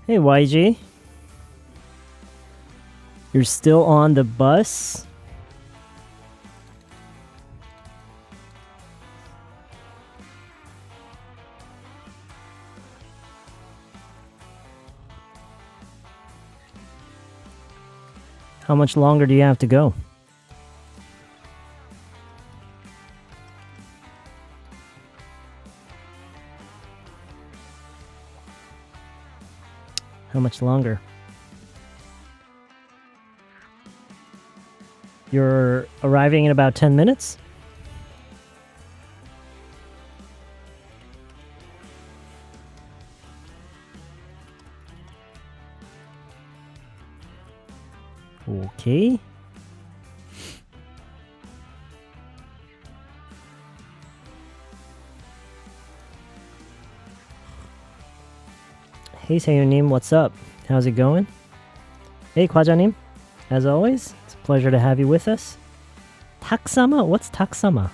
Hey, YG. You're still on the bus? How much longer do you have to go? How much longer? You're arriving in about 10 minutes? Okay. Hey Sayonim, what's up? How's it going? Hey 과자님, as always, it's a pleasure to have you with us. taksama? What's taksama?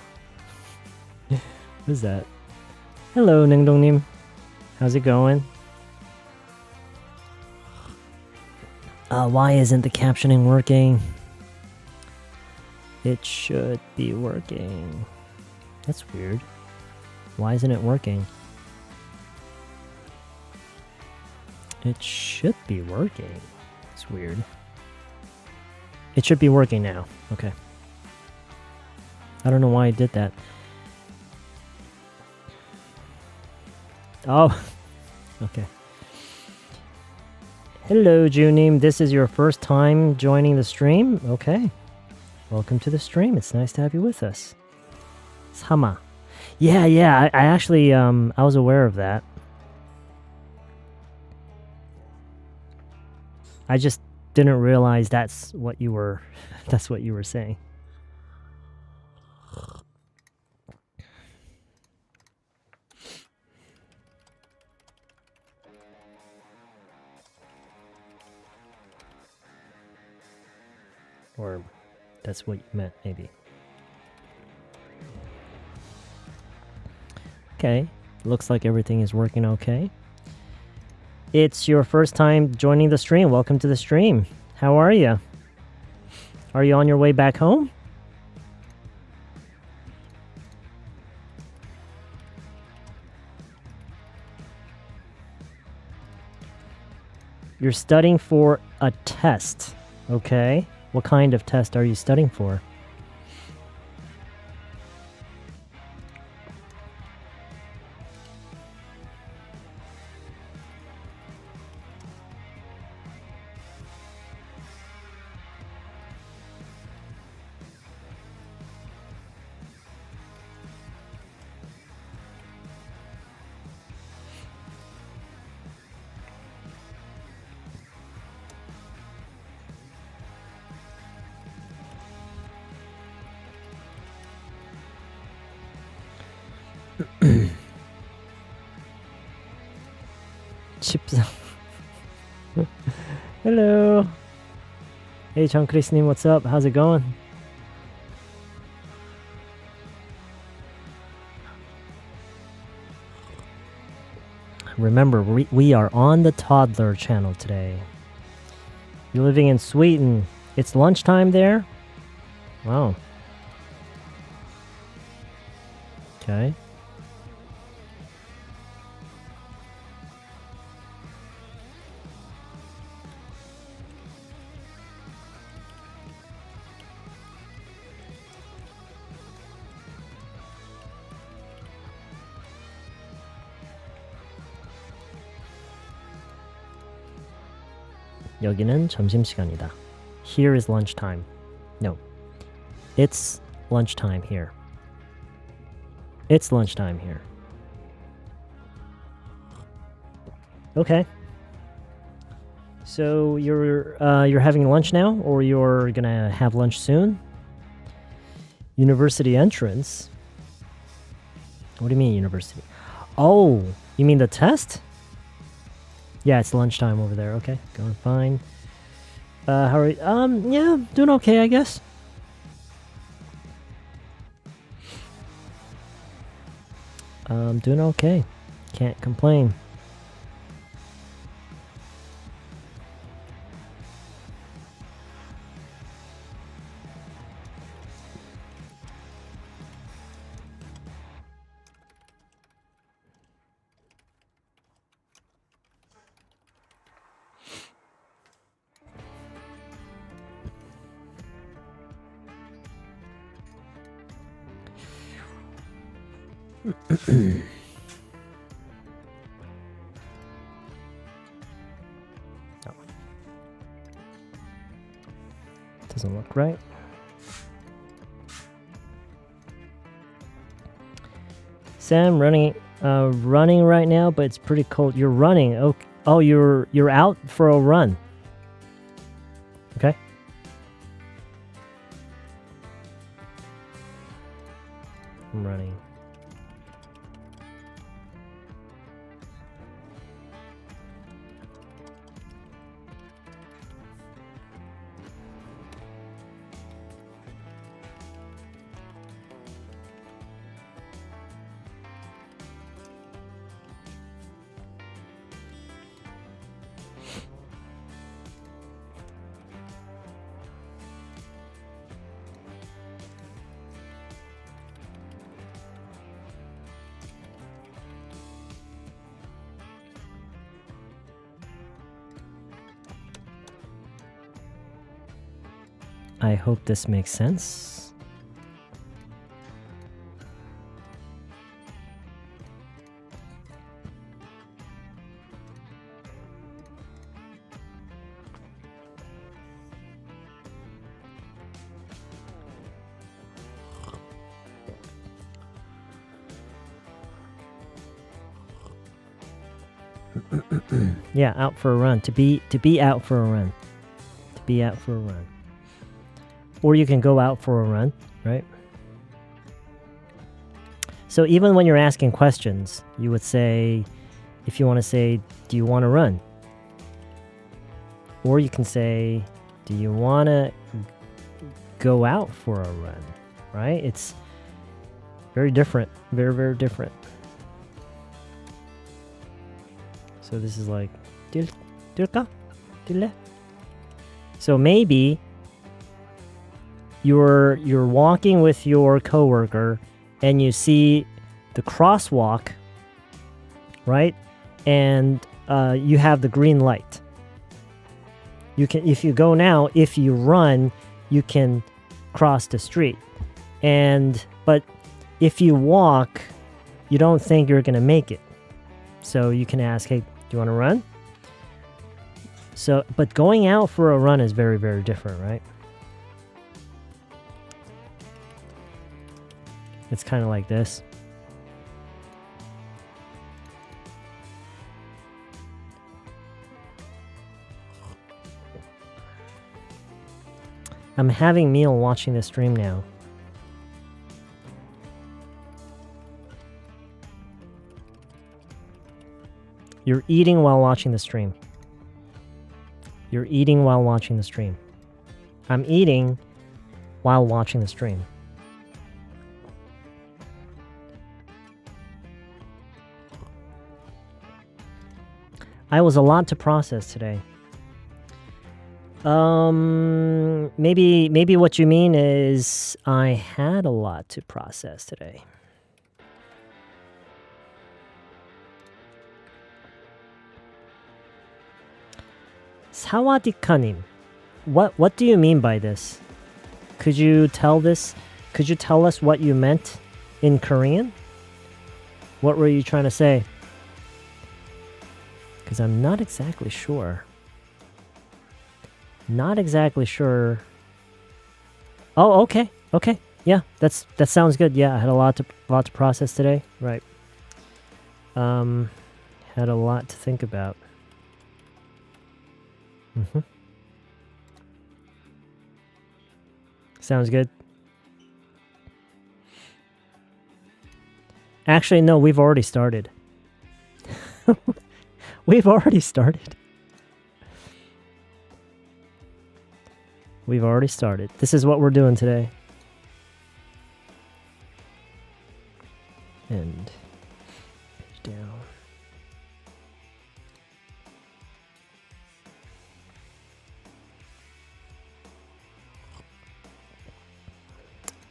What is that? Hello Ningdongnim, how's it going? Why isn't the captioning working? It should be working. That's weird. Why isn't it working? It should be working. It's weird. It should be working now. Okay. I don't know why I did that. Oh. Okay. Hello, Junim. This is your first time joining the stream? Okay. Welcome to the stream. It's nice to have you with us. Sama. Yeah. I actually, I was aware of that. I just didn't realize that's what you were saying. Or that's what you meant, maybe. Okay, looks like everything is working okay. It's your first time joining the stream. Welcome to the stream. How are you? Are you on your way back home? You're studying for a test. Okay. What kind of test are you studying for? Chips. Hello. Hey, John Christine, what's up? How's it going? Remember, we are on the toddler channel today. You're living in Sweden. It's lunchtime there? Wow. Okay. 여기는 점심시간이다. Here is lunchtime. No. It's lunchtime here. It's lunchtime here. Okay. So you're having lunch now, or you're gonna have lunch soon? University entrance? What do you mean university? Oh, you mean the test? Yeah, it's lunchtime over there. Okay, going fine. How are you? Yeah, doing okay, I guess. I'm doing okay. Can't complain. Doesn't look right. Sam, running right now, but it's pretty cold. You're running. Oh, you're out for a run. Okay. I'm running. I hope this makes sense. Yeah, out for a run. To be out for a run. To be out for a run. Or you can go out for a run, right? So even when you're asking questions, you would say, if you want to say, do you want to run? Or you can say, do you want to go out for a run? Right? It's very different. Very, very different. So this is like, 들까? 들래? So maybe you're walking with your coworker and you see the crosswalk, right? And you have the green light. You can, if you go now, if you run, you can cross the street. But if you walk, you don't think you're gonna make it. So you can ask, hey, do you want to run? So, but going out for a run is very, very different, right? It's kind of like this. I'm having meal watching the stream now. You're eating while watching the stream. You're eating while watching the stream. I'm eating while watching the stream. I was a lot to process today. Maybe what you mean is I had a lot to process today. 사와디카님, what do you mean by this? Could you tell us what you meant in Korean? What were you trying to say? Because I'm not exactly sure. Not exactly sure. Oh, okay. Yeah, that sounds good. Yeah, I had a lot to process today. Right. Had a lot to think about. Sounds good. Actually, no, we've already started. We've already started. We've already started. This is what we're doing today. And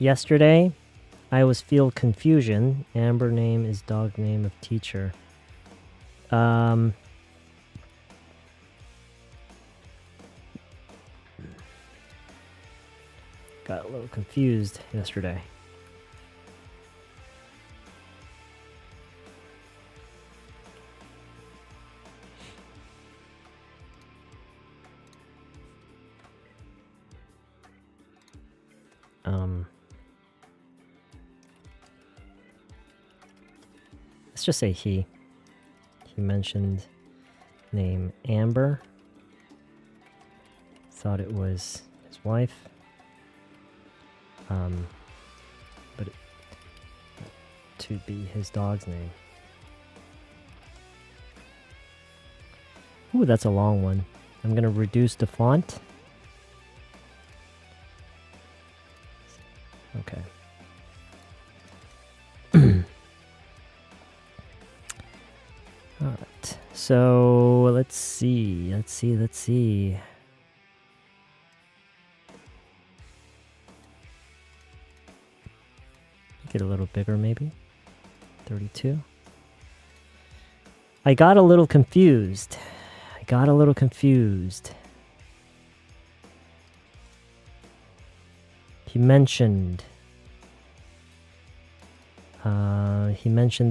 Yesterday, I always feel confusion. Amber name is dog name of teacher. Got a little confused yesterday. Let's just say he. He mentioned name Amber. Thought it was his wife. But it, to be his dog's name. Ooh, that's a long one. I'm gonna reduce the font. Okay. All right. So let's see. Make it a little bigger, maybe. 32. I got a little confused. He mentioned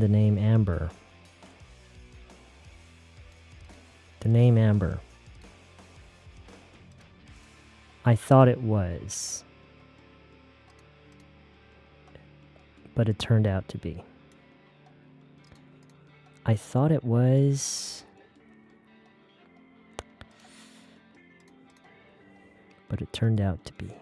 the name Amber. The name Amber. I thought it was, but it turned out to be. I thought it was, but it turned out to be.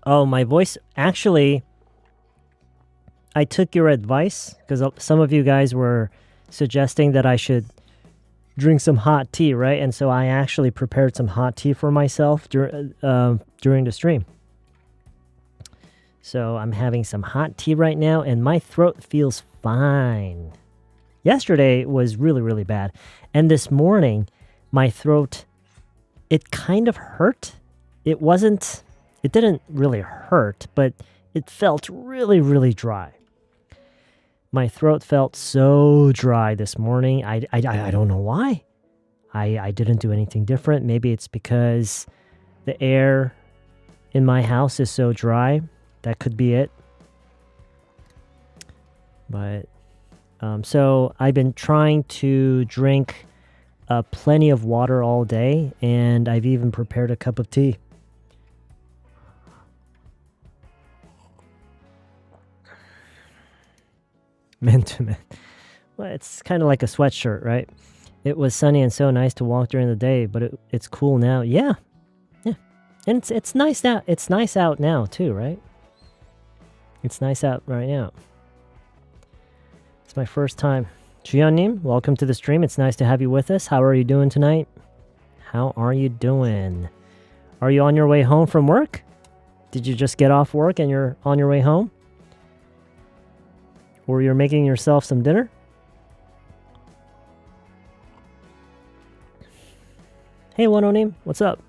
Oh, my voice. Actually, I took your advice because some of you guys were suggesting that I should drink some hot tea, right? And so I actually prepared some hot tea for myself during the stream. So I'm having some hot tea right now, and my throat feels fine. Yesterday was really, really bad. And this morning, my throat, it kind of hurt. It didn't really hurt, but it felt really, really dry. My throat felt so dry this morning. I don't know why. I didn't do anything different. Maybe it's because the air in my house is so dry. That could be it. But so I've been trying to drink plenty of water all day, and I've even prepared a cup of tea. Man to man. Well, it's kind of like a sweatshirt, right? It was sunny and so nice to walk during the day, but it's cool now. Yeah. And it's nice out. It's nice out now too, right? It's nice out right now. It's my first time. Jiannim, welcome to the stream. It's nice to have you with us. How are you doing tonight? How are you doing? Are you on your way home from work? Did you just get off work and you're on your way home? Or you're making yourself some dinner? Hey, One-O-Name, what's up?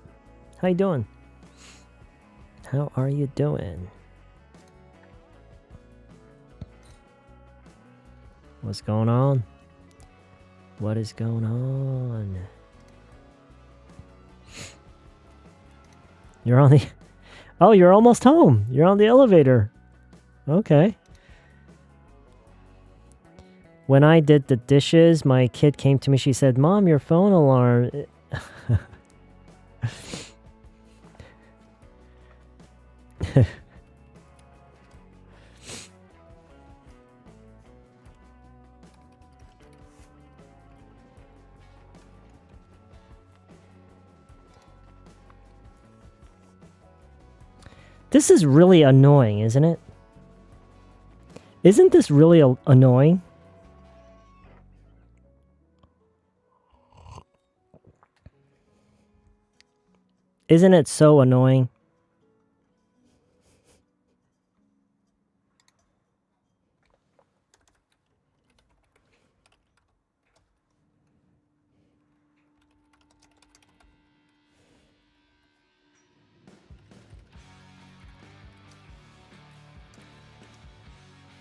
How you doing? How are you doing? What's going on? What is going on? You're on the... Oh, you're almost home. You're on the elevator. Okay. When I did the dishes, my kid came to me. She said, "Mom, your phone alarm." This is really annoying, isn't it? Isn't this really annoying? Isn't it so annoying?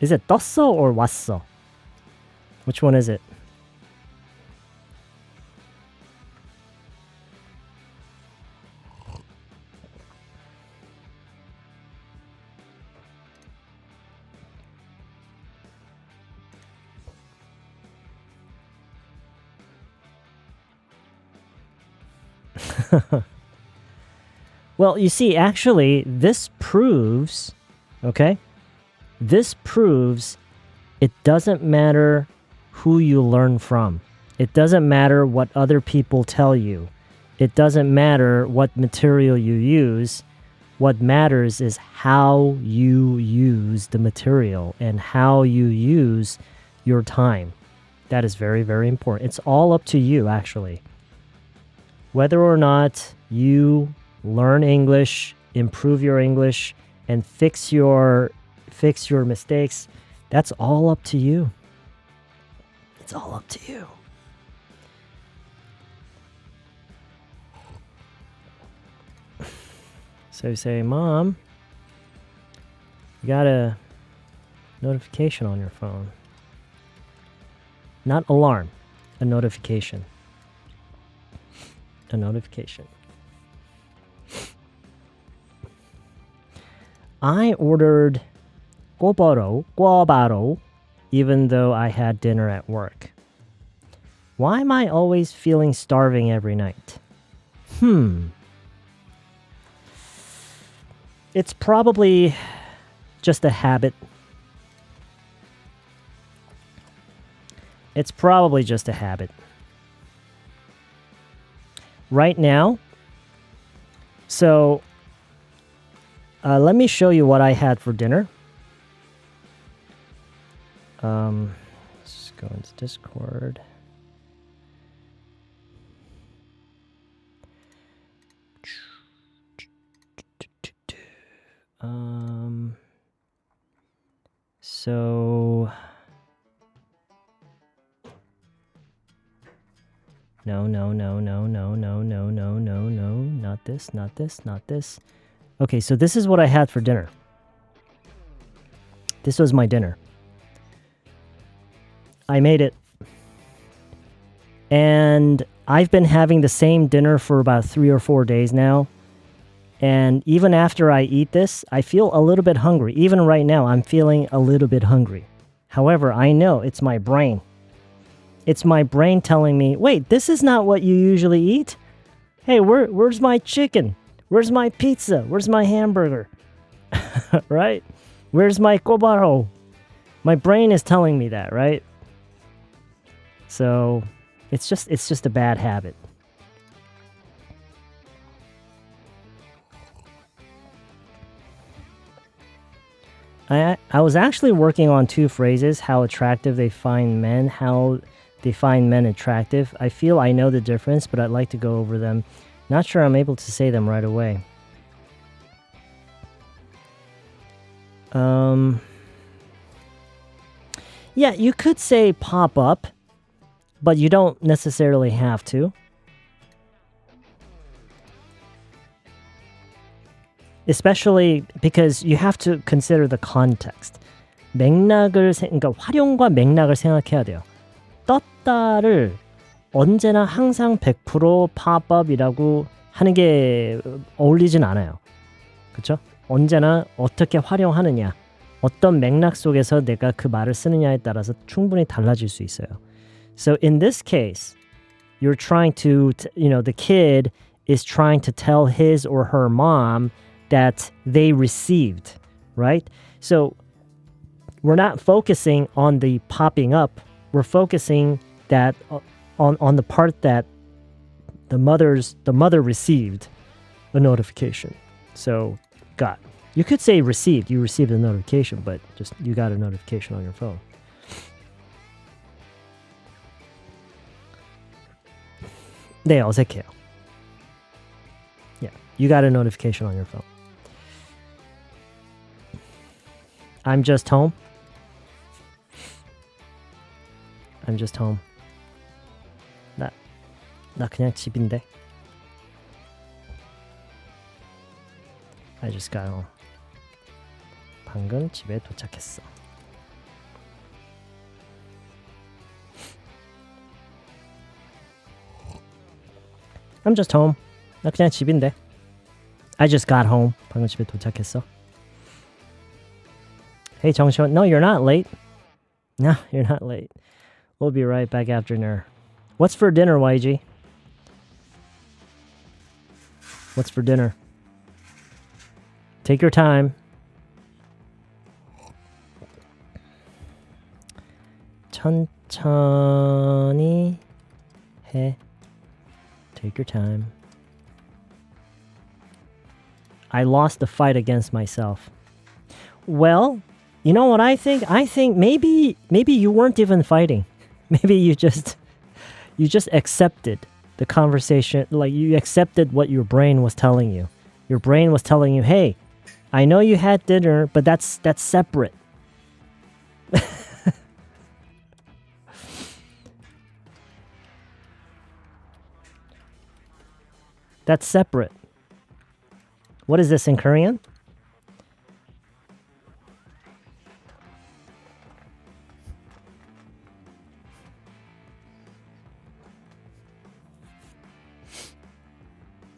Is it 떴어 or 왔어? Which one is it? Well, you see, actually, this proves, okay? This proves it doesn't matter who you learn from. It doesn't matter what other people tell you. It doesn't matter what material you use. What matters is how you use the material and how you use your time. That is very, very important. It's all up to you, actually. Whether or not you learn English, improve your English, and fix your mistakes, that's all up to you. It's all up to you. So you say, Mom, you got a notification on your phone. Not alarm, a notification. A notification. I ordered 꿔바로, even though I had dinner at work. Why am I always feeling starving every night? It's probably just a habit. It's probably just a habit. Right now, so let me show you what I had for dinner. Let's go into Discord. So no, not this. Okay, so this is what I had for dinner. This was my dinner. I made it. And I've been having the same dinner for about 3 or 4 days now. And even after I eat this, I feel a little bit hungry. Even right now, I'm feeling a little bit hungry. However, I know it's my brain. It's my brain telling me, wait, this is not what you usually eat? Hey, where's my chicken? Where's my pizza? Where's my hamburger? Right? Where's my 꿔바로? My brain is telling me that, right? So it's just a bad habit. I was actually working on 2 phrases, how attractive they find men, how they find men attractive. I feel I know the difference, but I'd like to go over them. Not sure I'm able to say them right away. Yeah, you could say pop up, but you don't necessarily have to. Especially because you have to consider the context. 그러니까 활용과 맥락을 생각해야 돼요. 떴다를 언제나 항상 100% pop-up이라고 하는 게 어울리진 않아요. 그렇죠? 언제나 어떻게 활용하느냐, 어떤 맥락 속에서 내가 그 말을 쓰느냐에 따라서 충분히 달라질 수 있어요. So in this case, you're trying to, the kid is trying to tell his or her mom that they received, right? So we're not focusing on the popping up. We're focusing that on the part that the mother received a notification. So got. You could say received. You received a notification, but just you got a notification on your phone. 네, 어색해요. Yeah, you got a notification on your phone. I'm just home. I'm just home. 나 그냥 집인데. I just got home. 방금 집에 도착했어. I'm just home. 나 그냥 집인데. I just got home. 방금 집에 도착했어. Hey, 정시원. No, you're not late. No, you're not late. We'll be right back after dinner. What's for dinner, YG? What's for dinner? Take your time. 천천히 해. Take your time. I lost the fight against myself. Well, you know what I think? I think maybe you weren't even fighting. Maybe you just accepted the conversation, like you accepted what your brain was telling you. Your brain was telling you, "Hey, I know you had dinner, but that's separate." That's separate. What is this in Korean?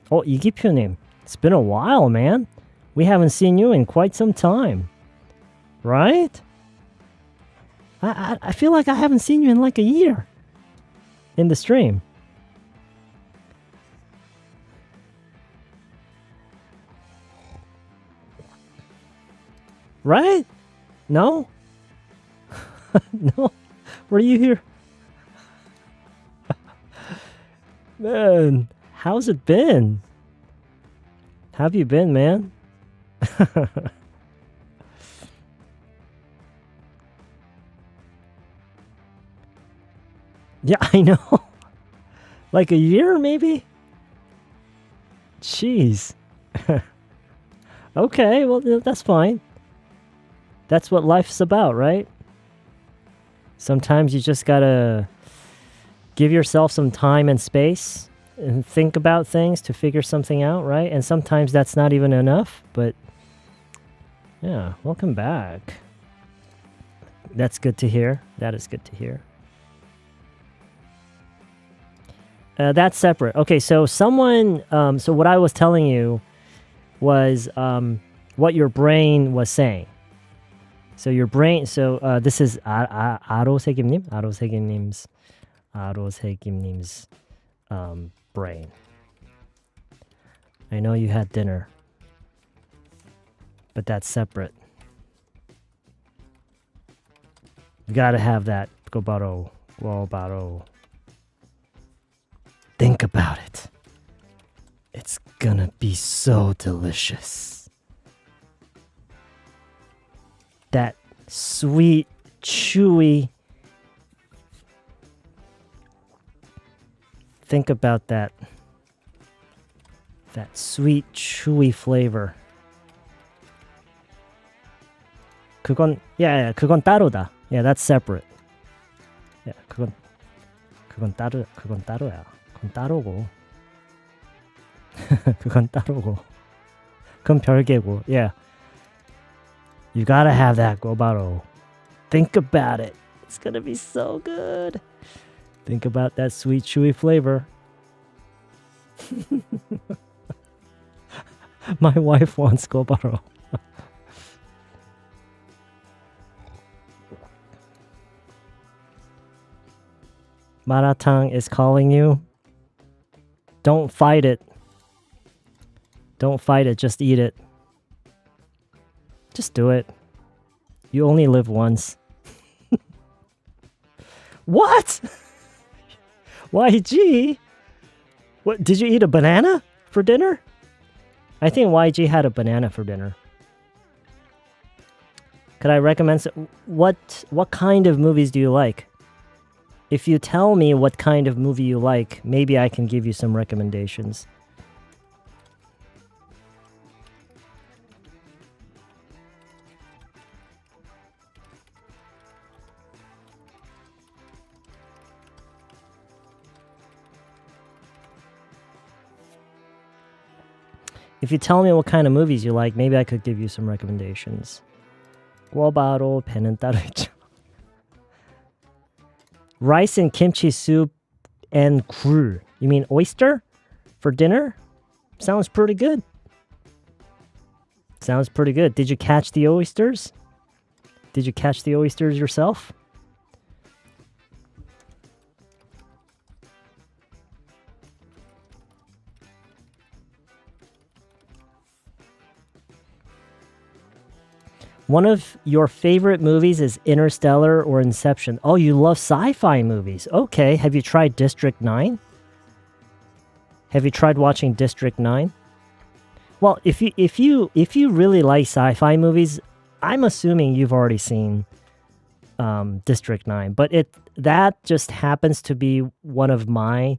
Oh, 이기표님. It's been a while, man. We haven't seen you in quite some time. Right? I feel like I haven't seen you in like a year in the stream. Right? No? No? Were you here? Man, how's it been? How have you been, man? Yeah, I know. Like a year, maybe? Jeez. Okay, well, that's fine. That's what life's about, right? Sometimes you just gotta give yourself some time and space and think about things to figure something out, right? And sometimes that's not even enough, but yeah, welcome back. That's good to hear. That is good to hear. That's separate. Okay, so someone, so what I was telling you was what your brain was saying. So your brain, so this is 아로세김님? 아로세김님's brain. I know you had dinner, but that's separate. You gotta have that. Gobaro. Think about it. It's gonna be so delicious. That sweet, chewy. Think about that. That sweet, chewy flavor. 그건 따로다. Yeah, that's separate. Yeah, 그건 따로야. 그건 따로고. 그건 따로고. 그건 별개고. Yeah. You gotta have that gobaro. Think about it. It's gonna be so good. Think about that sweet, chewy flavor. My wife wants gobaro. Maratang is calling you. Don't fight it. Don't fight it. Just eat it. Just do it. You only live once. What? YG? What? Did you eat a banana for dinner? I think YG had a banana for dinner. Could I recommend what kind of movies do you like? If you tell me what kind of movie you like, maybe I can give you some recommendations. If you tell me what kind of movies you like, maybe I could give you some recommendations. 꿔바로 배는 따로 있죠. Rice and kimchi soup and 굴. You mean oyster? for dinner? Sounds pretty good. Sounds pretty good. Did you catch the oysters? Did you catch the oysters yourself? One of your favorite movies is Interstellar or Inception. Oh, you love sci-fi movies. Okay, have you tried District 9? Have you tried watching District 9? Well, if you really like sci-fi movies, I'm assuming you've already seen District 9, but that just happens to be one of my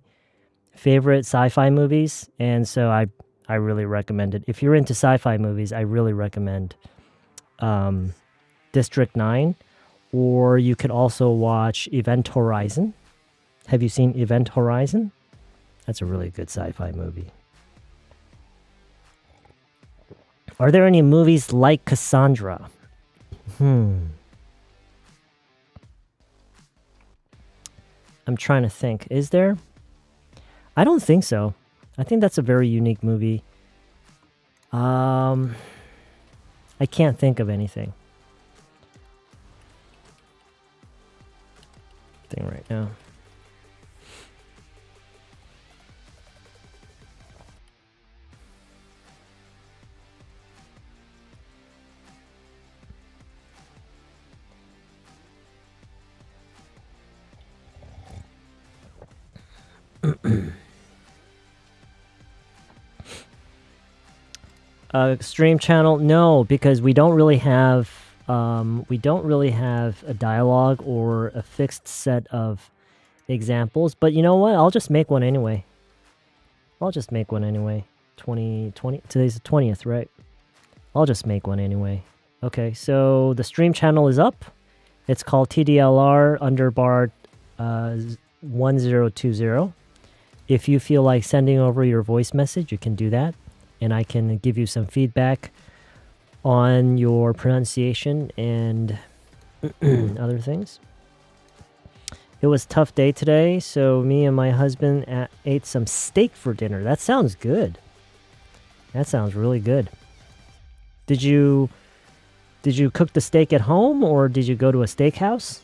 favorite sci-fi movies, and so I really recommend it. If you're into sci-fi movies, I really recommend District 9, or you could also watch Event Horizon. Have you seen Event Horizon? That's a really good sci-fi movie. Are there any movies like Cassandra? I'm trying to think. Is there? I don't think so. I think that's a very unique movie. I can't think of anything right now. Stream channel? No, because we don't really have a dialogue or a fixed set of examples. But you know what? I'll just make one anyway. 2020. Today's the 20th, right? I'll just make one anyway. Okay, so the stream channel is up. It's called TDLR underbar 1020. If you feel like sending over your voice message, you can do that. And I can give you some feedback on your pronunciation and other things. It was a tough day today, so me and my husband ate some steak for dinner. That sounds good. That sounds really good. Did you cook the steak at home, or did you go to a steakhouse?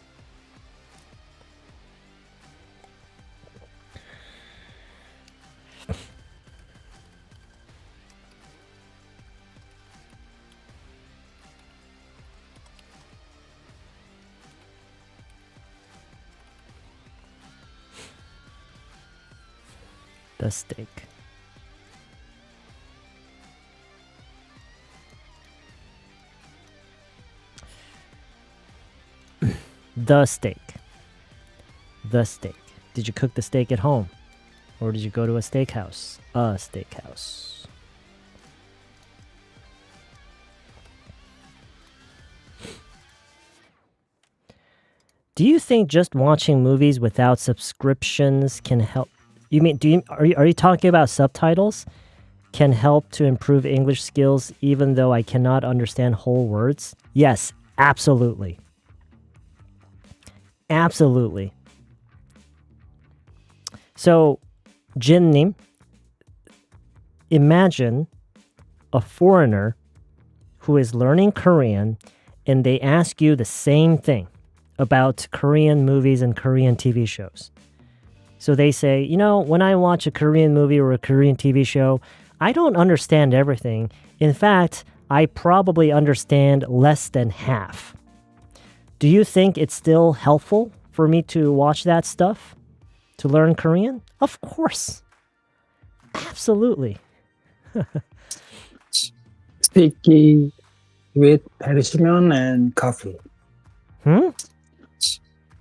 The steak. The steak. The steak. Did you cook the steak at home? Or did you go to a steakhouse? A steakhouse. Do you think just watching movies without subscriptions can help? You mean, are you talking about subtitles? Can help to improve English skills even though I cannot understand whole words? Yes, absolutely. Absolutely. So, Jinnim, imagine a foreigner who is learning Korean and they ask you the same thing about Korean movies and Korean TV shows. So they say, you know, when I watch a Korean movie or a Korean TV show, I don't understand everything. In fact, I probably understand less than half. Do you think it's still helpful for me to watch that stuff? To learn Korean? Of course. Absolutely. Sticky with persimmon and coffee.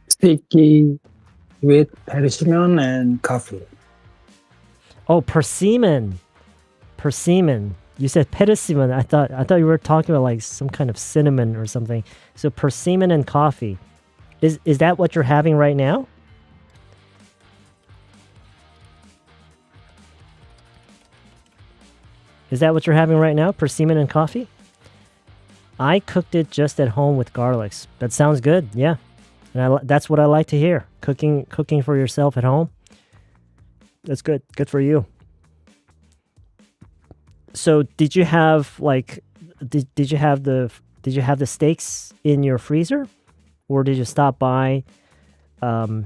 Sticky with persimmon and coffee. Oh, persimmon. Persimmon. You said persimmon. I thought you were talking about like some kind of cinnamon or something. So persimmon and coffee. Is that what you're having right now? Is that what you're having right now? Persimmon and coffee? I cooked it just at home with garlics. That sounds good. Yeah. And that's what I like to hear. Cooking for yourself at home. That's good. Good for you. So did you have did you have the steaks in your freezer, or did you stop by the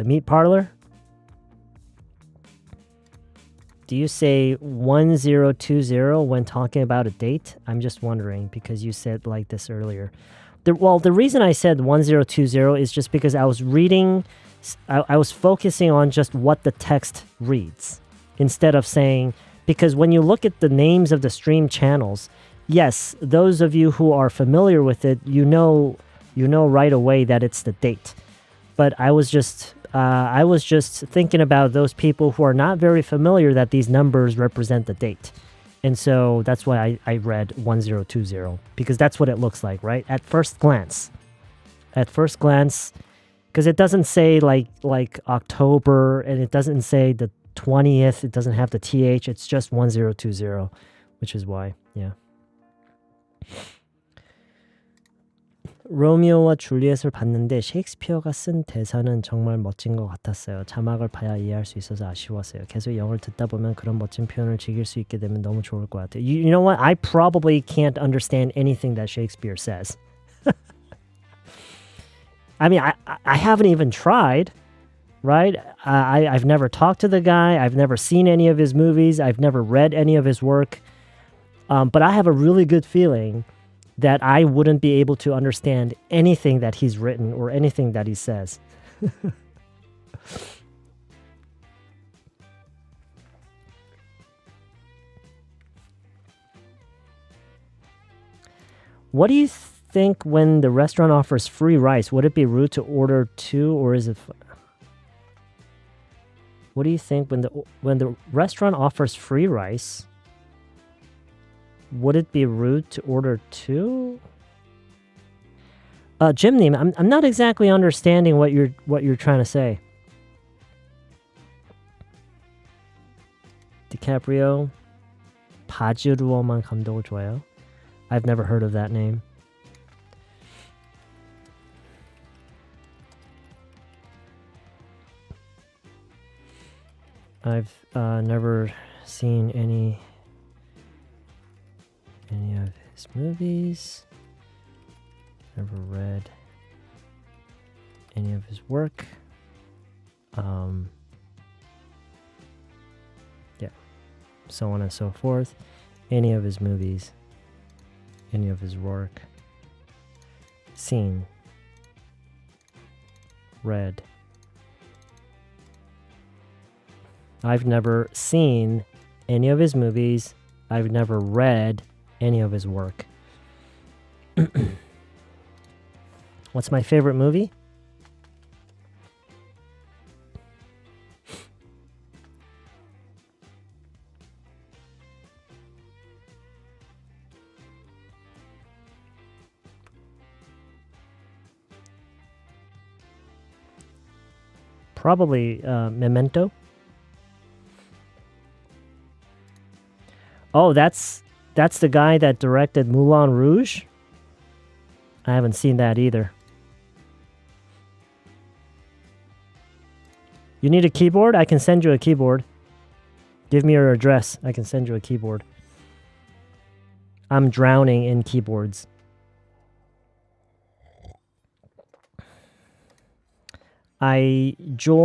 meat parlor? Do you say 1020 when talking about a date? I'm just wondering because you said like this earlier. The reason I said 1020 is just because I was reading, I was focusing on just what the text reads instead of saying, because when you look at the names of the stream channels, yes, those of you who are familiar with it, you know right away that it's the date. But I was just thinking about those people who are not very familiar that these numbers represent the date. And so that's why I read 1020, because that's what it looks like, right? At first glance, because it doesn't say like October, and it doesn't say the 20th, it doesn't have the TH, it's just 1020, which is why, yeah. 로미오와 줄리엣을 봤는데 셰익스피어가 쓴 대사는 정말 멋진 것 같았어요. 자막을 봐야 이해할 수 있어서 아쉬웠어요. 계속 영어를 듣다 보면 그런 멋진 표현을 즐길 수 있게 되면 너무 좋을 것 같아요. You know what? I probably can't understand anything that Shakespeare says. I mean, I haven't even tried, right? I've never talked to the guy. I've never seen any of his movies. I've never read any of his work. But I have a really good feeling that I wouldn't be able to understand anything that he's written or anything that he says. What do you think when the restaurant offers free rice? Would it be rude to order two, or is it... What do you think when the restaurant offers free rice? Would it be rude to order two? Jimny, I'm not exactly understanding what you're trying to say. DiCaprio, 바지루어만 감독을 좋아해요. I've never heard of that name. I've never seen any of his movies. Never read any of his work. Yeah, so on and so forth. Any of his movies, any of his work. Seen, read. I've never seen any of his movies. I've never read any of his work. What's my favorite movie? Probably Memento. Oh, that's the guy that directed Moulin Rouge? I haven't seen that either. You need a keyboard? I can send you a keyboard. Give me your address. I can send you a keyboard. I'm drowning in keyboards. I have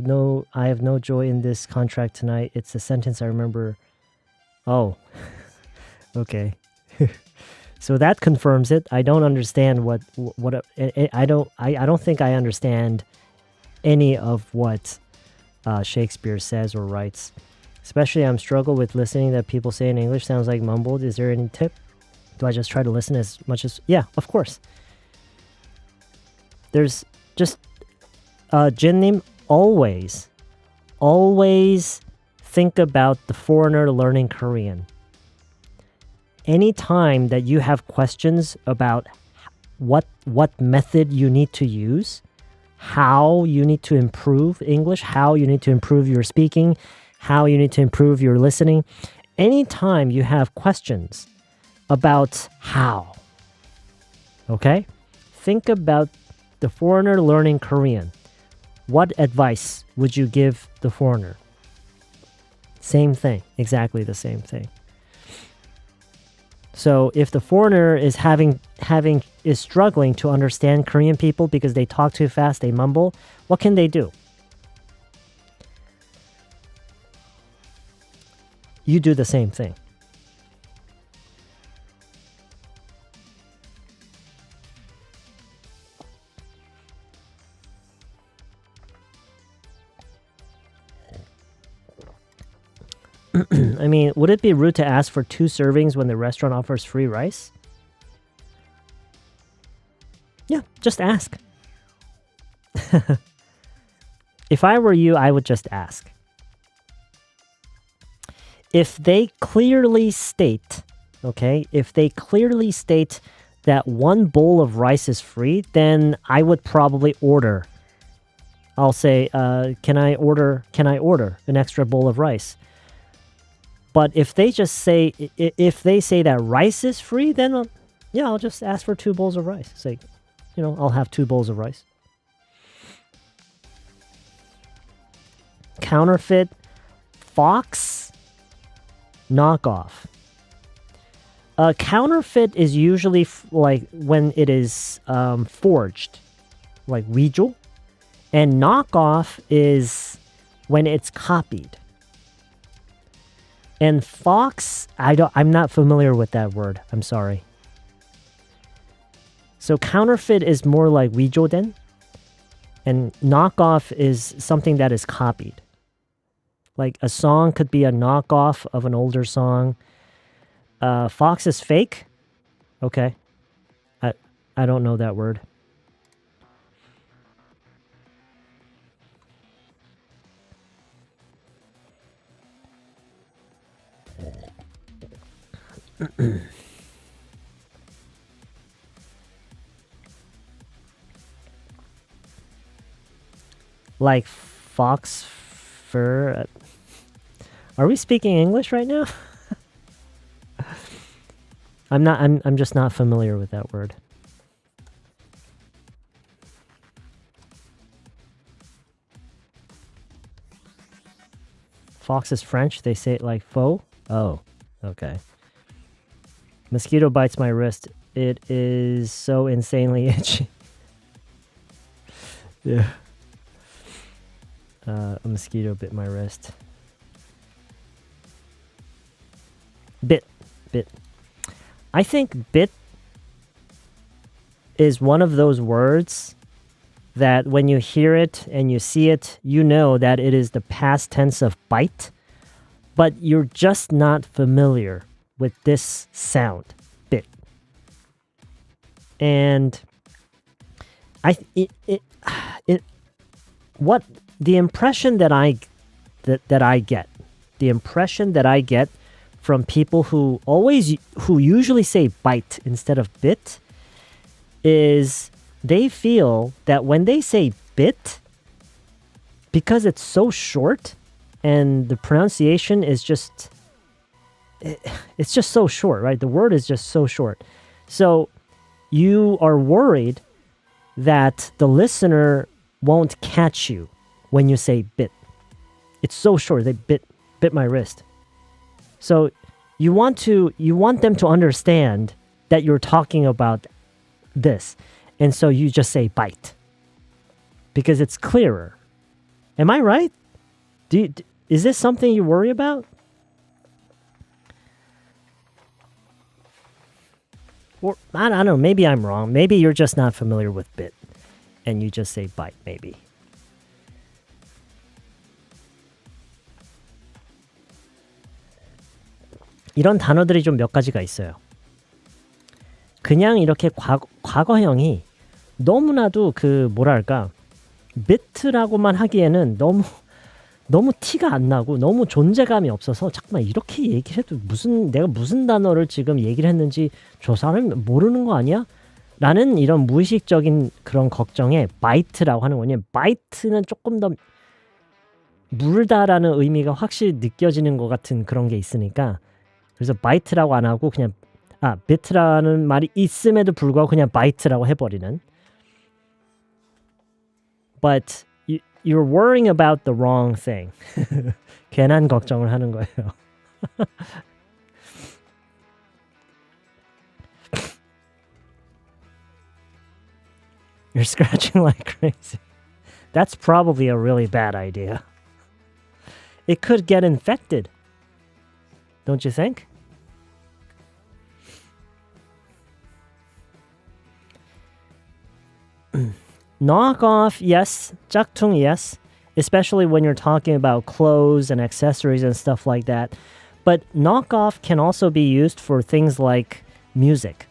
no joy in this contract tonight. It's the sentence I remember. Oh. Okay. So that confirms it. I don't understand I don't think I understand any of what Shakespeare says or writes. Especially I'm struggle with listening that people say in English sounds like mumbled. Is there any tip? Do I just try to listen as much as... Yeah, of course. There's just... Jinnim, always think about the foreigner learning Korean. Anytime that you have questions about what method you need to use, how you need to improve English, how you need to improve your speaking, how you need to improve your listening, anytime you have questions about how, okay? Think about the foreigner learning Korean. What advice would you give the foreigner? Same thing. Exactly the same thing. So if the foreigner is is struggling to understand Korean people because they talk too fast, they mumble, what can they do? You do the same thing. I mean, would it be rude to ask for 2 servings when the restaurant offers free rice? Yeah, just ask. If I were you, I would just ask. If they clearly state, if they clearly state that 1 bowl of rice is free, then I would probably order. I'll say, can I order an extra bowl of rice? But if they say that rice is free, then I'll just ask for 2 bowls of rice. Say, I'll have 2 bowls of rice. Counterfeit, fox, knockoff. Counterfeit is usually like when it is forged, like 위조, and knockoff is when it's copied. And fox, I'm not familiar with that word. I'm sorry. So counterfeit is more like 위조된, and knockoff is something that is copied. Like a song could be a knockoff of an older song. Fox is fake. Okay. I don't know that word. Like fox fur. Are we speaking English right now? I'm just not familiar with that word. Fox is French. They say it like faux. Oh, okay. Mosquito bites my wrist. It is so insanely itchy. Yeah. A mosquito bit my wrist. Bit. I think bit is one of those words that when you hear it and you see it, you know that it is the past tense of bite, but you're just not familiar with this sound, bit. And the impression that I get from people who usually say bite instead of bit is they feel that when they say bit, because it's so short and the pronunciation is just so short, right? The word is just so short. So you are worried that the listener won't catch you when you say bit. It's so short. They bit my wrist. So you want them to understand that you're talking about this. And so you just say bite because it's clearer. Am I right? Is this something you worry about? Or I don't know, maybe I'm wrong. Maybe you're just not familiar with bit and you just say bite, maybe. 이런 단어들이 좀 몇 가지가 있어요. 그냥 이렇게 과거형이 너무나도 비트라고만 하기에는 너무 티가 안 나고 너무 존재감이 없어서 잠깐만 이렇게 얘기를 해도 내가 무슨 단어를 지금 얘기를 했는지 저 사람이 모르는 거 아니야? 라는 이런 무의식적인 그런 걱정에 바이트라고 하는 거냐. 바이트는 조금 더 물다라는 의미가 확실히 느껴지는 것 같은 그런 게 있으니까 그래서 바이트라고 안 하고 그냥 비트라는 말이 있음에도 불구하고 그냥 바이트라고 해버리는. But you're worrying about the wrong thing. 괜한 걱정을 하는 거예요. You're scratching like crazy. That's probably a really bad idea. It could get infected. Don't you think? Knockoff, yes. 짝퉁, yes. Especially when you're talking about clothes and accessories and stuff like that. But knockoff can also be used for things like music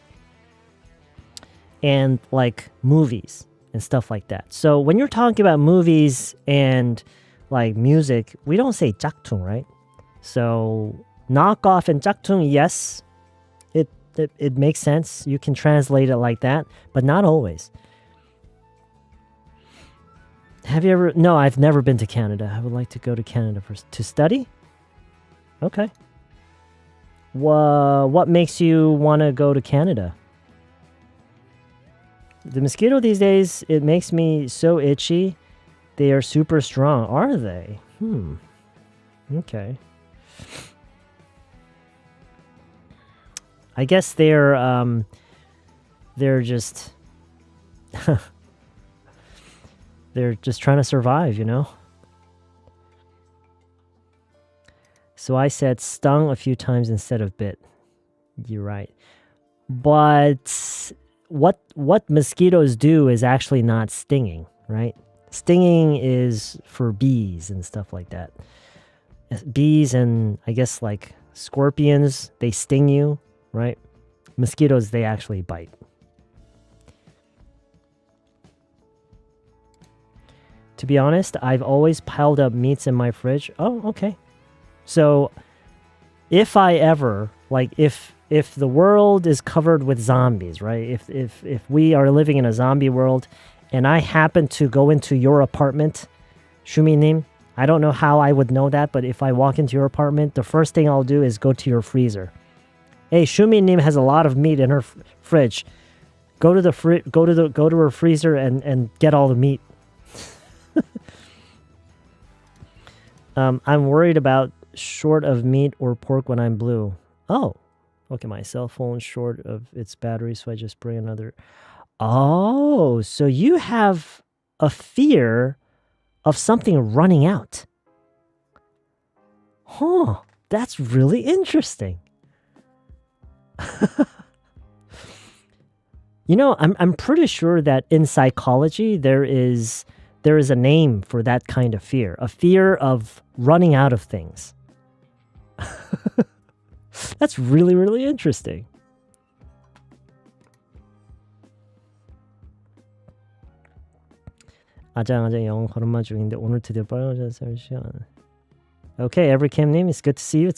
and like movies and stuff like that. So when you're talking about movies and like music, we don't say 짝퉁, right? So knockoff and 짝퉁, yes, it makes sense. You can translate it like that, but not always. Have you ever? No, I've never been to Canada. I would like to go to Canada to study. Okay. What makes you want to go to Canada? The mosquito these days, it makes me so itchy. They are super strong. Are they? Okay. I guess they're just they're just trying to survive, you know? So I said stung a few times instead of bit. You're right. But what mosquitoes do is actually not stinging, right? Stinging is for bees and stuff like that. Bees and I guess like scorpions, they sting you, right? Mosquitoes, they actually bite. To be honest, I've always piled up meats in my fridge. Oh, okay. So if I ever, like if the world is covered with zombies, right? If we are living in a zombie world and I happen to go into your apartment, Shuminim, I don't know how I would know that, but if I walk into your apartment, the first thing I'll do is go to your freezer. Hey, Shuminim has a lot of meat in her fridge. Go to her freezer and get all the meat. I'm worried about short of meat or pork when I'm blue. Oh, okay, my cell phone's short of its battery, so I just bring another. Oh, so you have a fear of something running out. Huh, that's really interesting. You know, I'm pretty sure that in psychology there is a name for that kind of fear, a fear of running out of things. That's really, really interesting. 아장아장 영어 걸음마 중인데 오늘 드디어 빨라졌어요 시간. Okay, every Kim님, it's good to see you.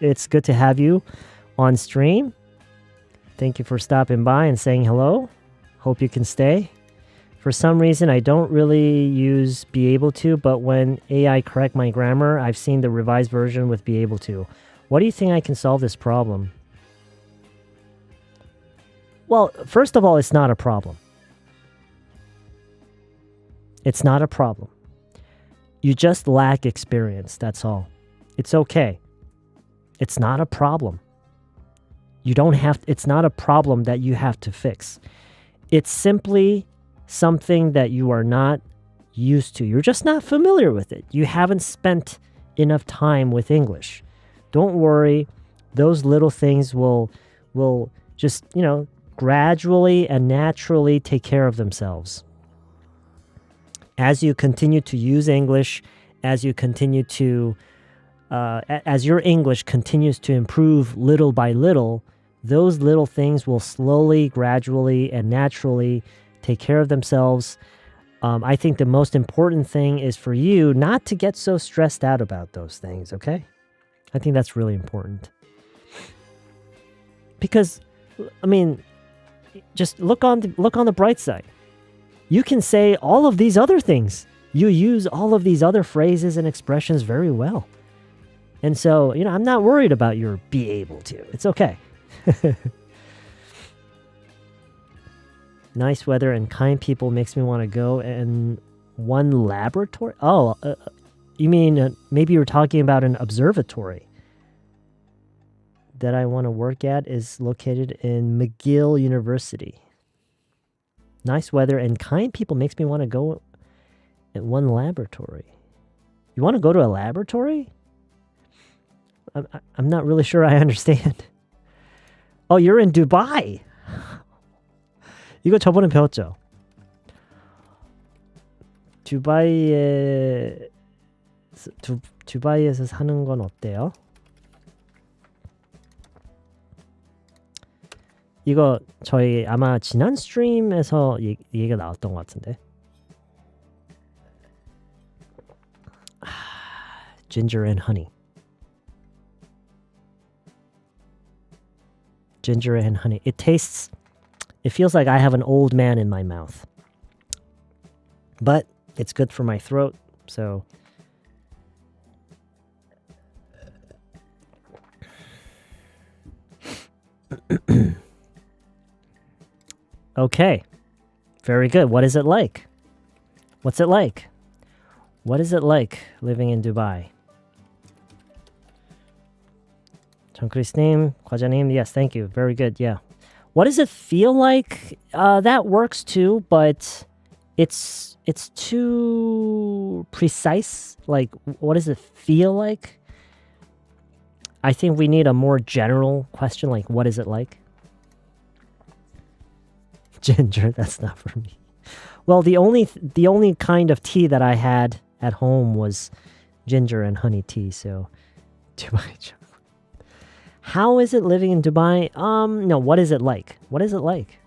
It's good to have you on stream. Thank you for stopping by and saying hello. Hope you can stay. For some reason, I don't really use be able to, but when AI correct my grammar, I've seen the revised version with be able to. What do you think I can solve this problem? Well, first of all, it's not a problem. It's not a problem. You just lack experience, that's all. It's okay. It's not a problem. It's not a problem that you have to fix. It's simply something that you are not used to. You're just not familiar with it. You haven't spent enough time with English. Don't worry. Those little things will just, gradually and naturally take care of themselves. As you continue to use English, as your English continues to improve little by little, those little things will slowly, gradually, and naturally take care of themselves. I think the most important thing is for you not to get so stressed out about those things, okay? I think that's really important. Because, just look on the bright side. You can say all of these other things. You use all of these other phrases and expressions very well. And so, I'm not worried about your be able to. It's okay. Nice weather and kind people makes me want to go and One laboratory? Oh, you mean maybe you're talking about an observatory that I want to work at is located in McGill University. Nice weather and kind people makes me want to go at one laboratory. You want to go to a laboratory? I'm not really sure I understand. Oh, you're in Dubai. 이거 저번에 배웠죠? 두바이에서 사는 건 어때요? 이거 저희 아마 지난 스트림에서 얘기가 나왔던 것 같은데. Ginger and honey. Ginger and honey. It feels like I have an old man in my mouth. But it's good for my throat, so okay. Very good. What is it like? What's it like? What is it like living in Dubai? 정크리스님, 과자님, yes, thank you. Very good, yeah. What does it feel like? That works too, but it's too precise. Like, what does it feel like? I think we need a more general question, like, what is it like? Ginger, that's not for me. Well, the only kind of tea that I had at home was ginger and honey tea, so Dubai chocolate. How is it living in Dubai? No, what is it like? What is it like?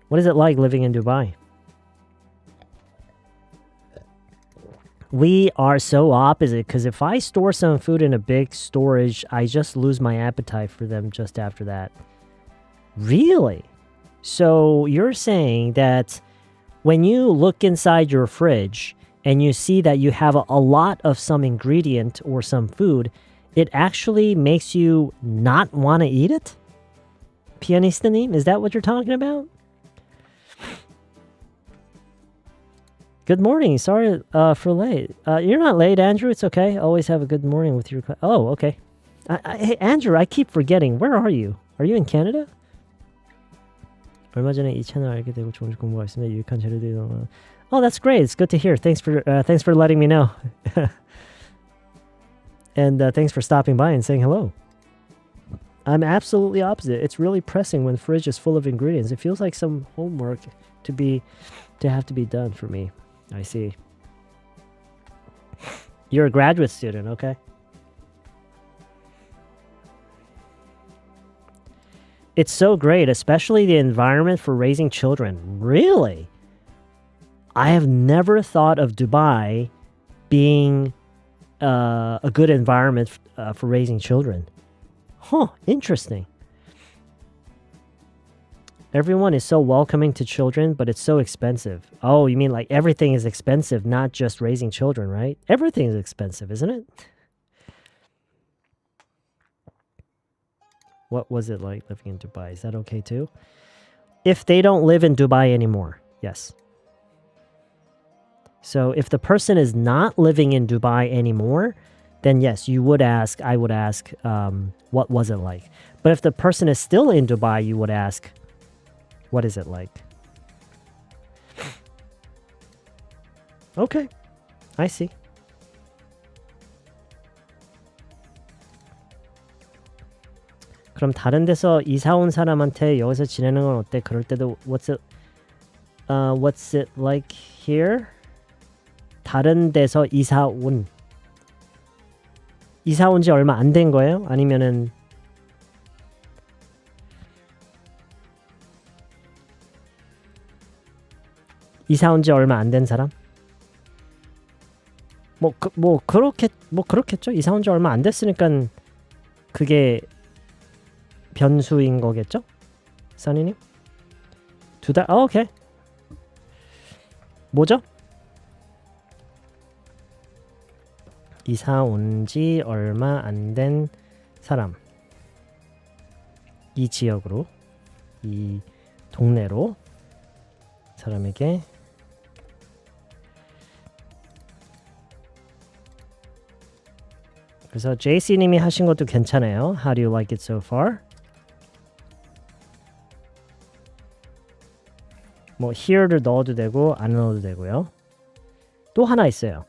What is it like living in Dubai? We are so opposite because if I store some food in a big storage, I just lose my appetite for them just after that. Really? So you're saying that when you look inside your fridge and you see that you have a lot of some ingredient or some food, it actually makes you not want to eat it? Pianistanim, is that what you're talking about? Good morning. Sorry for late. You're not late, Andrew. It's okay. Always have a good morning with your... Oh, okay. Hey, Andrew, I keep forgetting. Where are you? Are you in Canada? 얼마 전에 이 채널 알게 되고 좋은 공부가 있습니다. 유익한 재료들이 너무... Oh, that's great. It's good to hear. Thanks for letting me know. And thanks for stopping by and saying hello. I'm absolutely opposite. It's really pressing when the fridge is full of ingredients. It feels like some homework to have to be done for me. I see. You're a graduate student, okay? It's so great, especially the environment for raising children. Really? I have never thought of Dubai being a good environment for raising children. Huh, interesting. Everyone is so welcoming to children, but it's so expensive. Oh, you mean like everything is expensive, not just raising children, right? Everything is expensive, isn't it? What was it like living in Dubai? Is that okay too? If they don't live in Dubai anymore, yes. So if the person is not living in Dubai anymore, then yes, I would ask, what was it like? But if the person is still in Dubai, you would ask, what is it like? Okay, I see. 그럼 다른 데서 이사 온 사람한테 여기서 지내는 건 어때? 그럴 때도 what's it like here? 다른 데서 이사 온 지 얼마 안 된 거예요? 아니면은 이사 온 지 얼마 안 된 사람? 그렇겠죠. 이사 온 지 얼마 안 됐으니까 그게 변수인 거겠죠? 써니님? 2달? 오케이. 뭐죠? 이사 온 지 얼마 안 된 사람. 이 지역으로, 이 동네로 사람에게 그래서 JC님이 하신 것도 괜찮아요. How do you like it so far? 뭐 here를 넣어도 되고 안 넣어도 되고요. 또 하나 있어요.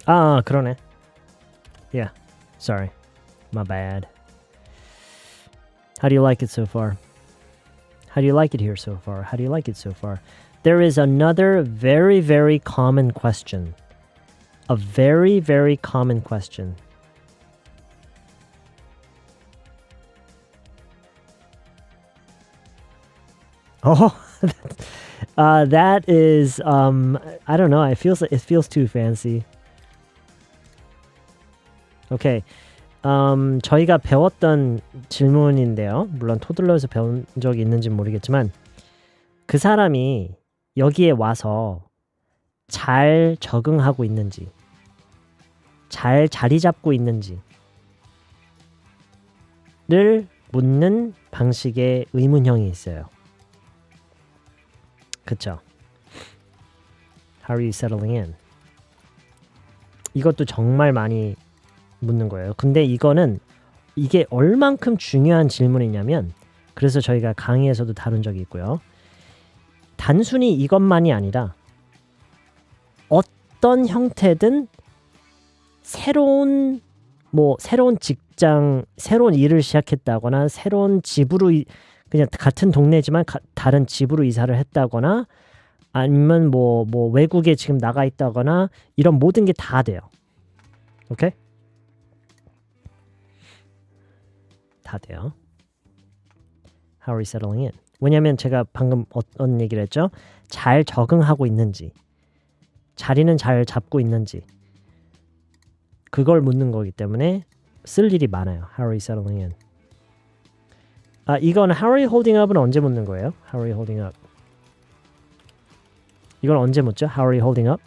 아, 그러네. Yeah, sorry. My bad. How do you like it so far? How do you like it here so far? How do you like it so far? There is another very, very common question. A very, very common question. Oh, that is I don't know. It feels too fancy. 오케이. 저희가 배웠던 질문인데요. 물론 토들러에서 배운 적이 있는지 모르겠지만 그 사람이 여기에 와서 잘 적응하고 있는지, 잘 자리 잡고 있는지를 묻는 방식의 의문형이 있어요. 그쵸? How are you settling in? 이것도 정말 많이 묻는 거예요. 근데 이게 얼만큼 중요한 질문이냐면 그래서 저희가 강의에서도 다룬 적이 있고요. 단순히 이것만이 아니라 어떤 형태든 새로운 직장, 새로운 일을 시작했다거나 새로운 집으로 그냥 같은 동네지만 다른 집으로 이사를 했다거나 아니면 뭐 외국에 지금 나가 있다거나 이런 모든 게 다 돼요. 오케이? 다 돼요. How are you settling in? 왜냐면 제가 방금 어떤 얘기를 했죠? 잘 적응하고 있는지, 자리는 잘 잡고 있는지 그걸 묻는 거기 때문에 쓸 일이 많아요. How are you settling in? 아, 이건 How are you holding up은 언제 묻는 거예요? How are you holding up? 이건 언제 묻죠? How are you holding up?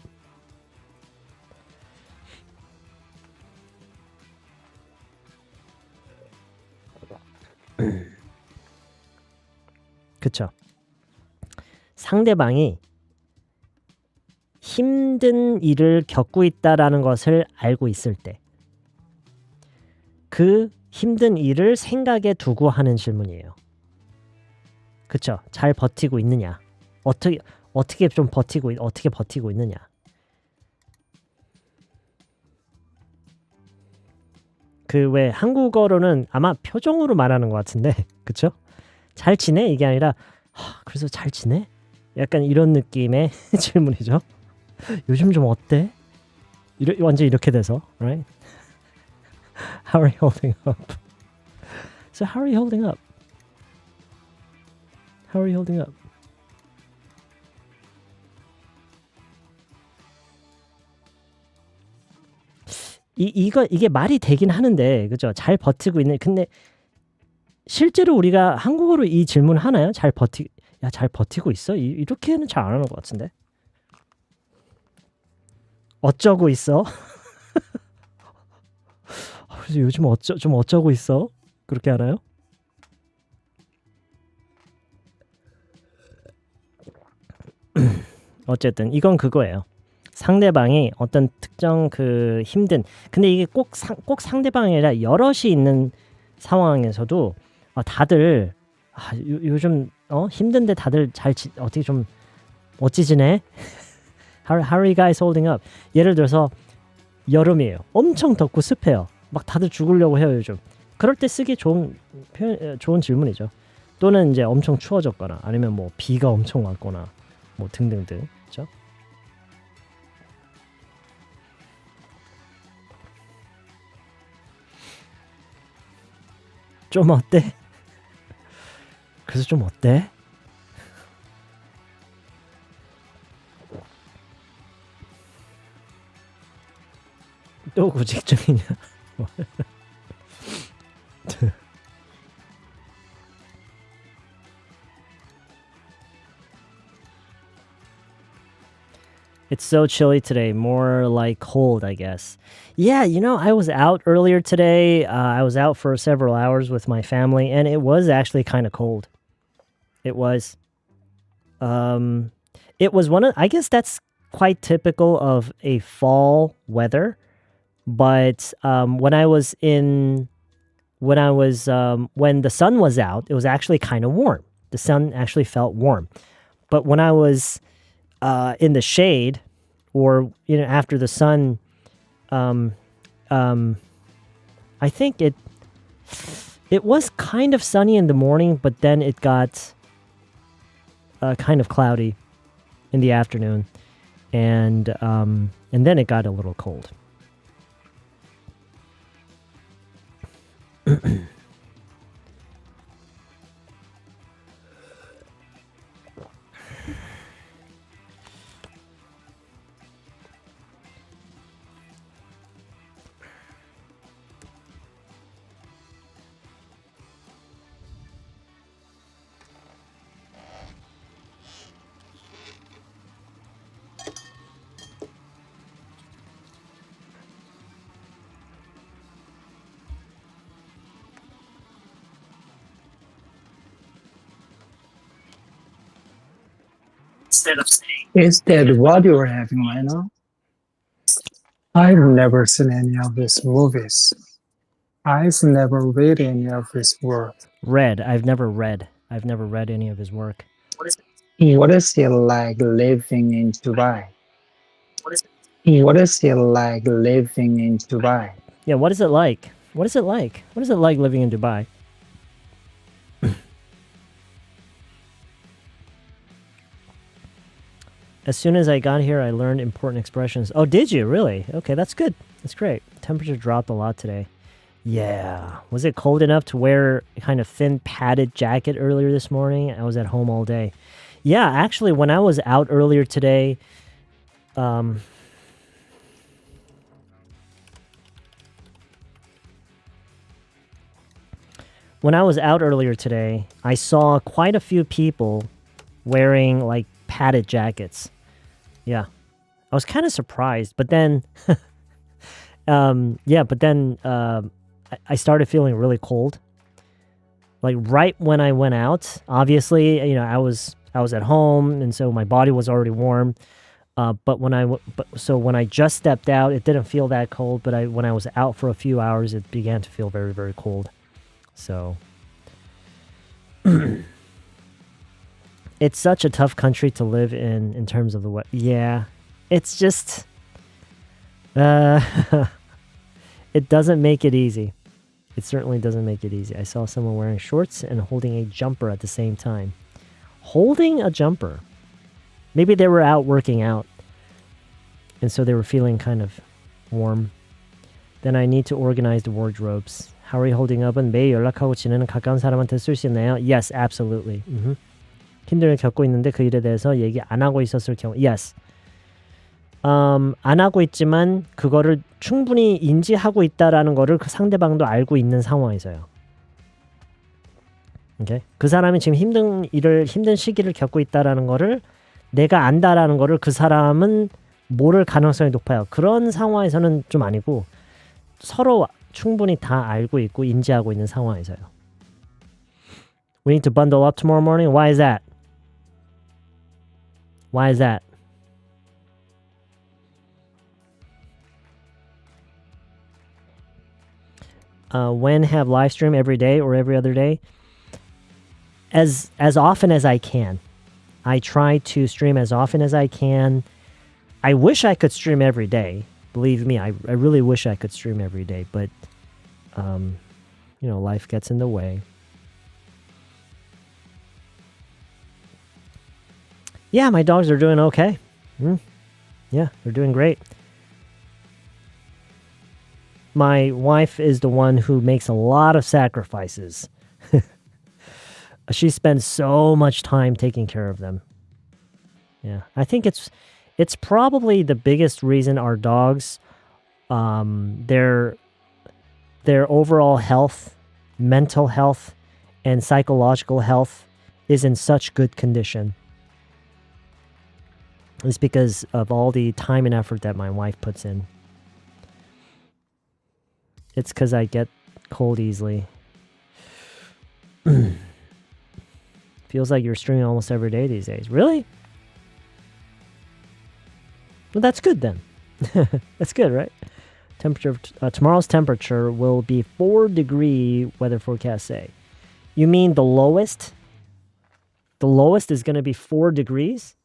그쵸? 상대방이 힘든 일을 겪고 있다라는 것을 알고 있을 때 그 힘든 일을 생각에 두고 하는 질문이에요. 그쵸? 잘 버티고 있느냐? 어떻게 버티고 있느냐? 그 왜 한국어로는 아마 표정으로 말하는 것 같은데, 그쵸? 잘 지내? 이게 아니라 그래서 잘 지내? 약간 이런 느낌의 질문이죠. 요즘 좀 어때? 완전 이렇게 돼서, right? How are you holding up? So how are you holding up? How are you holding up? 이게 말이 되긴 하는데, 그죠? 잘 버티고 있는. 근데 실제로 우리가 한국어로 이 질문 하나요? 잘 버티고 있어? 이렇게는 잘 안 하는 것 같은데. 어쩌고 있어? 그래서 요즘 좀 어쩌고 있어? 그렇게 하나요? 어쨌든 이건 그거예요. 상대방이 어떤 특정 그 힘든 근데 이게 꼭 상대방이 아니라 여럿이 있는 상황에서도 다들 요즘 힘든데 다들 어떻게 좀 어찌 지내? How are you guys holding up? 예를 들어서 여름이에요. 엄청 덥고 습해요. 막 다들 죽으려고 해요 요즘. 그럴 때 쓰기 좋은 질문이죠. 또는 이제 엄청 추워졌거나 아니면 뭐 비가 엄청 왔거나 뭐 등등등. 그렇죠? 좀 어때? 그래서 좀 어때? 또 구직 중이냐? It's so chilly today, more like cold, I guess. Yeah, I was out earlier today. I was out for several hours with my family, and it was actually kind of cold. It was. Um, it was I guess that's quite typical of a fall weather. But when the sun was out, it was actually kind of warm. The sun actually felt warm. But when I was in the shade, or after the sun, um, um, I think it was kind of sunny in the morning, but then it got kind of cloudy in the afternoon, and then it got a little cold. Is that what you're having right now? I've never seen any of these movies. I've never read any of his work. Read. I've never read any of his work. What is it like living in Dubai? What is it like living in Dubai? Yeah, what is it like? What is it like? What is it like living in Dubai? As soon as I got here, I learned important expressions. Oh, did you? Really? Okay, that's good. That's great. Temperature dropped a lot today. Yeah. Was it cold enough to wear a kind of thin padded jacket earlier this morning? I was at home all day. Yeah, actually, when I was out earlier today, I saw quite a few people wearing like padded jackets. Yeah. I was kind of surprised, but then I started feeling really cold. Like right when I went out, obviously, I was at home, and so my body was already warm. But when I just stepped out, it didn't feel that cold. But when I was out for a few hours, it began to feel very, very cold. So it's such a tough country to live in terms of the weather. Yeah, it's just it doesn't make it easy. It certainly doesn't make it easy. I saw someone wearing shorts and holding a jumper at the same time. Holding a jumper. Maybe they were out working out, and so they were feeling kind of warm. Then I need to organize the wardrobes. How are you holding up은 매일 연락하고 지내는 가까운 사람한테 쓸 수 있나요? Yes, absolutely. 힘듦을 겪고 있는데 그 일에 대해서 얘기 안 하고 있었을 경우. Yes. 안 하고 있지만 그거를 충분히 인지하고 있다라는 거를 그 상대방도 알고 있는 상황에서요. Okay? 그 사람이 지금 힘든 시기를 겪고 있다라는 거를 내가 안다라는 거를 그 사람은 모를 가능성이 높아요. 그런 상황에서는 좀 아니고 서로 충분히 다 알고 있고 인지하고 있는 상황에서요. We need to bundle up tomorrow morning. Why is that? Why is that? When have live stream every day or every other day? As often as I can. I try to stream as often as I can. I wish I could stream every day. Believe me, I really wish I could stream every day, but life gets in the way. Yeah, my dogs are doing okay. Yeah, they're doing great. My wife is the one who makes a lot of sacrifices. She spends so much time taking care of them. Yeah, I think it's probably the biggest reason our dogs, their overall health, mental health, and psychological health is in such good condition. is because of all the time and effort that my wife puts in. It's because I get cold easily. Feels like you're streaming almost every day these days. Really? Well, that's good then. That's good, right? Temperature. Tomorrow's temperature will be 4-degree weather forecast say. You mean the lowest? The lowest is going to be 4 degrees?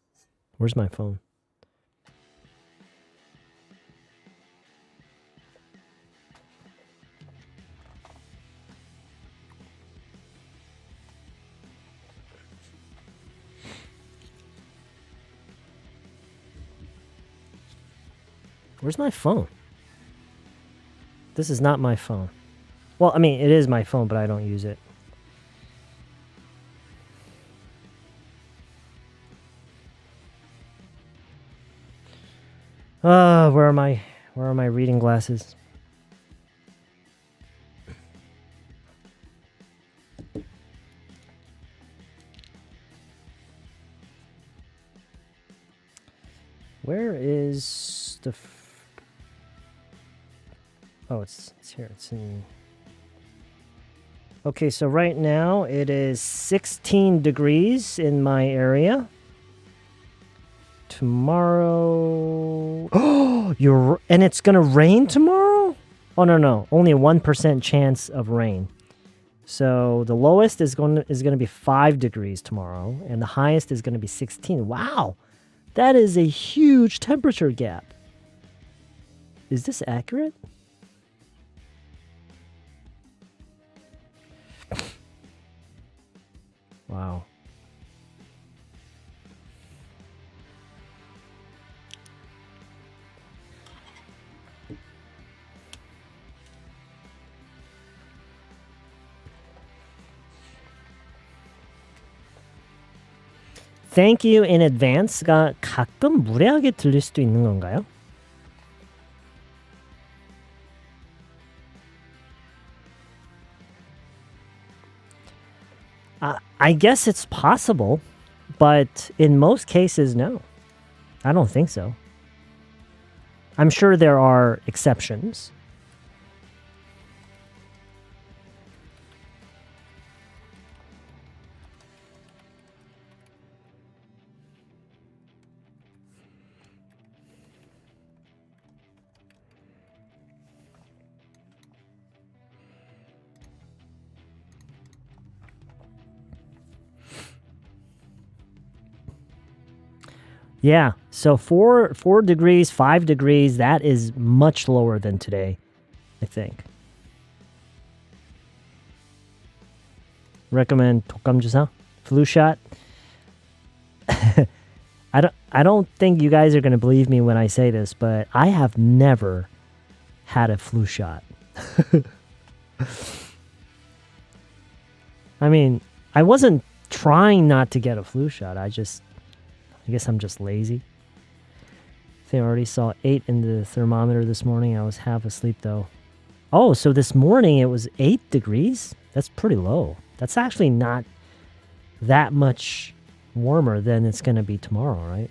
Where's my phone? Where's my phone? This is not my phone. Well, I mean, it is my phone, but I don't use it. Where are my reading glasses? Where is the... Oh, it's here. It's in... Okay, so right now it is 16 degrees in my area. Tomorrow... Oh, and it's gonna rain tomorrow? Oh, no. Only a 1% chance of rain. So the lowest is gonna be 5 degrees tomorrow, and the highest is gonna be 16. Wow! That is a huge temperature gap. Is this accurate? Wow. Thank you in advance가 가끔 무례하게 들릴 수도 있는 건가요? I guess it's possible, but in most cases, no. I don't think so. I'm sure there are exceptions. Yeah, so 4 degrees, 5 degrees, that is much lower than today, I think. Recommend 독감 flu shot. I don't think you guys are going to believe me when I say this, but I have never had a flu shot. I mean, I wasn't trying not to get a flu shot. I guess I'm just lazy. I think I already saw 8 in the thermometer this morning. I was half asleep though. Oh, so this morning it was 8 degrees? That's pretty low. That's actually not that much warmer than it's going to be tomorrow, right?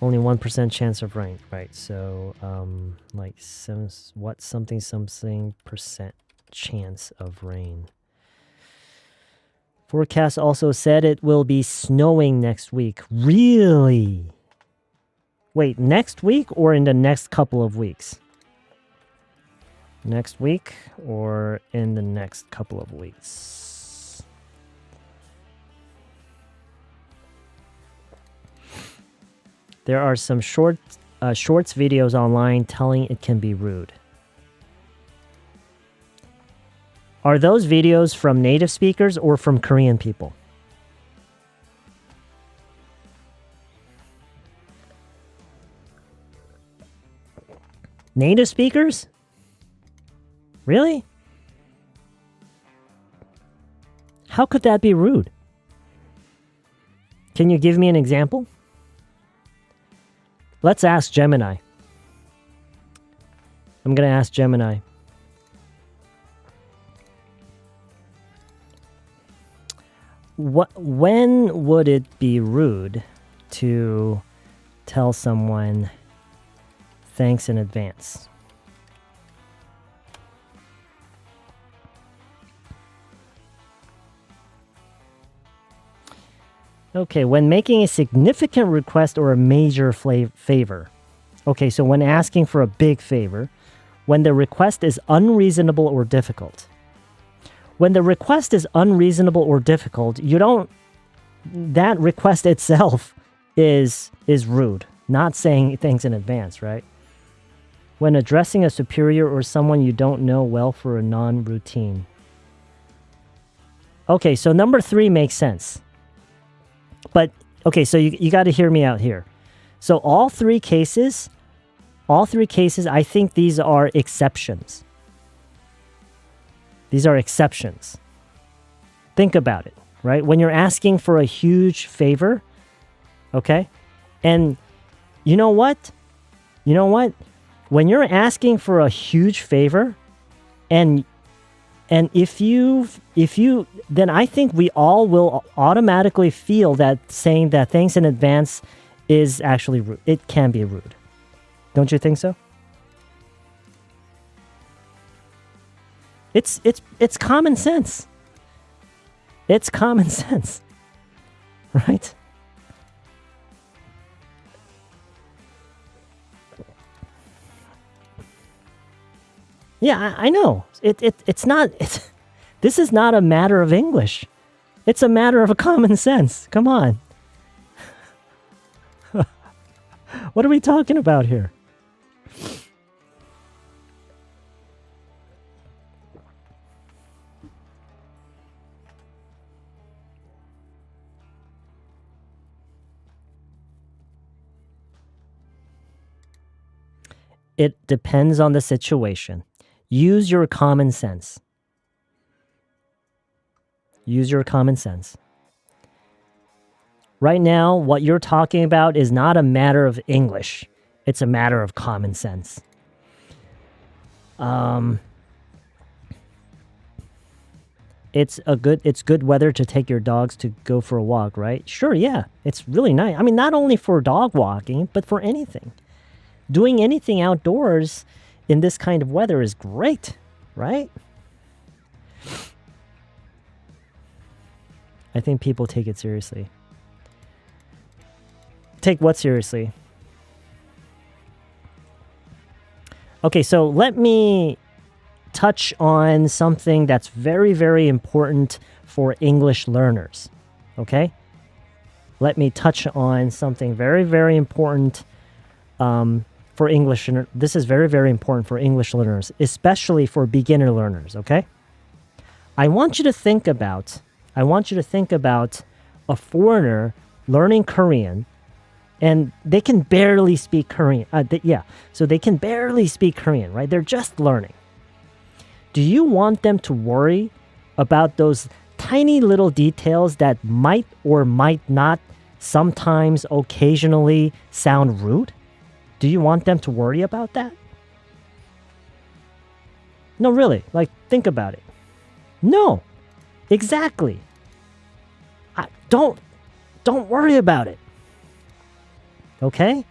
Only 1% chance of rain, right? So, like something percent chance of rain. Forecast also said it will be snowing next week. Really? Wait, next week or in the next couple of weeks? Next week or in the next couple of weeks? There are some shorts videos online telling it can be rude. Are those videos from native speakers or from Korean people? Native speakers? Really? How could that be rude? Can you give me an example? Let's ask Gemini. I'm going to ask Gemini. When would it be rude to tell someone thanks in advance? Okay, when making a significant request or a major favor. Okay, so when asking for a big favor, when the request is unreasonable or difficult. When the request is unreasonable or difficult, that request itself is rude. Not saying thanks in advance, right? When addressing a superior or someone you don't know well for a non-routine. Okay, so number 3 makes sense. But, okay, so you got to hear me out here. So all three cases, I think these are exceptions. These are exceptions. Think about it, right? When you're asking for a huge favor, okay? And you know what? When you're asking for a huge favor, and if you then I think we all will automatically feel that saying that thanks in advance is actually rude. It can be rude. Don't you think so? It's common sense. It's common sense. Right? Yeah, I know. This is not a matter of English. It's a matter of common sense. Come on. What are we talking about here? It depends on the situation. Use your common sense. Use your common sense. Right now, what you're talking about is not a matter of English. It's a matter of common sense. It's good weather to take your dogs to go for a walk, right? Sure, yeah. It's really nice. I mean, not only for dog walking, but for anything. Doing anything outdoors in this kind of weather is great, right? I think people take it seriously. Take what seriously? Okay, so let me touch on something that's very, very important for English learners. Okay? Let me touch on something very, very important for English. This is very, very important for English learners, especially for beginner learners, okay? I want you to think about a foreigner learning Korean, and they can barely speak Korean. So they can barely speak Korean, right? They're just learning. Do you want them to worry about those tiny little details that might or might not sometimes occasionally sound rude? Do you want them to worry about that? No, really. Like, think about it. No. Exactly. Don't worry about it. Okay?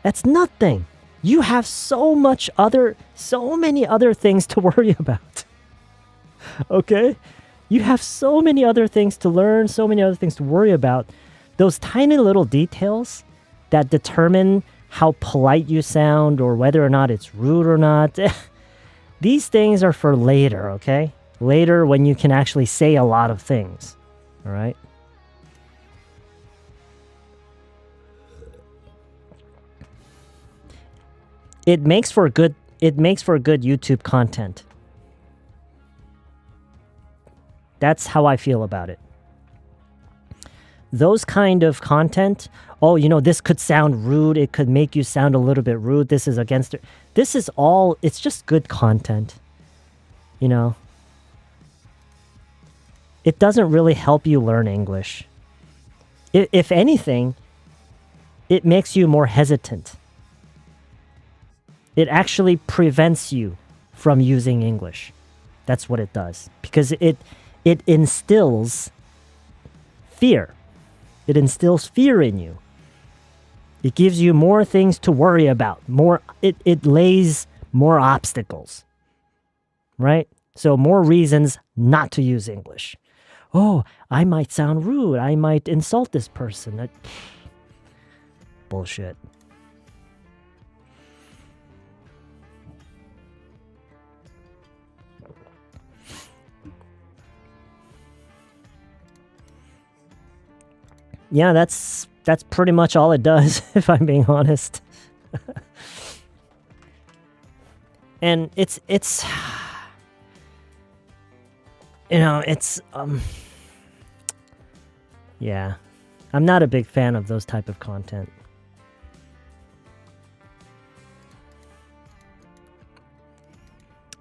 That's nothing. You have so many other things to worry about. Okay? You have so many other things to learn, so many other things to worry about. Those tiny little details that determine how polite you sound or whether or not it's rude or not. These things are for later, okay? Later when you can actually say a lot of things. All right? It makes for good YouTube content. That's how I feel about it. Those kind of content, this could sound rude. It could make you sound a little bit rude. This is against it. This is all, it's just good content. It doesn't really help you learn English. If anything, it makes you more hesitant. It actually prevents you from using English. That's what it does. Because it instills fear. It instills fear in you. It gives you more things to worry about. It lays more obstacles. Right? So more reasons not to use English. Oh, I might sound rude. I might insult this person. Bullshit. Yeah, that's pretty much all it does, if I'm being honest. And it's yeah. I'm not a big fan of those type of content.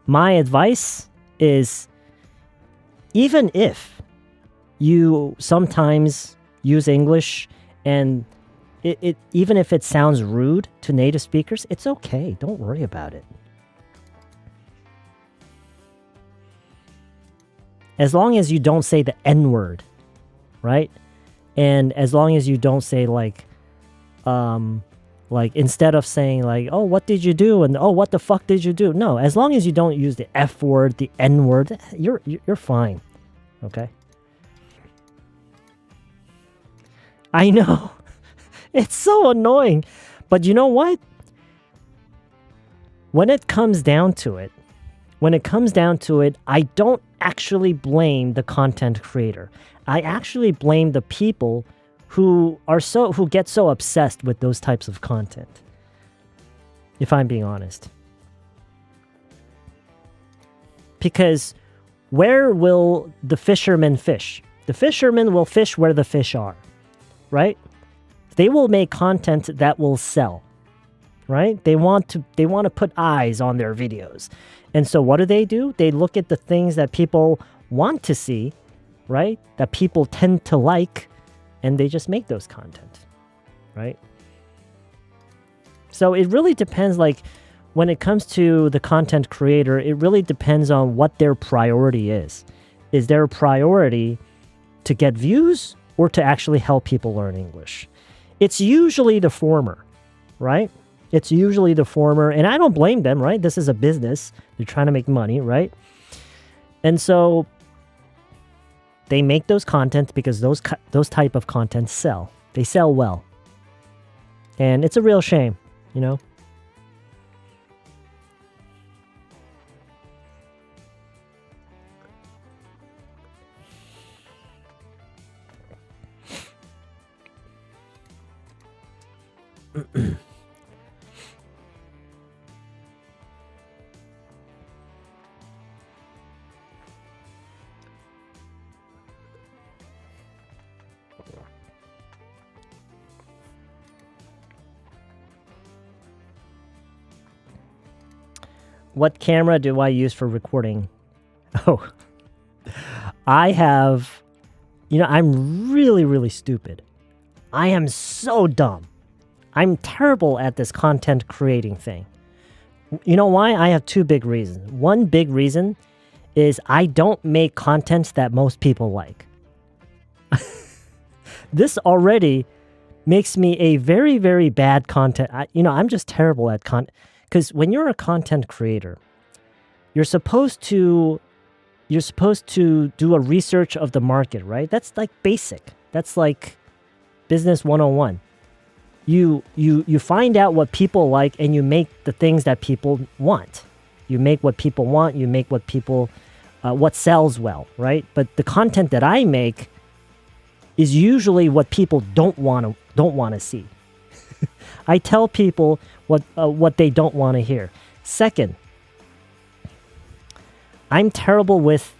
My advice is, even if you sometimes use English and it even if it sounds rude to native speakers, it's okay. Don't worry about it. As long as you don't say the N-word, right? And as long as you don't say like instead of saying like, oh, what did you do? And oh, what the fuck did you do? No, as long as you don't use the F word, the N word, you're fine. Okay? I know. It's so annoying. But you know what? When it comes down to it, I don't actually blame the content creator. I actually blame the people who get so obsessed with those types of content. If I'm being honest. Because where will the fishermen fish? The fishermen will fish where the fish are, right? They will make content that will sell, right? They want to put eyes on their videos. And so what do? They look at the things that people want to see, right? That people tend to like, and they just make those content, right? So it really depends, like, when it comes to the content creator, it really depends on what their priority is. Is their priority to get views or to actually help people learn English? It's usually the former, right? It's usually the former, and I don't blame them, right? This is a business. They're trying to make money, right? And so they make those content because those type of content sell. They sell well. And it's a real shame, you know? What camera do I use for recording? Oh, I have, I'm really, really stupid. I am so dumb. I'm terrible at this content creating thing. You know why? I have two big reasons. One big reason is I don't make content that most people like. This already makes me a very, very bad content. I'm just terrible at content. Because when you're a content creator, you're supposed to do a research of the market, right? That's like basic. That's like business 101. You find out what people like and you make the things that people want. You make what people want, you make what people what sells well, right? But the content that I make is usually what people don't want to see. I tell people what they don't want to hear. Second, I'm terrible with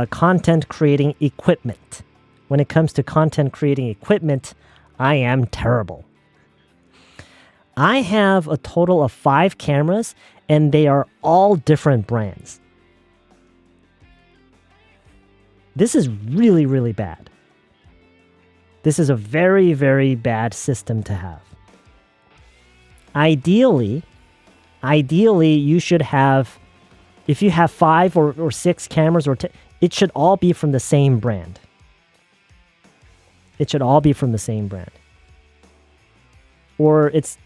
content creating equipment. When it comes to content creating equipment, I am terrible. I have a total of 5 cameras, and they are all different brands. This is really, really bad. This is a very, very bad system to have. Ideally, you should have, if you have 5 or 6 cameras, it should all be from the same brand. it should all be from the same brand. Or it's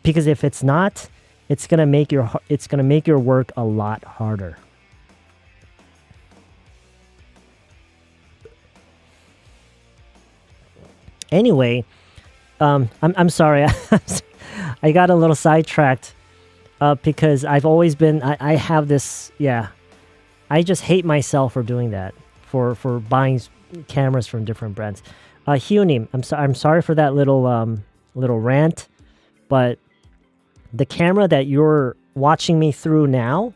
because if it's not, it's gonna make your work a lot harder. Anyway, I'm sorry. I got a little sidetracked because I've always been. I have this. Yeah, I just hate myself for doing that. For buying cameras from different brands. Hyunim, I'm sorry for that little rant, but the camera that you're watching me through now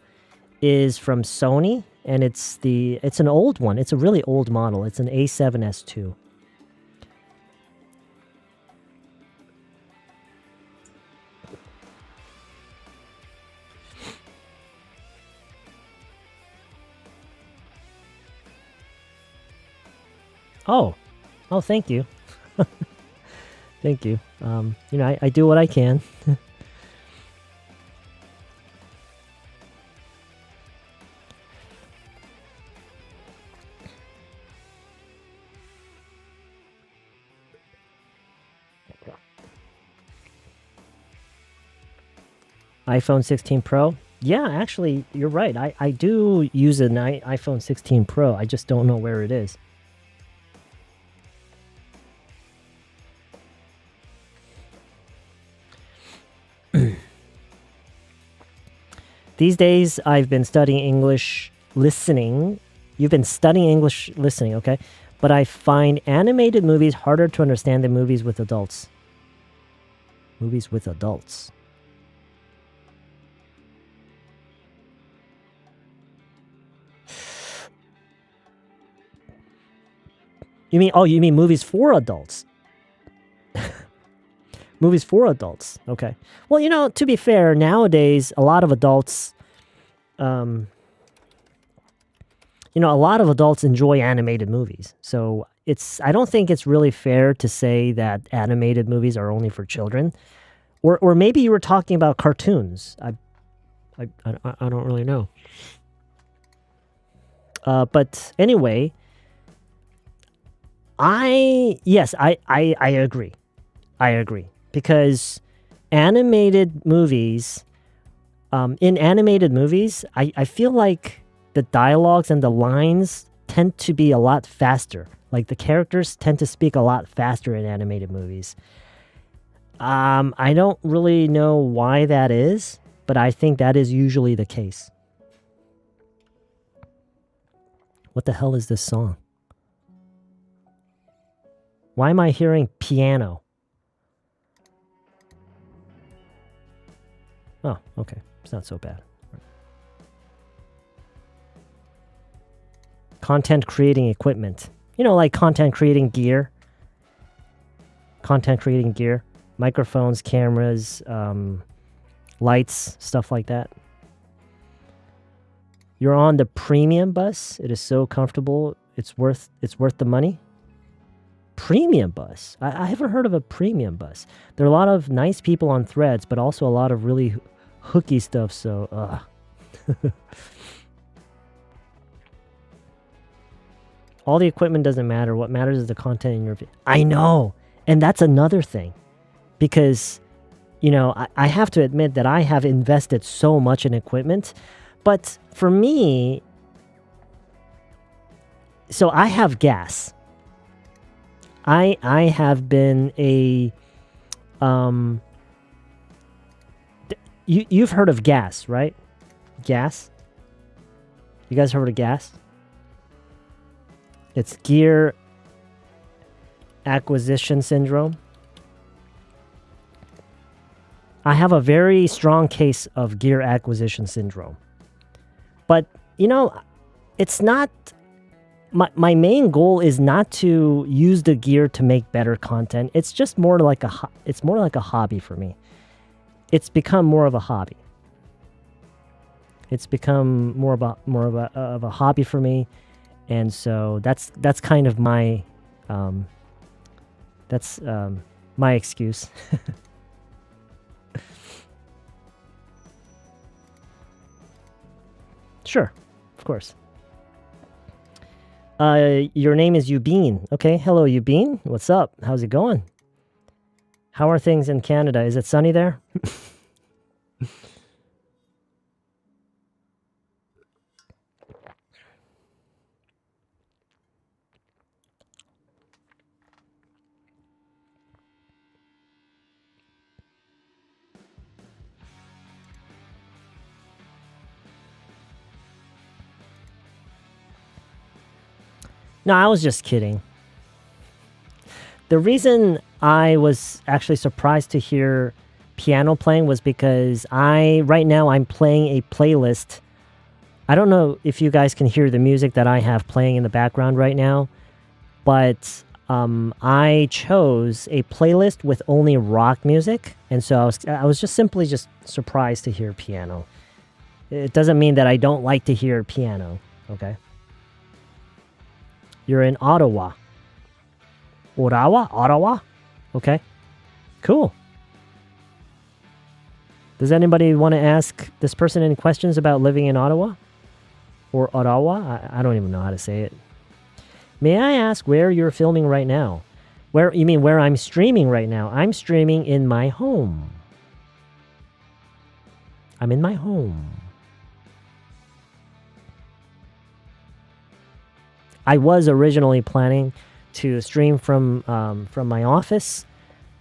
is from Sony, and it's an old one. It's a really old model. It's an A7S II. Oh, thank you. Thank you. I do what I can. iPhone 16 Pro? Yeah, actually, you're right. I do use an iPhone 16 Pro. I just don't know where it is. These days, I've been studying English listening. You've been studying English listening, okay? But I find animated movies harder to understand than movies with adults. Movies with adults. You mean movies for adults? Movies for adults. Okay. Well, to be fair, nowadays a lot of adults enjoy animated movies. So I don't think it's really fair to say that animated movies are only for children. Or maybe you were talking about cartoons. I don't really know. But anyway, I agree. I agree. Because animated movies, in animated movies, I feel like the dialogues and the lines tend to be a lot faster. Like the characters tend to speak a lot faster in animated movies. I don't really know why that is, but I think that is usually the case. What the hell is this song? Why am I hearing piano? Oh, okay. It's not so bad. Content creating equipment. Like content creating gear. Microphones, cameras, lights, stuff like that. You're on the premium bus. It is so comfortable. It's worth the money. Premium bus. I haven't heard of a premium bus. There are a lot of nice people on Threads, but also a lot of really hooky stuff. So, all the equipment doesn't matter. What matters is the content in your video. I know, and that's another thing, because I have to admit that I have invested so much in equipment, but for me, so I have gas. I have been a you've heard of gas, right? Gas? You guys heard of gas? It's gear acquisition syndrome. I have a very strong case of gear acquisition syndrome. But, it's not... My main goal is not to use the gear to make better content. It's just more like a hobby for me. It's become more of a hobby. It's become more of a hobby for me, and so that's kind of my my excuse. Sure, of course. Your name is Eubine. Okay, hello Eubine. What's up? How's it going? How are things in Canada? Is it sunny there? No, I was just kidding. The reason I was actually surprised to hear piano playing was because right now I'm playing a playlist. I don't know if you guys can hear the music that I have playing in the background right now, but I chose a playlist with only rock music, and so I was just simply just surprised to hear piano. It doesn't mean that I don't like to hear piano, okay? You're in Ottawa. Ottawa? Okay. Cool. Does anybody want to ask this person any questions about living in Ottawa? Or Ottawa? I don't even know how to say it. May I ask where you're filming right now? Where I'm streaming right now? I'm streaming in my home. I'm in my home. I was originally planning to stream from my office,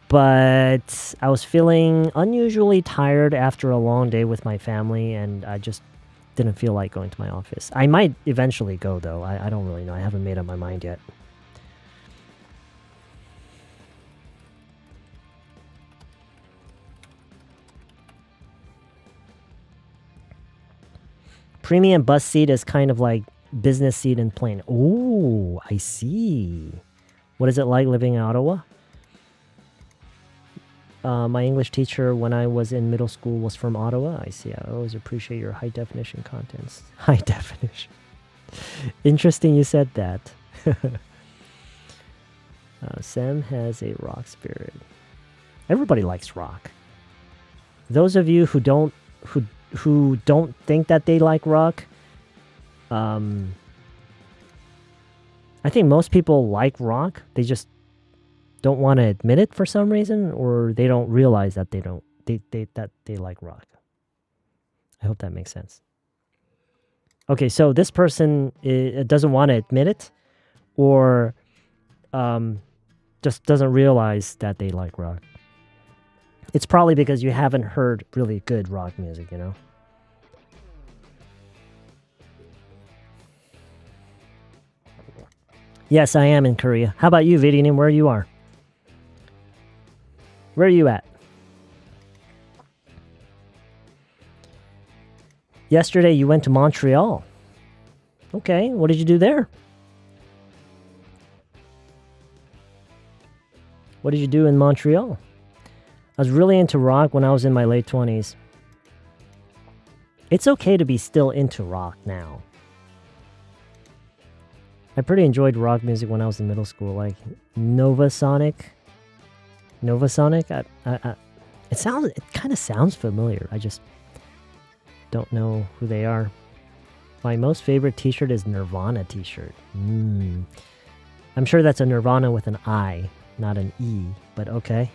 but I was feeling unusually tired after a long day with my family, and I just didn't feel like going to my office. I might eventually go, though. I don't really know. I haven't made up my mind yet. Premium bus seat is kind of like business seat in plane. Oh, I see. What is it like living in Ottawa? My English teacher when I was in middle school was from Ottawa. I see. I always appreciate your high definition contents. High definition. Interesting you said that. Sam has a rock spirit. Everybody likes rock. Those of you who don't think that they like rock, I think most people like rock. They just don't want to admit it for some reason, or they don't realize that they like rock. I hope that makes sense. Okay, so this person doesn't want to admit it, or just doesn't realize that they like rock. It's probably because you haven't heard really good rock music, you know? Yes, I am in Korea. How about you, Vidianim? Where you are? Where are you at? Yesterday you went to Montreal. Okay, what did you do there? What did you do in Montreal? I was really into rock when I was in my late 20s. It's okay to be still into rock now. I pretty enjoyed rock music when I was in middle school, like Nova Sonic. It kind of sounds familiar. I just don't know who they are. My most favorite t-shirt is Nirvana t-shirt. I'm sure that's a Nirvana with an I, not an E, but okay.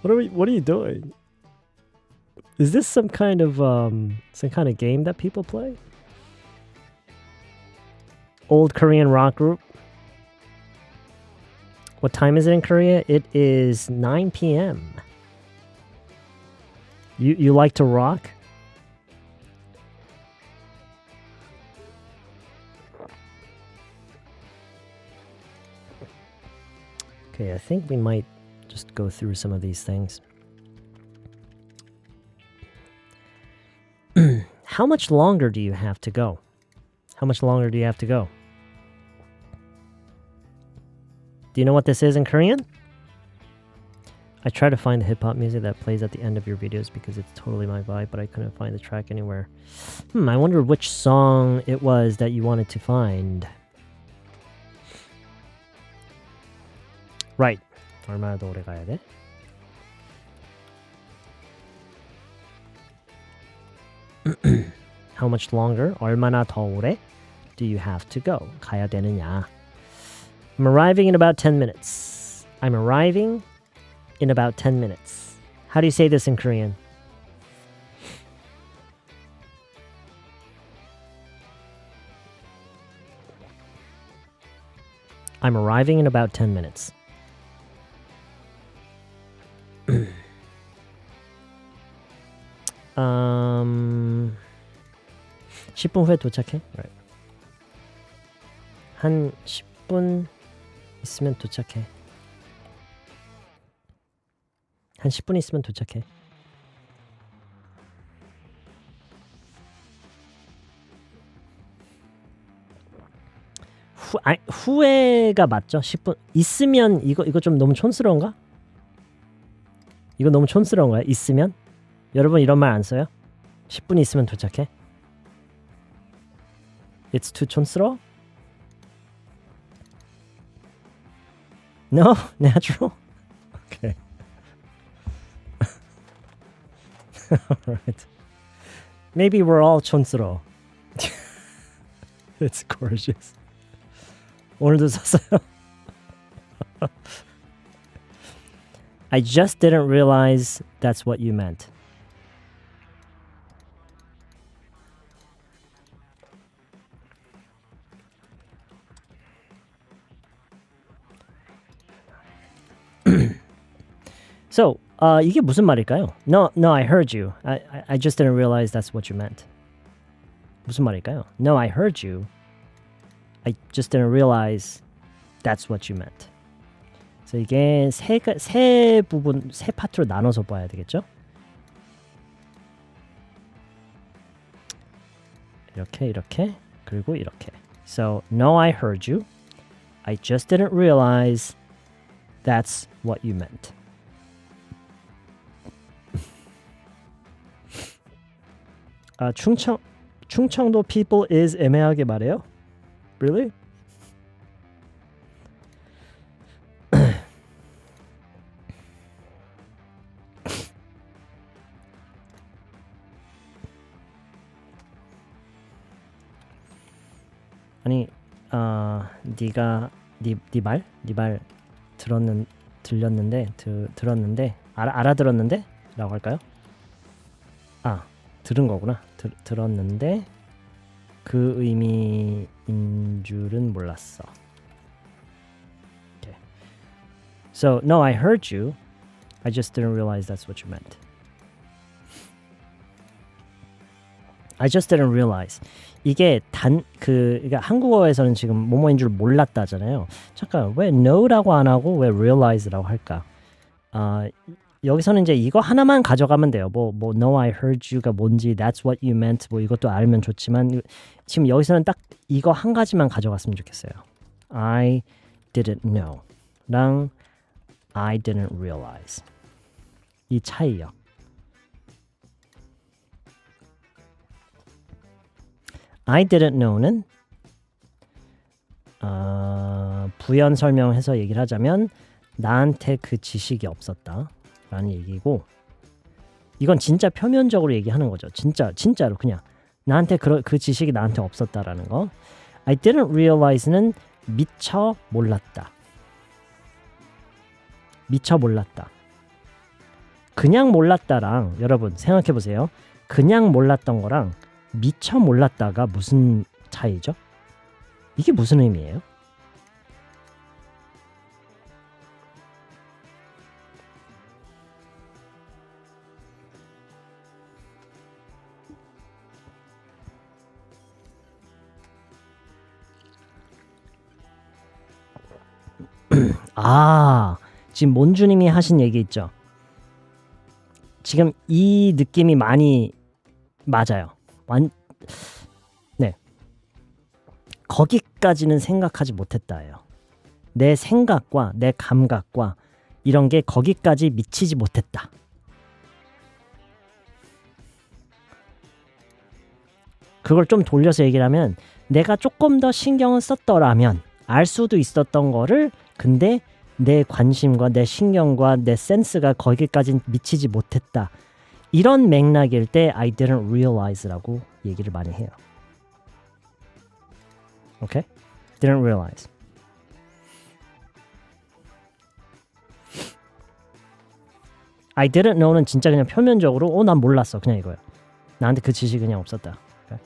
What are you doing? Is this some kind of game that people play? Old Korean rock group. What time is it in Korea? It is 9 p.m. You like to rock? Okay, I think we might just go through some of these things. How much longer do you have to go? How much longer do you have to go? Do you know what this is in Korean? I try to find the hip-hop music that plays at the end of your videos because it's totally my vibe, but I couldn't find the track anywhere. I wonder which song it was that you wanted to find. Right. 얼마나 더 오래 가야 돼? How much longer? 얼마나 더 오래 do you have to go? 가야 되느냐? I'm arriving in about 10 minutes. I'm arriving in about 10 minutes. How do you say this in Korean? I'm arriving in about 10 minutes. 10분 후에 도착해? Right. 한 10분 있으면 도착해. 한 10분 있으면 도착해. 후에가 맞죠? 10분 있으면 이거 좀 너무 촌스러운가? 이거 너무 촌스러운 거야? 있으면? 여러분 이런 말 안 써요? 10분 있으면 도착해? It's too 촌스러워? No? Natural? Okay. Alright. Maybe we're all 촌스러워. It's gorgeous. 오늘도 썼어요. I just didn't realize that's what you meant. So, 이게 무슨 말일까요? No, I heard you. I just didn't realize that's what you meant. 무슨 말일까요? No, I heard you. I just didn't realize that's what you meant. 그래서 이게 세 부분, 세 파트로 나눠서 봐야 되겠죠? 이렇게 그리고 이렇게. So, no, I heard you. I just didn't realize that's what you meant. 충청도 people is 애매하게 말해요? Really? 아니, 네가 네 말 들었는데 알아들었는데? 라고 할까요? 들은 거구나. 들었는데 그 의미인 줄은 몰랐어. Okay. So, no, I heard you. I just didn't realize that's what you meant. I just didn't realize. 이게 그러니까 한국어에서는 지금 뭐뭐인 줄 몰랐다잖아요. 잠깐, 왜 know라고 안 하고 왜 realize라고 할까? 여기서는 이제 이거 하나만 가져가면 돼요. 뭐 no I heard you가 뭔지 that's what you meant 뭐 이것도 알면 좋지만 지금 여기서는 딱 이거 한 가지만 가져갔으면 좋겠어요. I didn't know 랑 I didn't realize 이 차이요. I didn't know는 부연 설명해서 얘기를 하자면 나한테 그 지식이 없었다 라는 얘기고, 이건 진짜 표면적으로 얘기하는 거죠. 진짜로 그냥 나한테 그 지식이 나한테 없었다라는 거. I didn't realize는 미처 몰랐다. 그냥 몰랐다랑 여러분 생각해 보세요. 그냥 몰랐던 거랑 미처 몰랐다가 무슨 차이죠? 이게 무슨 의미예요? 지금 몬주님이 하신 얘기 있죠? 지금 이 느낌이 많이 맞아요. 네. 거기까지는 생각하지 못했다예요. 내 생각과 내 감각과 이런 게 거기까지 미치지 못했다. 그걸 좀 돌려서 얘기를 하면 내가 조금 더 신경을 썼더라면 알 수도 있었던 거를 근데 내 관심과 내 신경과 내 센스가 거기까지 미치지 못했다. 이런 맥락일 때 I didn't realize라고 얘기를 많이 해요. Okay? Didn't realize. I didn't know는 진짜 그냥 표면적으로 난 몰랐어. 그냥 이거야. 나한테 그 지식이 그냥 없었다. Okay?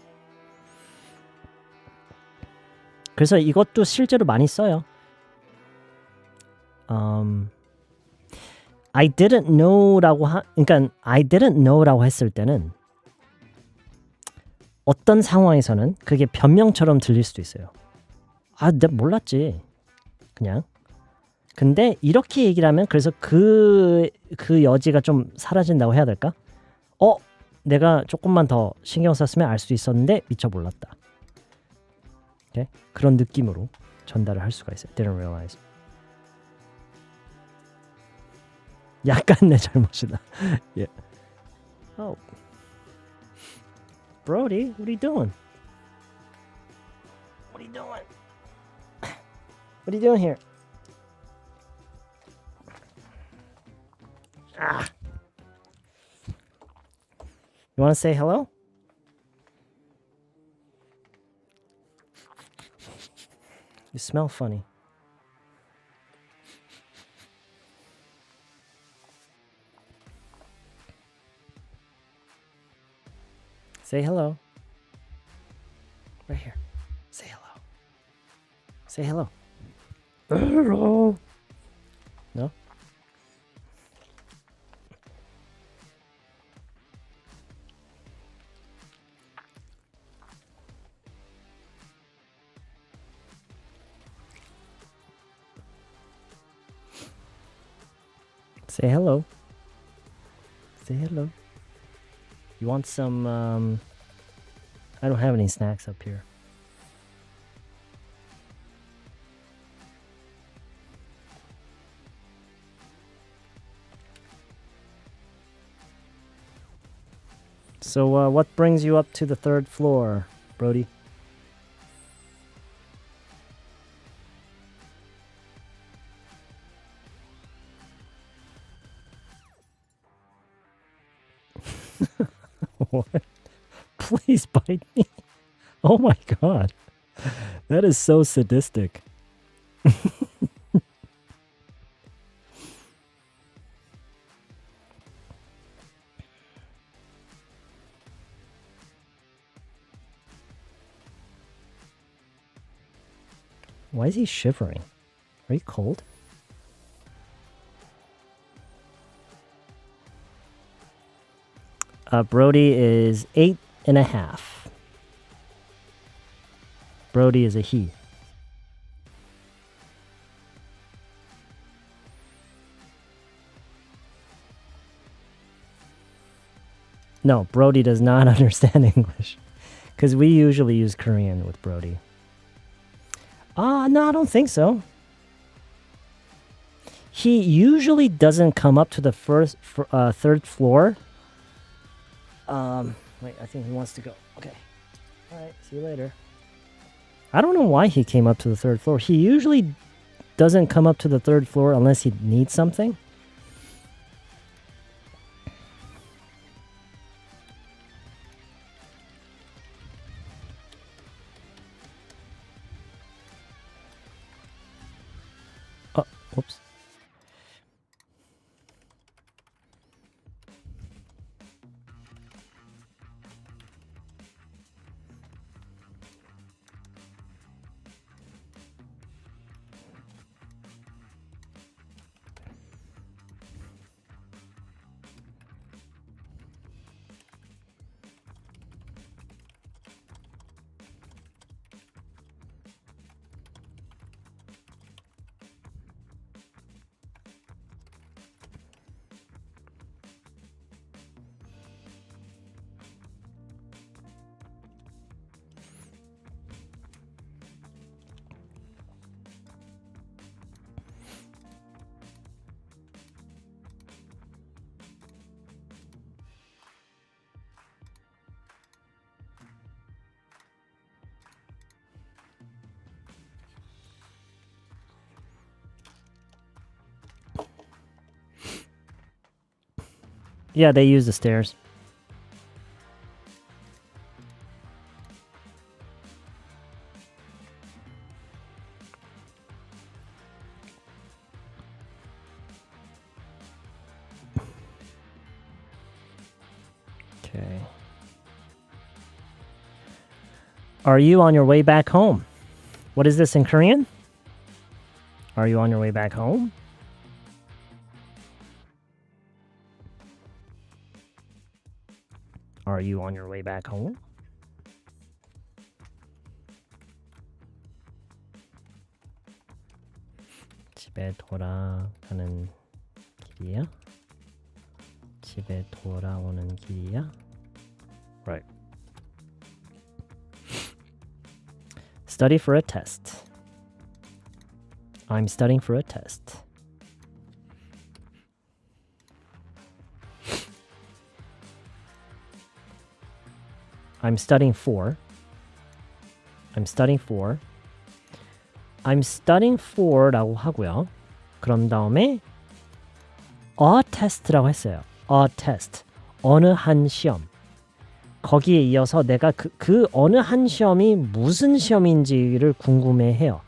그래서 이것도 실제로 많이 써요. I didn't know라고 그러니까 I didn't know라고 했을 때는 어떤 상황에서는 그게 변명처럼 들릴 수도 있어요. 내가 몰랐지. 그냥. 근데 이렇게 얘기를 하면 그래서 그 여지가 좀 사라진다고 해야 될까? 내가 조금만 더 신경 썼으면 알 수 있었는데 미처 몰랐다. Okay? 그런 느낌으로 전달을 할 수가 있어요. Didn't realize. 약간 내 잘못이다. Yeah. Oh. Brody, what are you doing? What are you doing? What are you doing here? You want to say hello? You smell funny. Say hello. Right here. Say hello. Say hello. Hello. No? Say hello. Say hello. You want some, I don't have any snacks up here. So, what brings you up to the third floor, Brody? What? Please bite me. Oh my god. That is so sadistic. Why is he shivering? Are you cold? Brody is 8.5. Brody is a he. No, Brody does not understand English. Because we usually use Korean with Brody. No, I don't think so. He usually doesn't come up to the third floor. Wait, I think he wants to go. Okay. All right, see you later. I don't know why he came up to the third floor. He usually doesn't come up to the third floor unless he needs something. Whoops. Yeah, they use the stairs. Okay. Are you on your way back home? What is this in Korean? Are you on your way back home? Are you on your way back home? 집에 돌아가는 길이야? 집에 돌아오는 길이야? Right. Study for a test. I'm studying for a test. I'm studying for. I'm studying for. I'm studying for라고 하고요. 그럼 다음에 a test라고 했어요. a test. 어느 한 시험. 거기에 이어서 내가 그 어느 한 시험이 무슨 시험인지를 궁금해해요.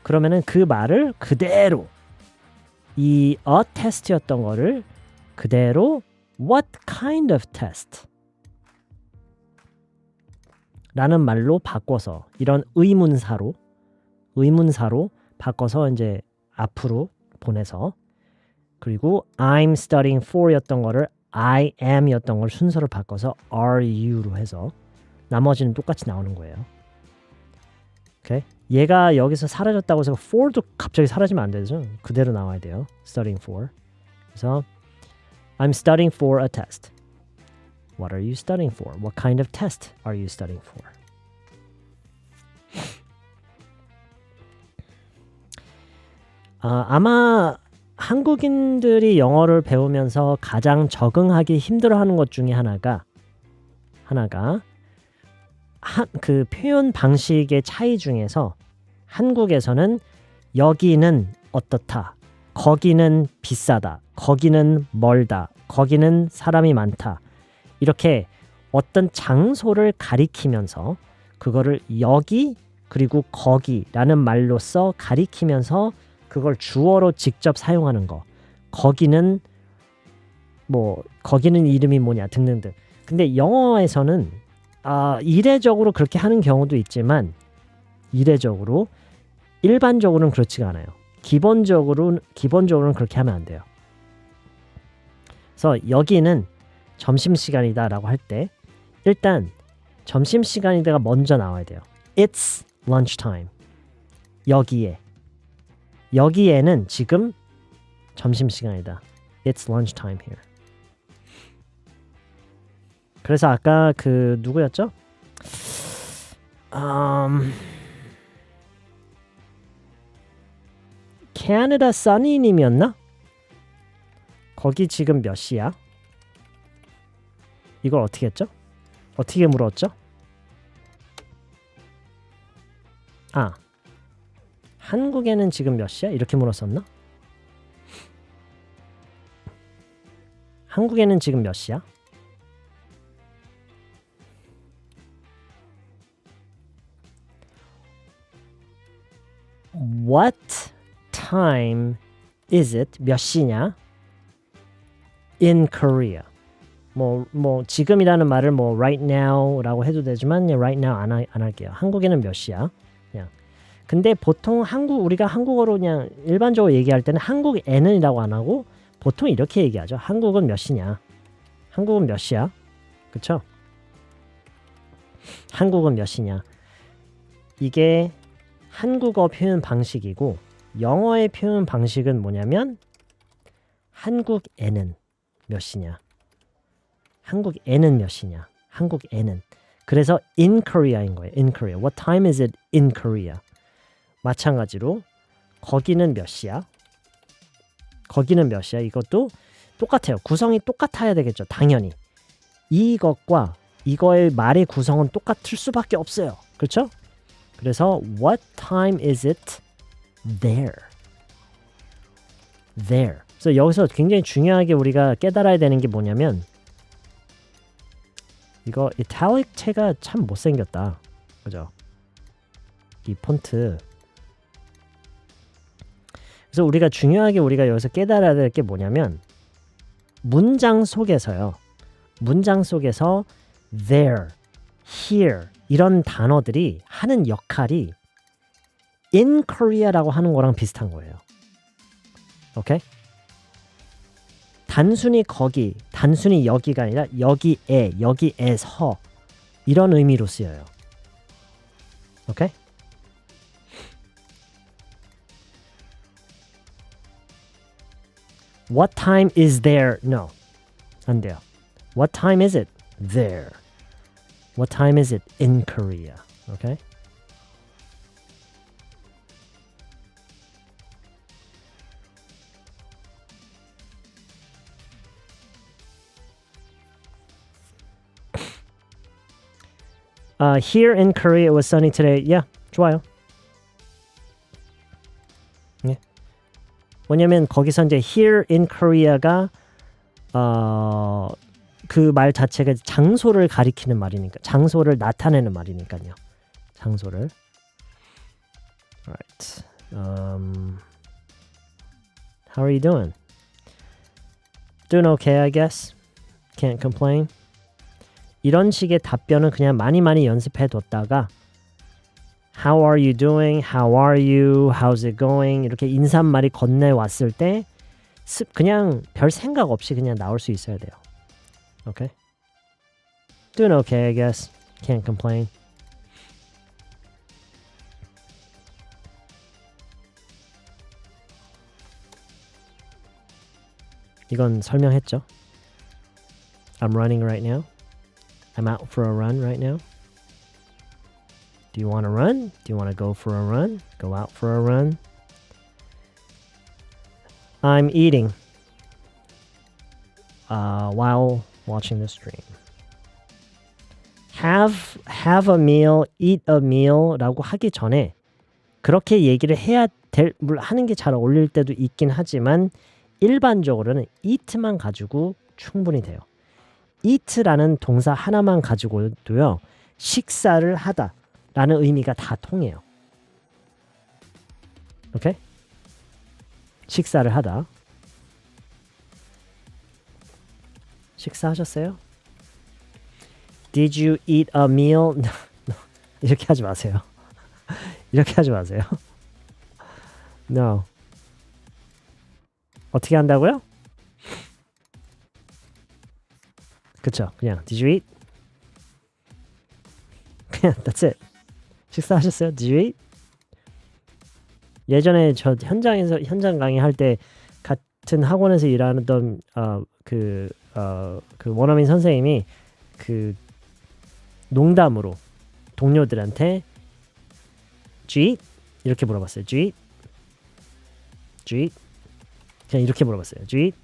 그러면은 그 말을 그대로 이 a test였던 거를 그대로 what kind of test? 라는 말로 바꿔서 이런 의문사로 바꿔서 이제 앞으로 보내서 그리고 I'm studying for였던 거를 I am이었던 걸 순서를 바꿔서 are you로 해서 나머지는 똑같이 나오는 거예요. 오케이? 얘가 여기서 사라졌다고 해서 for도 갑자기 사라지면 안 되죠. 그대로 나와야 돼요. studying for. 그래서 I'm studying for a test. What are you studying for? What kind of test are you studying for? 아마 한국인들이 영어를 배우면서 가장 적응하기 힘들어하는 것 중에 하나가 그 표현 방식의 차이 중에서 한국에서는 여기는 어떻다, 거기는 비싸다, 거기는 멀다, 거기는 사람이 많다 이렇게 어떤 장소를 가리키면서 그거를 여기 그리고 거기라는 말로써 가리키면서 그걸 주어로 직접 사용하는 거. 거기는 이름이 뭐냐 등등등. 근데 영어에서는 이례적으로 그렇게 하는 경우도 있지만 일반적으로는 그렇지가 않아요. 기본적으로는 그렇게 하면 안 돼요. 그래서 여기는 점심시간이다라고 할 때 일단 점심시간이다가 먼저 나와야 돼요. It's lunchtime. 여기에는 지금 점심시간이다. It's lunchtime here. 그래서 아까 그 누구였죠? 캐나다 써니님이었나? 거기 지금 몇 시야? 이걸 어떻게 했죠? 어떻게 물었죠? 한국에는 지금 몇 시야? 이렇게 물었었나? 한국에는 지금 몇 시야? What time is it? 몇 시냐? In Korea. 지금이라는 말을 right now라고 해도 되지만 right now 안 할게요. 한국에는 몇 시야? 그냥. 근데 보통 우리가 한국어로 그냥 일반적으로 얘기할 때는 한국에는이라고 안 하고 보통 이렇게 얘기하죠. 한국은 몇 시냐? 한국은 몇 시야? 그쵸? 한국은 몇 시냐? 이게 한국어 표현 방식이고 영어의 표현 방식은 뭐냐면 한국에는 몇 시냐? 한국에는 몇 시냐? 한국에는. 그래서 in Korea인 거예요. in Korea. What time is it in Korea? 마찬가지로 거기는 몇 시야? 거기는 몇 시야? 이것도 똑같아요. 구성이 똑같아야 되겠죠. 당연히. 이것과 이거의 말의 구성은 똑같을 수밖에 없어요. 그렇죠? 그래서 what time is it there? There. 그래서 여기서 굉장히 중요하게 우리가 깨달아야 되는 게 뭐냐면 이거 이탈릭 체가 참 못생겼다. 그죠? 이 폰트. 그래서 우리가 중요하게 우리가 여기서 깨달아야 될 게 뭐냐면 문장 속에서요. 문장 속에서 there, here 이런 단어들이 하는 역할이 in Korea라고 하는 거랑 비슷한 거예요. 오케이? 단순히 거기, 단순히 여기가 아니라 여기에, 여기에서 이런 의미로 쓰여요. 오케이? What time is there? No. 안 돼요. What time is it? There. What time is it in Korea? Okay? Here in Korea it was sunny today. Yeah, 좋아요. 네. 뭐냐면 거기서 이제 here in Korea가 그 말 자체가 장소를 가리키는 말이니까 장소를 나타내는 말이니까요. 장소를. Alright. How are you doing? Doing okay, I guess. Can't complain. 이런 식의 답변은 그냥 많이 연습해 뒀다가 How are you doing? How are you? How's it going? 이렇게 인사말이 건네왔을 때 그냥 별 생각 없이 그냥 나올 수 있어야 돼요. Okay? Doing okay, I guess. Can't complain. 이건 설명했죠. I'm running right now. I'm out for a run right now. Do you want to run? Do you want to go for a run? Go out for a run? I'm eating while watching the stream. Have a meal, eat a meal 라고 하기 전에 그렇게 얘기를 해야 하는 게 잘 어울릴 때도 있긴 하지만 일반적으로는 eat만 가지고 충분히 돼요. eat라는 동사 하나만 가지고도요. 식사를 하다 라는 의미가 다 통해요. 오케이? 식사를 하다. 식사하셨어요? Did you eat a meal? No, no. 이렇게 하지 마세요. 이렇게 하지 마세요. No. 어떻게 한다고요? 그쵸? 그냥 Did you eat? 그냥 that's it. 식사하셨어요? Did you eat? 예전에 저 현장 강의할 때 같은 학원에서 일하던 그 원어민 선생님이 그 농담으로 동료들한테 Did you eat? 이렇게 물어봤어요. Did you eat? Did you eat? 그냥 이렇게 물어봤어요. Did you eat?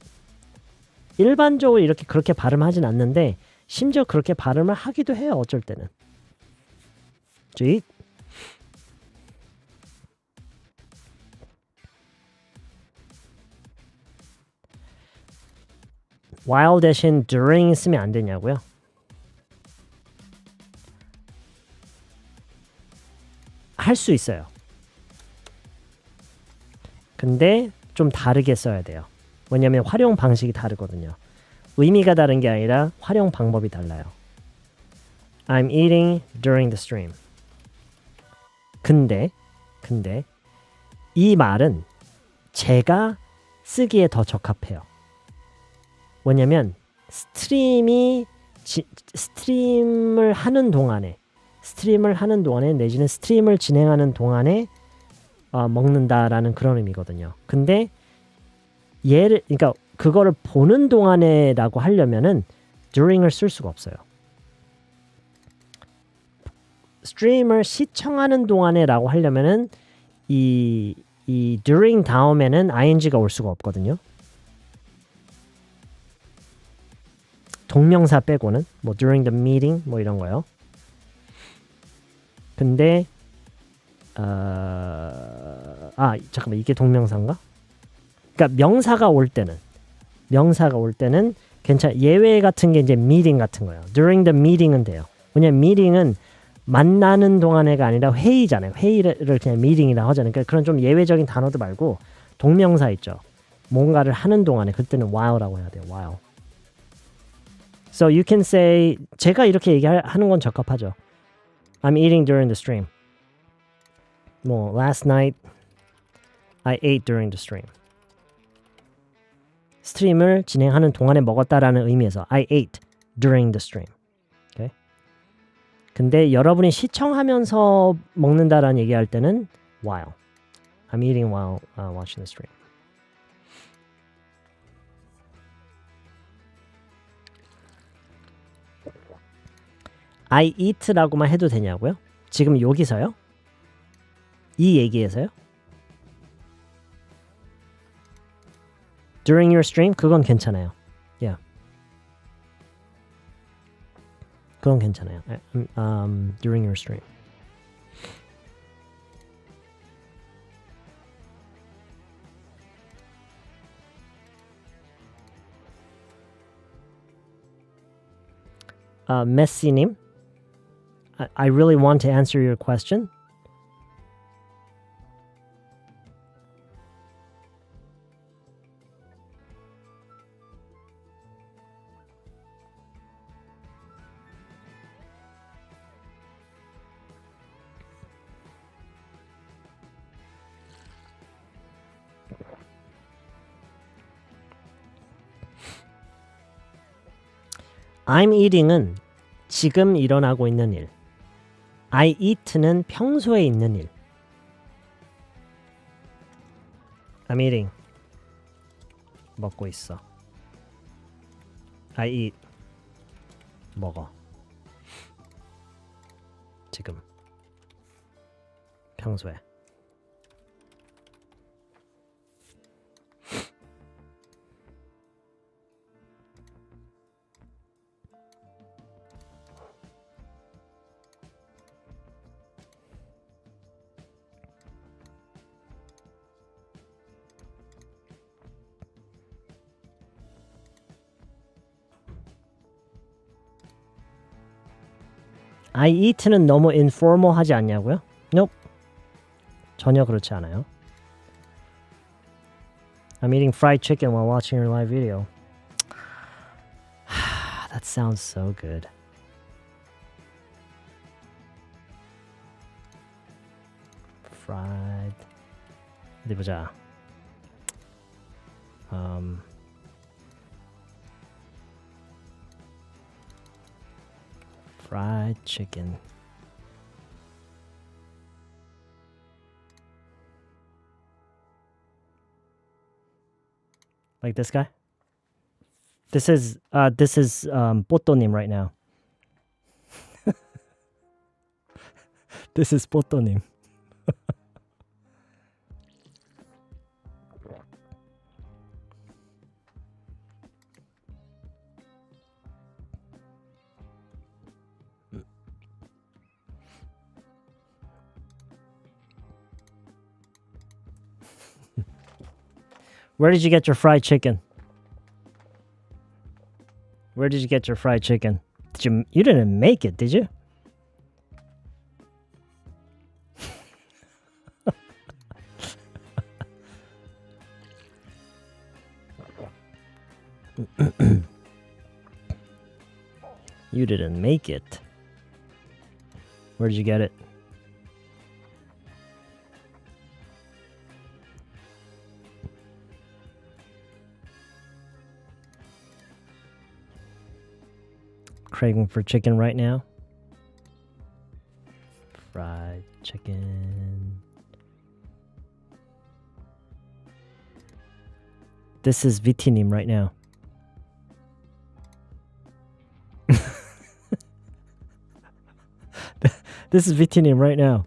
일반적으로 이렇게 그렇게 발음하진 않는데 심지어 그렇게 발음을 하기도 해요. 어쩔 때는. Did you eat? while 대신 during 쓰면 안 되냐고요? 할 수 있어요. 근데 좀 다르게 써야 돼요. 왜냐하면 활용 방식이 다르거든요. 의미가 다른 게 아니라 활용 방법이 달라요. I'm eating during the stream. 근데 이 말은 제가 쓰기에 더 적합해요. 왜냐면 스트림을 하는 동안에 내지는 스트림을 진행하는 동안에 먹는다라는 그런 의미거든요. 근데 그러니까 그거를 보는 동안에라고 하려면은 during을 쓸 수가 없어요. 스트림을 시청하는 동안에라고 하려면은 이 during 다음에는 ing가 올 수가 없거든요. 동명사 빼고는 뭐 during the meeting 뭐 이런 거요. 근데 잠깐만 이게 동명사인가? 그러니까 명사가 올 때는 예외 같은 게 이제 meeting 같은 거예요. During the meeting은 돼요. 왜냐면 meeting은 만나는 동안에가 아니라 회의잖아요. 회의를 그냥 meeting이라고 하잖아요. 그러니까 그런 좀 예외적인 단어도 말고 동명사 있죠. 뭔가를 하는 동안에 그때는 while라고 해야 돼요. while. So you can say 제가 이렇게 얘기하는 건 적합하죠. I'm eating during the stream. 뭐 last night I ate during the stream. 스트림을 진행하는 동안에 먹었다라는 의미에서 I ate during the stream. Okay? 근데 여러분이 시청하면서 먹는다라는 얘기할 때는 while. I'm eating while watching the stream. I eat라고만 해도 되냐고요? 지금 여기서요? 이 얘기에서요? During your stream? 그건 괜찮아요. Yeah. 그건 괜찮아요. During your stream. 메시님, I really want to answer your question. I'm eating은 지금 일어나고 있는 일. I eat는 평소에 있는 일. I'm eating. 먹고 있어. I eat. 먹어. 지금. 평소에. I eat는 너무 informal하지 않냐고요? Nope. 전혀 그렇지 않아요. I'm eating fried chicken while watching your live video. That sounds so good. Fried. 어디 보자. Fried chicken. Like this guy? This is 뽀또님 right now. This is 뽀또님. Where did you get your fried chicken? Where did you get your fried chicken? You didn't make it, did you? You didn't make it. Where did you get it? Craving for chicken right now. Fried chicken. This is Vitinim right now. This is Vitinim right now.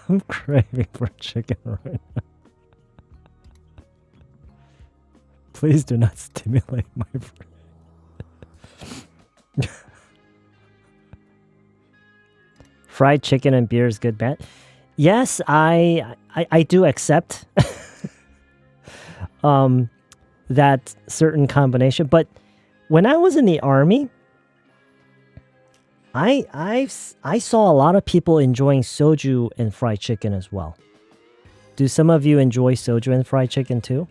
I'm craving for chicken right now. Please do not stimulate my brain. Fried chicken and beer is good bet. Yes, I do accept. that certain combination. But when I was in the army, I saw a lot of people enjoying soju and fried chicken as well. Do some of you enjoy soju and fried chicken too?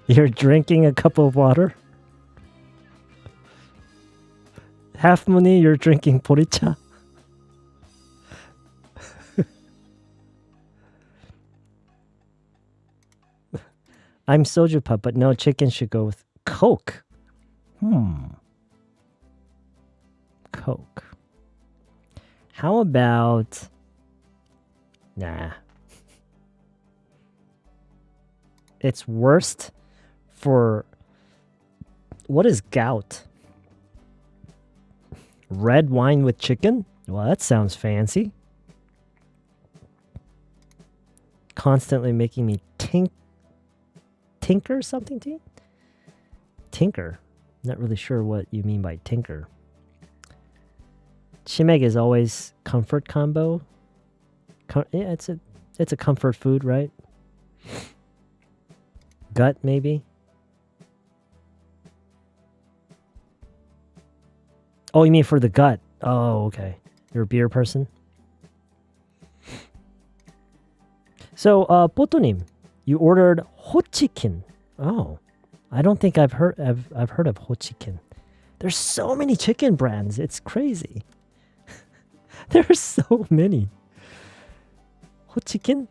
You're drinking a cup of water? Half Mooney, you're drinking 보리차? I'm soju pup, but no, chicken should go with Coke. Coke. How about... Nah. It's worst for... What is gout? Red wine with chicken? Well, that sounds fancy. Constantly making me tinker something to you? Tinker. Not really sure what you mean by tinker. Chimek is always comfort combo. Yeah, it's a comfort food, right? Gut, maybe? Oh, you mean for the gut? Oh, okay. You're a beer person? So, Potonim, you ordered hochikin. Oh, I don't think I've heard of hochikin. There's so many chicken brands. It's crazy. There's so many. Hochikin?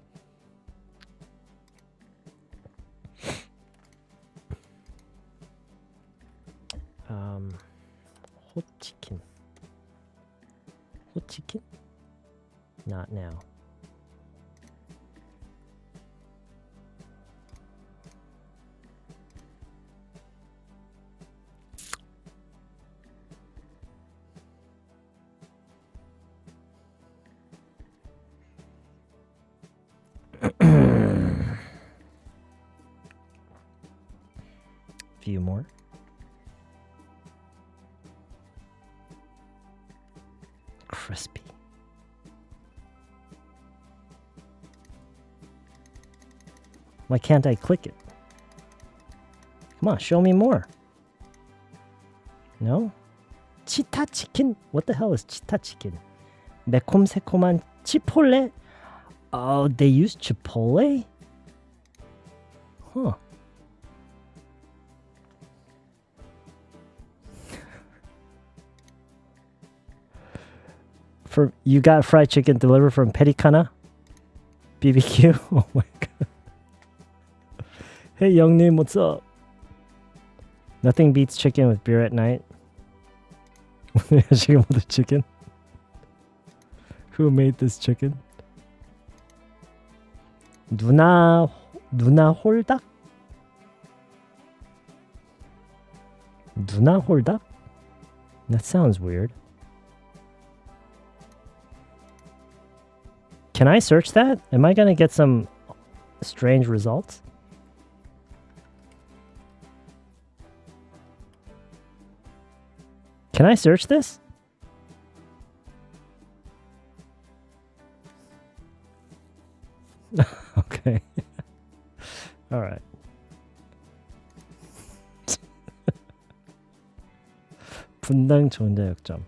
Hochikin. Hochikin? Not now. Few more. Crispy. Why can't I click it? Come on, show me more. No? 치타 치킨? What the hell is 치타 chicken? 매콤새콤한 치폴레? Oh, they use chipotle? Huh. You got fried chicken delivered from Perikana? BBQ? Oh my god. Hey Youngnim, what's up? Nothing beats chicken with beer at night. Chicken with a chicken? Who made this chicken? 누나 홀닭? 누나 홀닭? That sounds weird. Can I search that? Am I gonna get some strange results? Can I search this? Okay. All right. 분당 존재역점.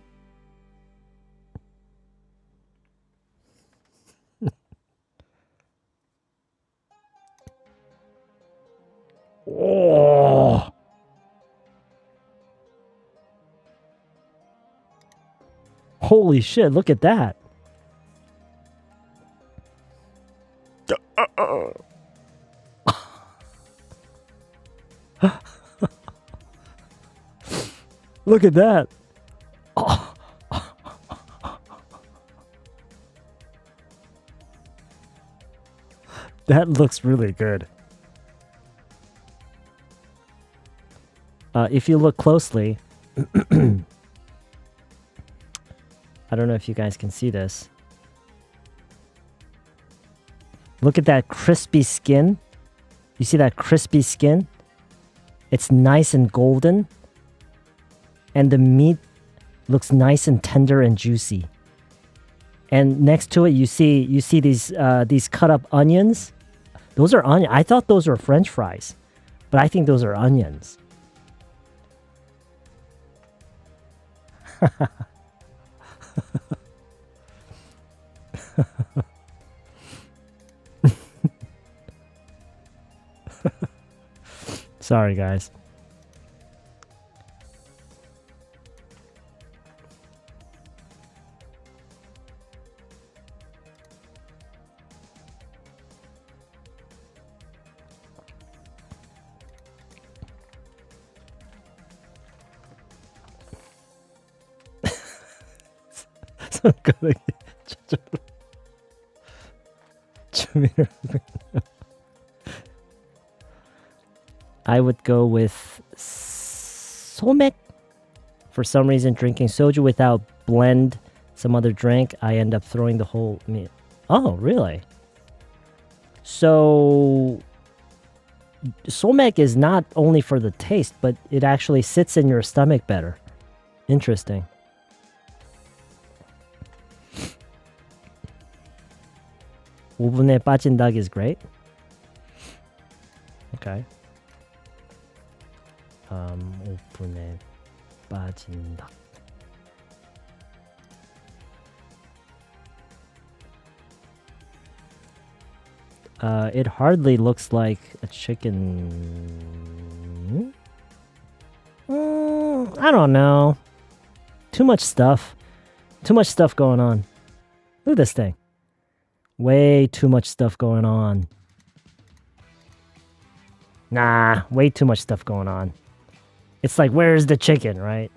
Oh. Holy shit, look at that. Look at that. Oh. That looks really good. If you look closely, I don't know if you guys can see this. Look at that crispy skin. You see that crispy skin? It's nice and golden. And the meat looks nice and tender and juicy. And next to it, you see these cut up onions. Those are onions. I thought those were French fries, but I think those are onions. Sorry, guys. 손가락이 저절로 주민을 I would go with somek. For some reason, drinking soju without blend some other drink, I end up throwing the whole meal. Oh, really? So somek is not only for the taste, but it actually sits in your stomach better. Interesting. 오븐에 빠진 닭 is great. Okay. 오븐에 빠진 닭. It hardly looks like a chicken. I don't know. Too much stuff. Too much stuff going on. Look at this thing. Way too much stuff going on. Nah, way too much stuff going on. It's like, where's the chicken, right?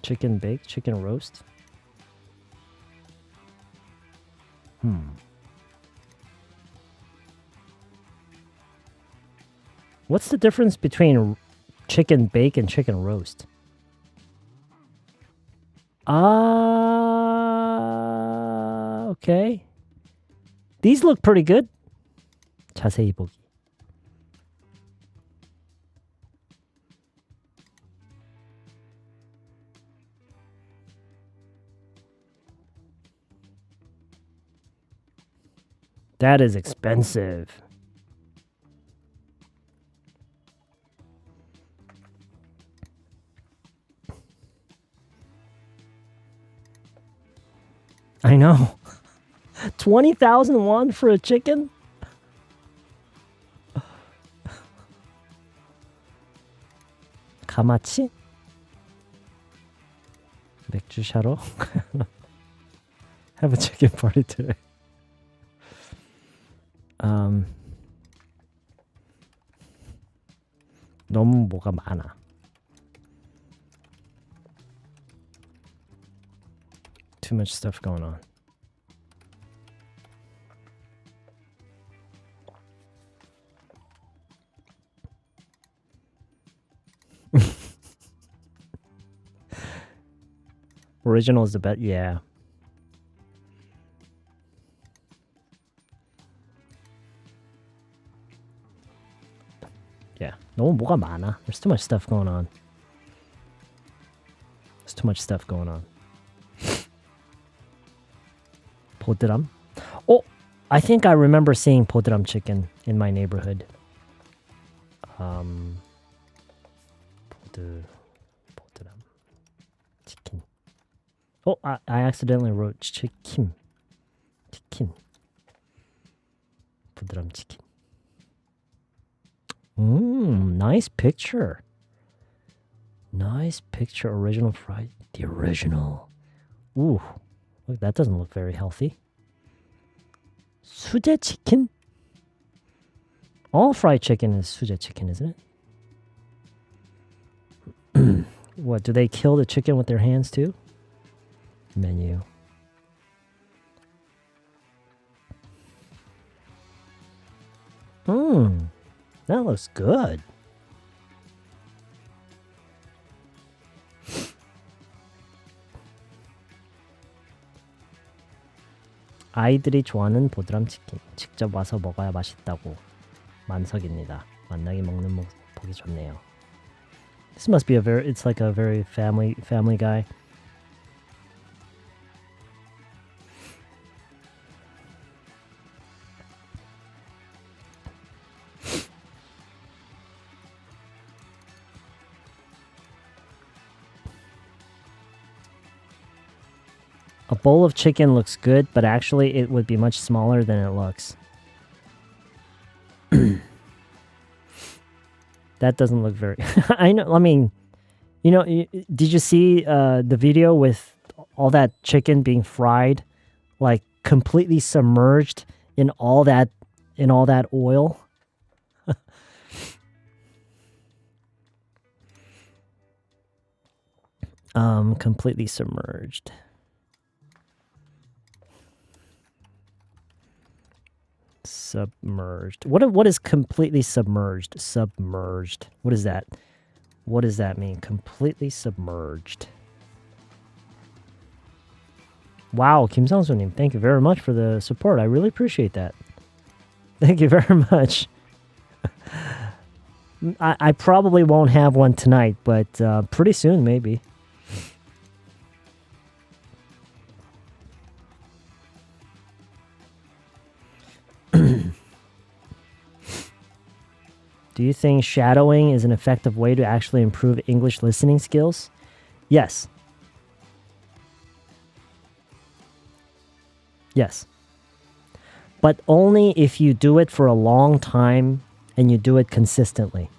Chicken bake, chicken roast. What's the difference between chicken bake and chicken roast? Okay. These look pretty good. 자세히 보기. That is expensive. I know. 20,000 won for a chicken? 가마치? 맥주 샤로? Have a chicken party today. 너무 뭐가 많아. Too much stuff going on. Original is the best. Yeah. Yeah. 너무 뭐가 많아. There's too much stuff going on. There's too much stuff going on. 보드람? Oh, I think I remember seeing 보드람 chicken in my neighborhood. 보드람 chicken. Oh, I accidentally wrote chicken. Chicken. 보드람 chicken. Nice picture. Nice picture. Original fried. The original. Ooh. Look, that doesn't look very healthy. 수제 chicken? All fried chicken is 수제 chicken, isn't it? What, do they kill the chicken with their hands too? Menu. That looks good. 아이들이 좋아하는 보드람 치킨. 직접 와서 먹어야 맛있다고. 만석입니다. 만나게 먹는 모습 보기 좋네요. This must be it's like a very family guy. A bowl of chicken looks good, but actually it would be much smaller than it looks. That doesn't look very... I know, I mean, you know, did you see the video with all that chicken being fried, like completely submerged in all that oil? Completely submerged. Submerged. What is completely submerged? Submerged. What is that? What does that mean? Completely submerged. Wow, Kim Sang-soo-님, thank you very much for the support. I really appreciate that. Thank you very much. I probably won't have one tonight, but pretty soon maybe. Do you think shadowing is an effective way to actually improve English listening skills? Yes. Yes. But only if you do it for a long time and you do it consistently.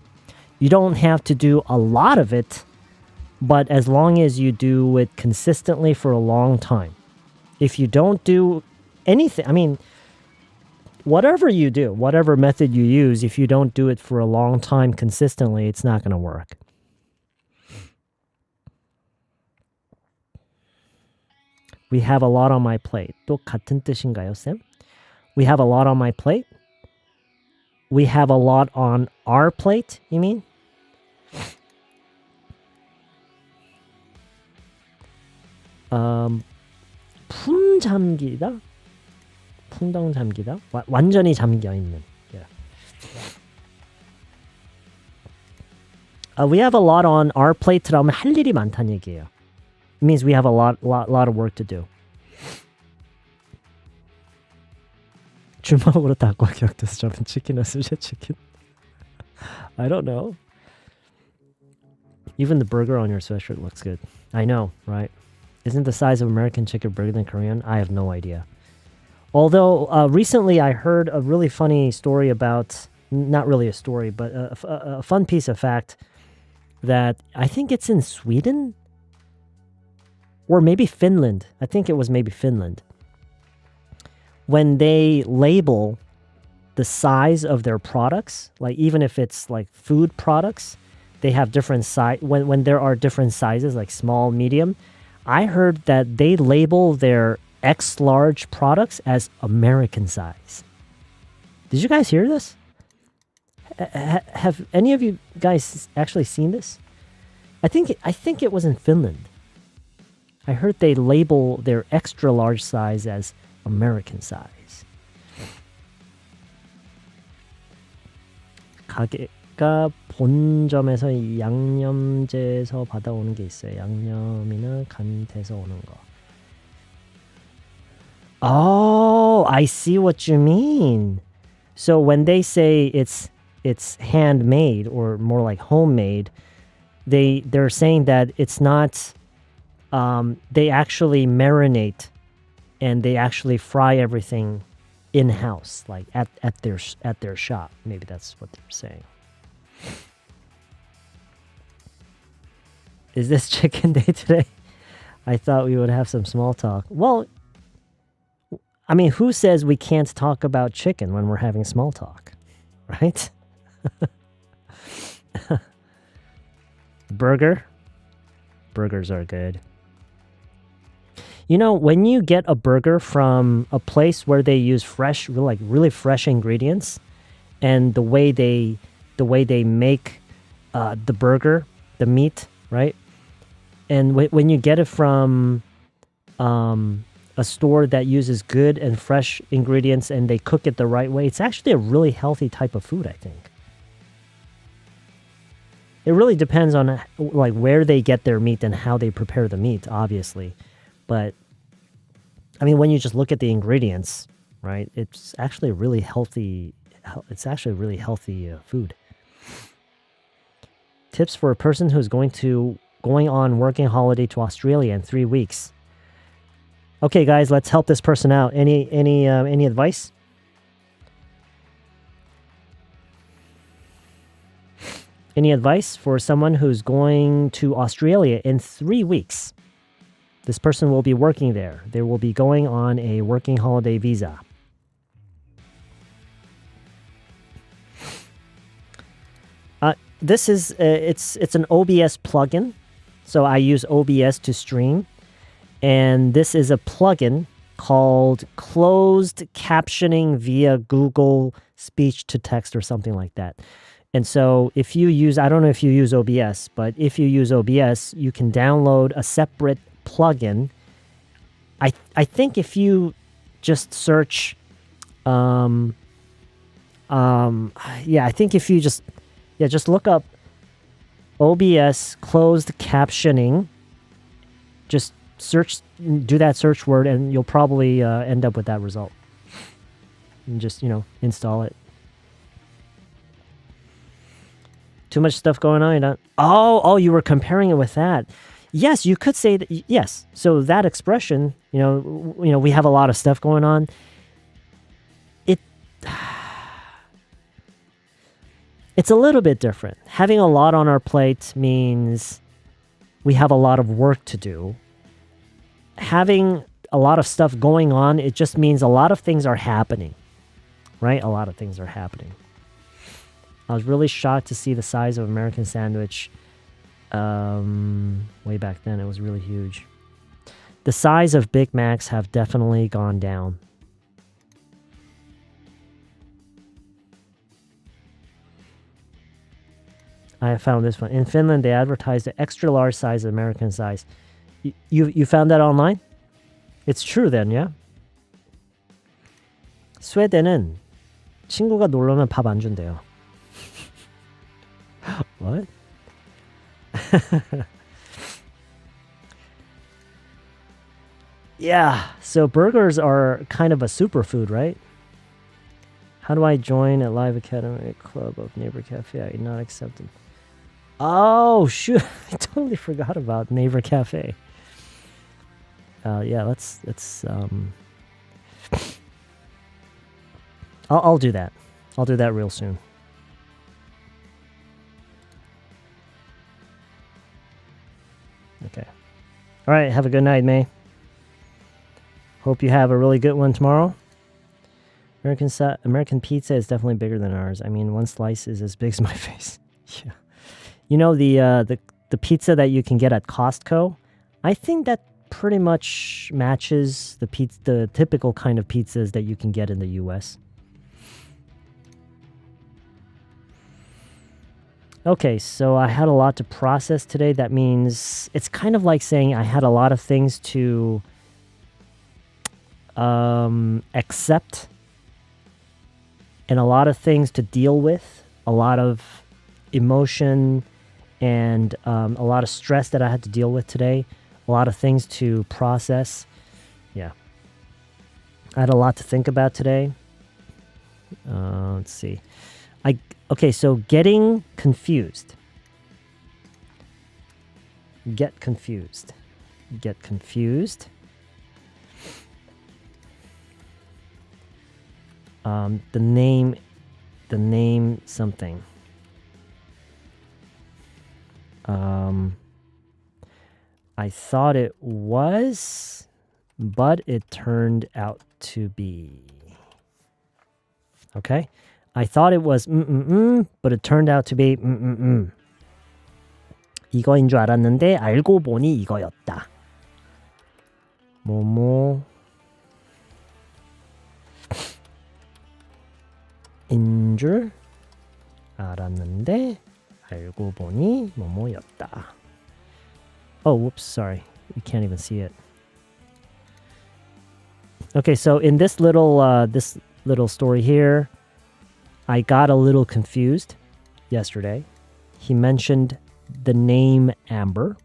You don't have to do a lot of it, but as long as you do it consistently for a long time. If you don't do anything, I mean, whatever you do, whatever method you use, if you don't do it for a long time consistently, it's not going to work. We have a lot on my plate. 또 같은 뜻인가요, 쌤? We have a lot on my plate? We have a lot on our plate, you mean? 품 잠기다? 풍덩 잠기다? 완전히 잠겨 있는. Yeah. We have a lot on our plate라면 할 일이 많다는 얘기예요. It means we have a lot of work to do. 주먹으로 닭과 격투에서 잡은 치킨은 수제 치킨? I don't know. Even the burger on your sweatshirt looks good. I know, right? Isn't the size of American chicken bigger than Korean? I have no idea. Although recently I heard a really funny story about, not really a story, but a fun piece of fact that I think it's in Sweden or maybe Finland. I think it was maybe Finland. When they label the size of their products, like even if it's like food products, they have different size. When there are different sizes, like small, medium, I heard that they label their X large products as American size. Did you guys hear this? Have any of you guys actually seen this? I think it was in Finland. I heard they label their extra large size as American size. 가게가 본점에서 양념제에서 받아오는 게 있어요. 양념이나 간돼서 오는 거. Oh, I see what you mean. So when they say it's handmade or more like homemade, they're saying that it's not. They actually marinate and they actually fry everything in-house, like at their shop. Maybe that's what they're saying. Is this chicken day today? I thought we would have some small talk. Well, I mean, who says we can't talk about chicken when we're having small talk, right? Burgers are good. You know, when you get a burger from a place where they use fresh, like really fresh ingredients, and the way they make the burger, the meat, right? And when you get it from a store that uses good and fresh ingredients and they cook it the right way, it's actually a really healthy type of food, I think. It really depends on like where they get their meat and how they prepare the meat, obviously. But I mean, when you just look at the ingredients, right? It's actually a really healthy. It's actually a really healthy food. Tips for a person who's going on working holiday to Australia in 3 weeks. Okay, guys, let's help this person out. Any advice? Any advice for someone who's going to Australia in 3 weeks? This person will be working there. They will be going on a working holiday visa. This is it's an OBS plugin, so I use OBS to stream, and this is a plugin called closed captioning via Google speech to text or something like that. And so if you use, I don't know if you use OBS, but if you use OBS, you can download a separate plugin. I think if you just search, I think if you just look up OBS closed captioning, just do that search word, and you'll probably end up with that result. And just, install it. Too much stuff going on. You were comparing it with that. Yes, you could say that. Yes. So that expression, we have a lot of stuff going on. It's a little bit different. Having a lot on our plate means we have a lot of work to do. Having a lot of stuff going on, it just means a lot of things are happening, right? A lot of things are happening. I was really shocked to see the size of American sandwich way back then. It was really huge. The size of Big Macs have definitely gone down. I found this one. In Finland, they advertise the extra large size of American size. You found that online? It's true then, yeah? 스웨덴은 친구가 놀러 오면 밥 안 준대요. What? Yeah, so burgers are kind of a superfood, right? How do I join a live academy club of Neighbor Cafe? I not accepted. Oh, shoot. I totally forgot about Neighbor Cafe. Yeah, let's I'll do that. I'll do that real soon. Okay. All right, have a good night, May. Hope you have a really good one tomorrow. American pizza is definitely bigger than ours. I mean, one slice is as big as my face. Yeah. You know the pizza that you can get at Costco? I think that pretty much matches the typical kind of pizzas that you can get in the US. Okay, so I had a lot to process today. That means it's kind of like saying I had a lot of things to accept and a lot of things to deal with, a lot of emotion and a lot of stress that I had to deal with today, a lot of things to process. Yeah. I had a lot to think about today. Let's see. Okay, so getting confused. Get confused. Get confused. The name something. I thought it was, but it turned out to be. Okay? I thought it was but it turned out to be 이거인 줄 알았는데 알고 보니 이거였다. 뭐뭐 인 줄 알았는데 알고 보니 뭐뭐였다. Oh, whoops, sorry. You can't even see it. Okay, so in this little story here, I got a little confused yesterday. He mentioned the name Amber.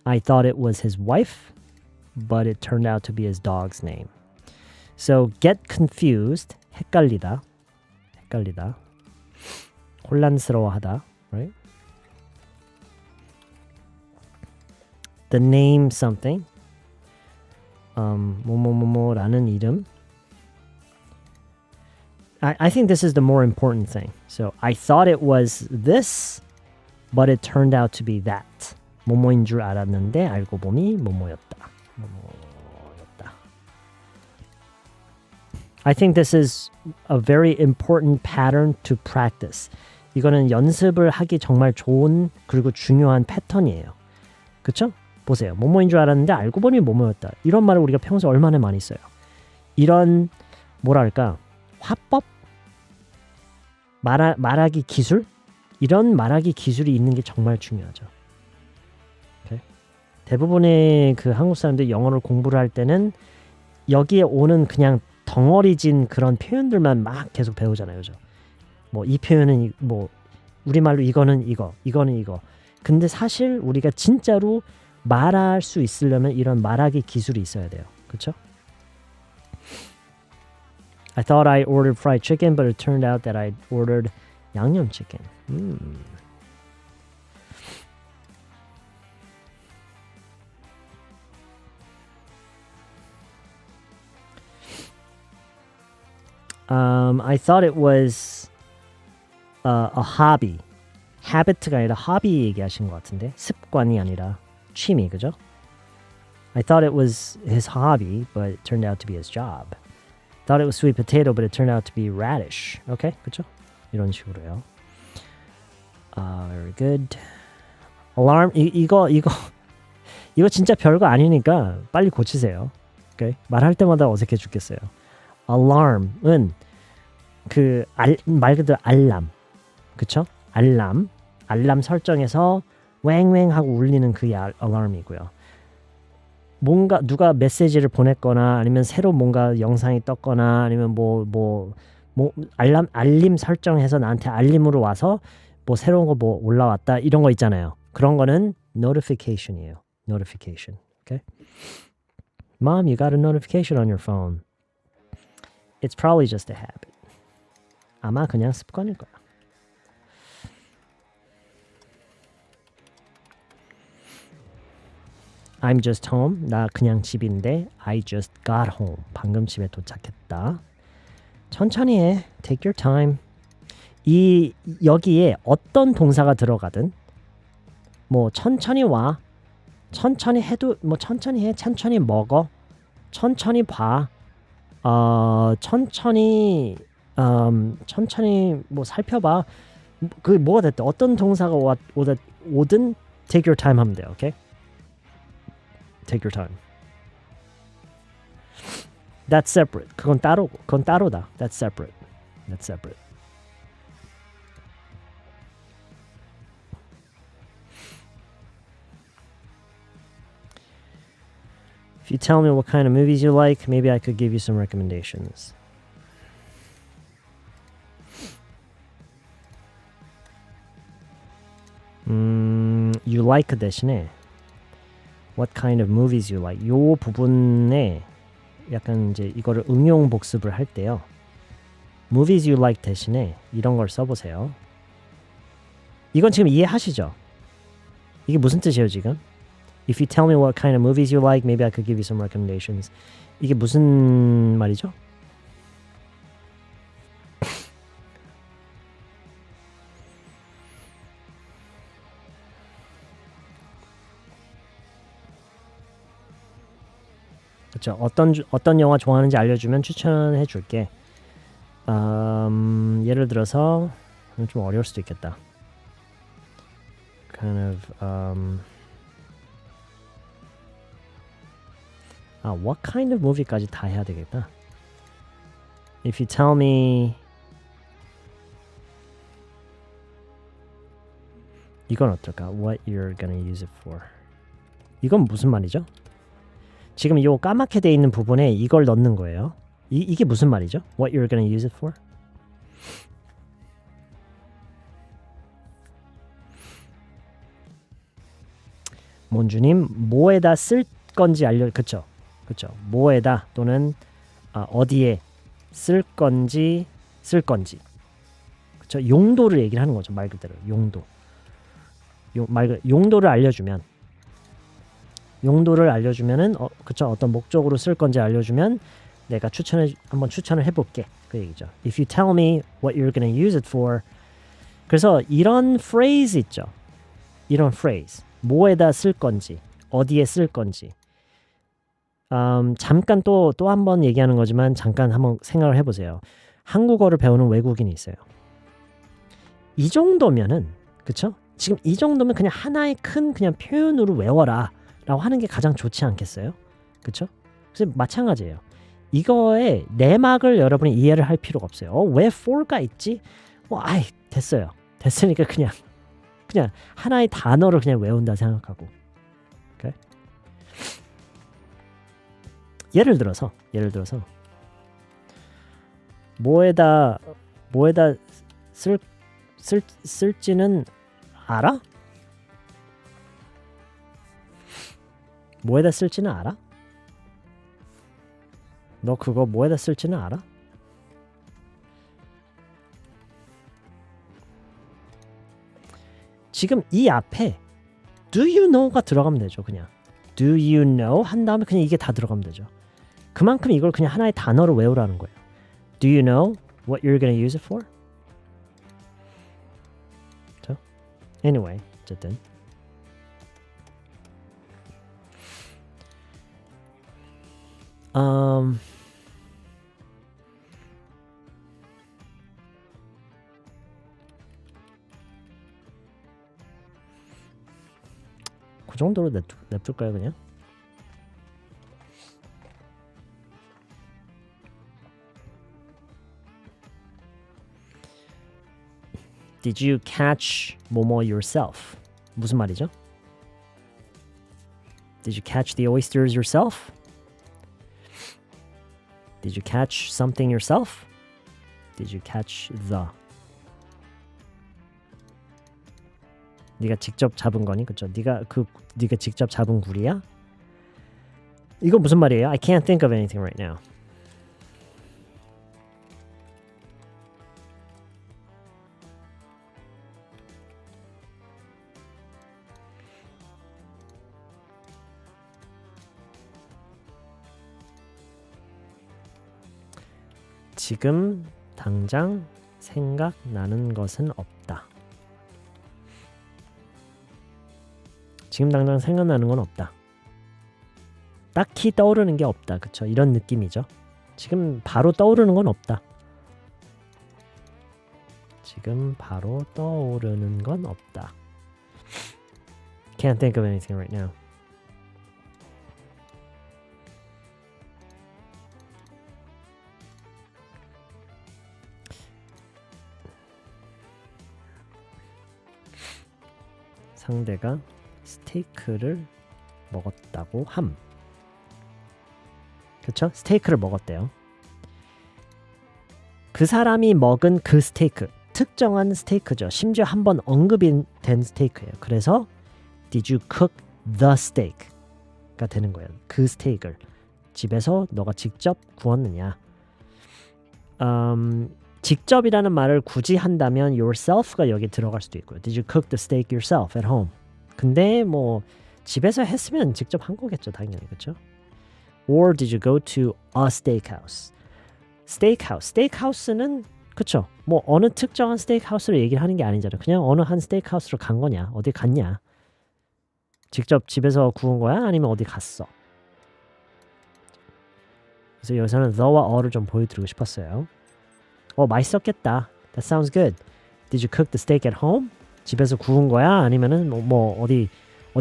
I thought it was his wife, but it turned out to be his dog's name. So get confused, 헷갈리다, 혼란스러워하다, right? The name something, 뭐뭐뭐뭐라는 이름. I think this is the more important thing. So I thought it was this, but it turned out to be that. 뭐뭐인 줄 알았는데 알고 보니 뭐뭐였다. I think this is a very important pattern to practice. 이거는 연습을 하기 정말 좋은 그리고 중요한 패턴이에요. 그쵸? 보세요. 뭐뭐인 줄 알았는데 알고 보니 뭐뭐였다. 이런 말을 우리가 평소에 얼마나 많이 써요. 이런 뭐랄까 화법? 말하기 기술? 이런 말하기 기술이 있는 게 정말 중요하죠. Okay? 대부분의 그 한국 사람들이 영어를 공부를 할 때는 여기에 오는 그냥 덩어리진 그런 표현들만 막 계속 배우잖아요. 그죠? 뭐 이 표현은 뭐 우리말로 이거는 이거는 이거. 근데 사실 우리가 진짜로 말할 수 있으려면 이런 말하기 기술이 있어야 돼요. 그렇죠? I thought I ordered fried chicken, but it turned out that I ordered 양념 chicken. I thought it was a hobby. habit가 아니라 hobby 얘기하신 것 같은데 습관이 아니라 취미, 그죠? I thought it was his hobby, but it turned out to be his job. Thought it was sweet potato, but it turned out to be radish. Okay, 그죠? 이런 식으로요. Very good. Alarm 이거 진짜 별거 아니니까 빨리 고치세요. Okay? 말할 때마다 어색해 죽겠어요. Alarm은 말 그대로 알람, 그쵸? 알람 설정해서 왱왱 하고 울리는 그게 알람이고요. 뭔가 누가 메시지를 보냈거나 아니면 새로 뭔가 영상이 떴거나 아니면 뭐 알림 설정해서 나한테 알림으로 와서 뭐 새로운 거 뭐 올라왔다 이런 거 있잖아요. 그런 거는 notification이에요. notification. Okay? Mom, you got a notification on your phone. It's probably just a habit. 아마 그냥 습관일 거야. I'm just home. 나 그냥 집인데 I just got home. 방금 집에 도착했다. 천천히 해. Take your time. 여기에 어떤 동사가 들어가든 뭐 천천히 와. 천천히 해도 뭐 천천히 해. 천천히 먹어. 천천히 봐. 천천히 뭐 살펴봐. 그 뭐가 됐든 어떤 동사가 오든 take your time 하면 돼요. 오케이? Take your time. That's separate. 그건 따로다. That's separate. That's separate. If you tell me what kind of movies you like, maybe I could give you some recommendations. You like 대신에 What kind of movies you like? 요 부분에 약간 이제 이거를 응용 복습을 할 때요. Movies you like 대신에 이런 걸 써보세요. 이건 지금 이해하시죠? 이게 무슨 뜻이에요 지금? If you tell me what kind of movies you like, maybe I could give you some recommendations. 이게 무슨 말이죠? 그렇죠. 어떤 영화 좋아하는지 알려주면 추천해 줄게. 예를 들어서 좀 어려울 수도 있겠다. Kind of what kind of movie까지 다 해야 되겠다. If you tell me 이건 어떨까? What you're gonna use it for? 이건 무슨 말이죠? 지금 요 까맣게 돼 있는 부분에 이걸 넣는 거예요. 이게 무슨 말이죠? What you're gonna use it for? 몬주님, 뭐에다 쓸 건지 그쵸? 뭐에다 또는 어디에 쓸 건지 그쵸? 용도를 얘기를 하는 거죠. 말 그대로 용도. 용도를 알려주면은 그쵸? 어떤 목적으로 쓸 건지 알려주면 내가 한번 추천을 해볼게. 그 얘기죠. If you tell me what you're gonna use it for. 그래서 이런 phrase 있죠. 이런 phrase. 뭐에다 쓸 건지, 어디에 쓸 건지. 잠깐 또 한 번 얘기하는 거지만 잠깐 한번 생각을 해보세요. 한국어를 배우는 외국인이 있어요. 이 정도면은 그쵸? 지금 이 정도면 그냥 하나의 큰 그냥 표현으로 외워라 라고 하는 게 가장 좋지 않겠어요? 그쵸? 그래서 마찬가지예요. 이거에 내막을 여러분이 이해를 할 필요가 없어요. 왜 for가 있지? 됐어요. 됐으니까 그냥 하나의 단어를 그냥 외운다 생각하고. Okay? 예를 들어서 뭐에다 쓸지는 알아? 뭐에다 쓸지는 알아? 너 그거 뭐에다 쓸지는 알아? 지금 이 앞에 do you know가 들어가면 되죠. 그냥 do you know 한 다음에 그냥 이게 다 들어가면 되죠. 그만큼 이걸 그냥 하나의 단어로 외우라는 거예요. Do you know what you're gonna use it for? So, anyway, 어쨌든 그 정도로 냅둘까요 그냥? Did you catch 뭐뭐 yourself? 무슨 말이죠? Did you catch the oysters yourself? Did you catch something yourself? Did you catch the? 네가 직접 잡은 거니? 그쵸? 네가 직접 잡은 굴이야? 이거 무슨 말이에요? I can't think of anything right now. 지금 당장 생각나는 것은 없다. 지금 당장 생각나는 건 없다. 딱히 떠오르는 게 없다. 그쵸? 이런 느낌이죠. 지금 바로 떠오르는 건 없다. 지금 바로 떠오르는 건 없다. Can't think of anything right now. 상대가 스테이크를 먹었다고 함. 그쵸? 스테이크를 먹었대요. 그 사람이 먹은 그 스테이크, 특정한 스테이크죠. 심지어 한번 언급이 된 스테이크예요. 그래서 Did you cook the steak가 되는 거예요. 그 스테이크를 집에서 너가 직접 구웠느냐. 직접이라는 말을 굳이 한다면 yourself가 여기 들어갈 수도 있고요. Did you cook the steak yourself at home? 근데 뭐 집에서 했으면 직접 한 거겠죠, 당연히. 그렇죠? Or did you go to a steakhouse? 스테이크하우스는 그쵸? 뭐 어느 특정한 스테이크하우스를 얘기를 하는 게 아니잖아요. 그냥 어느 한 스테이크하우스로 간 거냐? 어디 갔냐? 직접 집에서 구운 거야? 아니면 어디 갔어? 그래서 여기서는 the와 어를 좀 보여드리고 싶었어요. 맛있었겠다. That sounds good. Did you cook the steak at home? 집에서 구운 거야? 아니면은 뭐 어디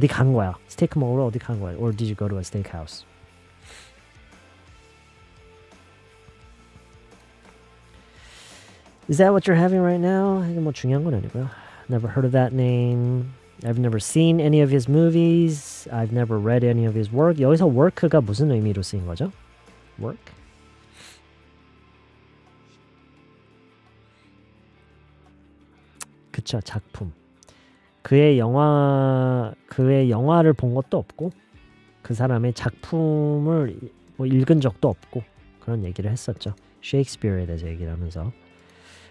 간 거야? 스테이크 먹으러 어디 간 거야? Or did you go to a steakhouse? Is that what you're having right now? 이게 뭐 중요한 건 아니고요. Never heard of that name. I've never seen any of his movies. I've never read any of his work. 여기서 work가 무슨 의미로 쓰인 거죠? work? 그쵸, 작품. 그의 영화를 본 것도 없고 그 사람의 작품을 뭐 읽은 적도 없고 그런 얘기를 했었죠. 셰익스피어에 대해서 얘기를 하면서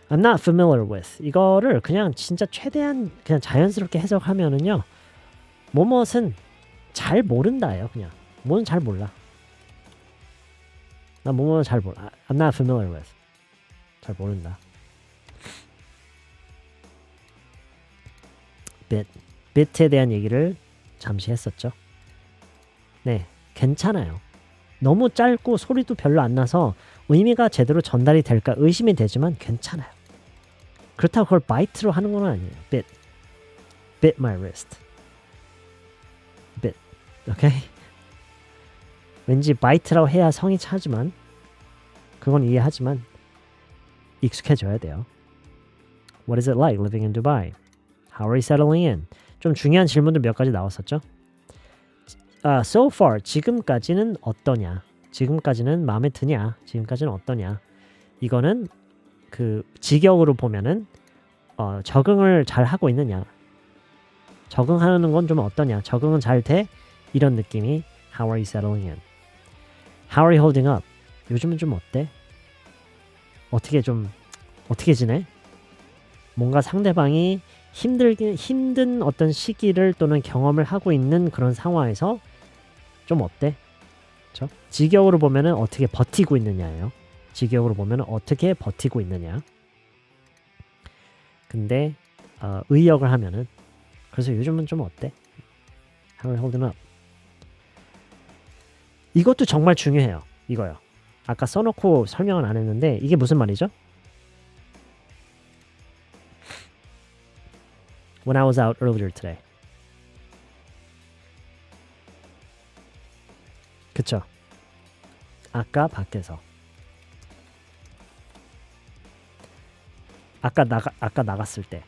I'm not familiar with 이거를 그냥 진짜 최대한 그냥 자연스럽게 해석하면은요. 뭐뭇은 잘 모른다예요. 그냥 뭐는 잘 몰라. 나 뭐뭐는 잘 몰라. I'm not familiar with 잘 모른다. bit에 대한 얘기를 잠시 했었죠. 네, 괜찮아요. 너무 짧고 소리도 별로 안 나서 의미가 제대로 전달이 될까 의심이 되지만 괜찮아요. 그렇다고 그걸 바이트로 하는 건 아니에요. bit my wrist. bit, 오케이? 왠지 바이트라고 해야 성이 차지만 그건 이해하지만 익숙해져야 돼요. What is it like living in Dubai? How are you settling in? 좀 중요한 질문들 몇 가지 나왔었죠. So far, 지금까지는 어떠냐? 지금까지는 마음에 드냐? 지금까지는 어떠냐? 이거는 그 직역으로 보면은 적응을 잘 하고 있느냐? 적응하는 건 좀 어떠냐? 적응은 잘 돼? 이런 느낌이 How are you settling in? How are you holding up? 요즘은 좀 어때? 어떻게 지내? 뭔가 상대방이 힘든 어떤 시기를 또는 경험을 하고 있는 그런 상황에서 좀 어때? 그렇죠? 직역으로 보면은 어떻게 버티고 있느냐예요. 직역으로 보면은 어떻게 버티고 있느냐. 근데 의역을 하면은 그래서 요즘은 좀 어때? How are you holding up? 이것도 정말 중요해요. 이거요. 아까 써놓고 설명은 안 했는데 이게 무슨 말이죠? When I was out earlier today. 그쵸? 아까 밖에서. 아까 나갔을 때.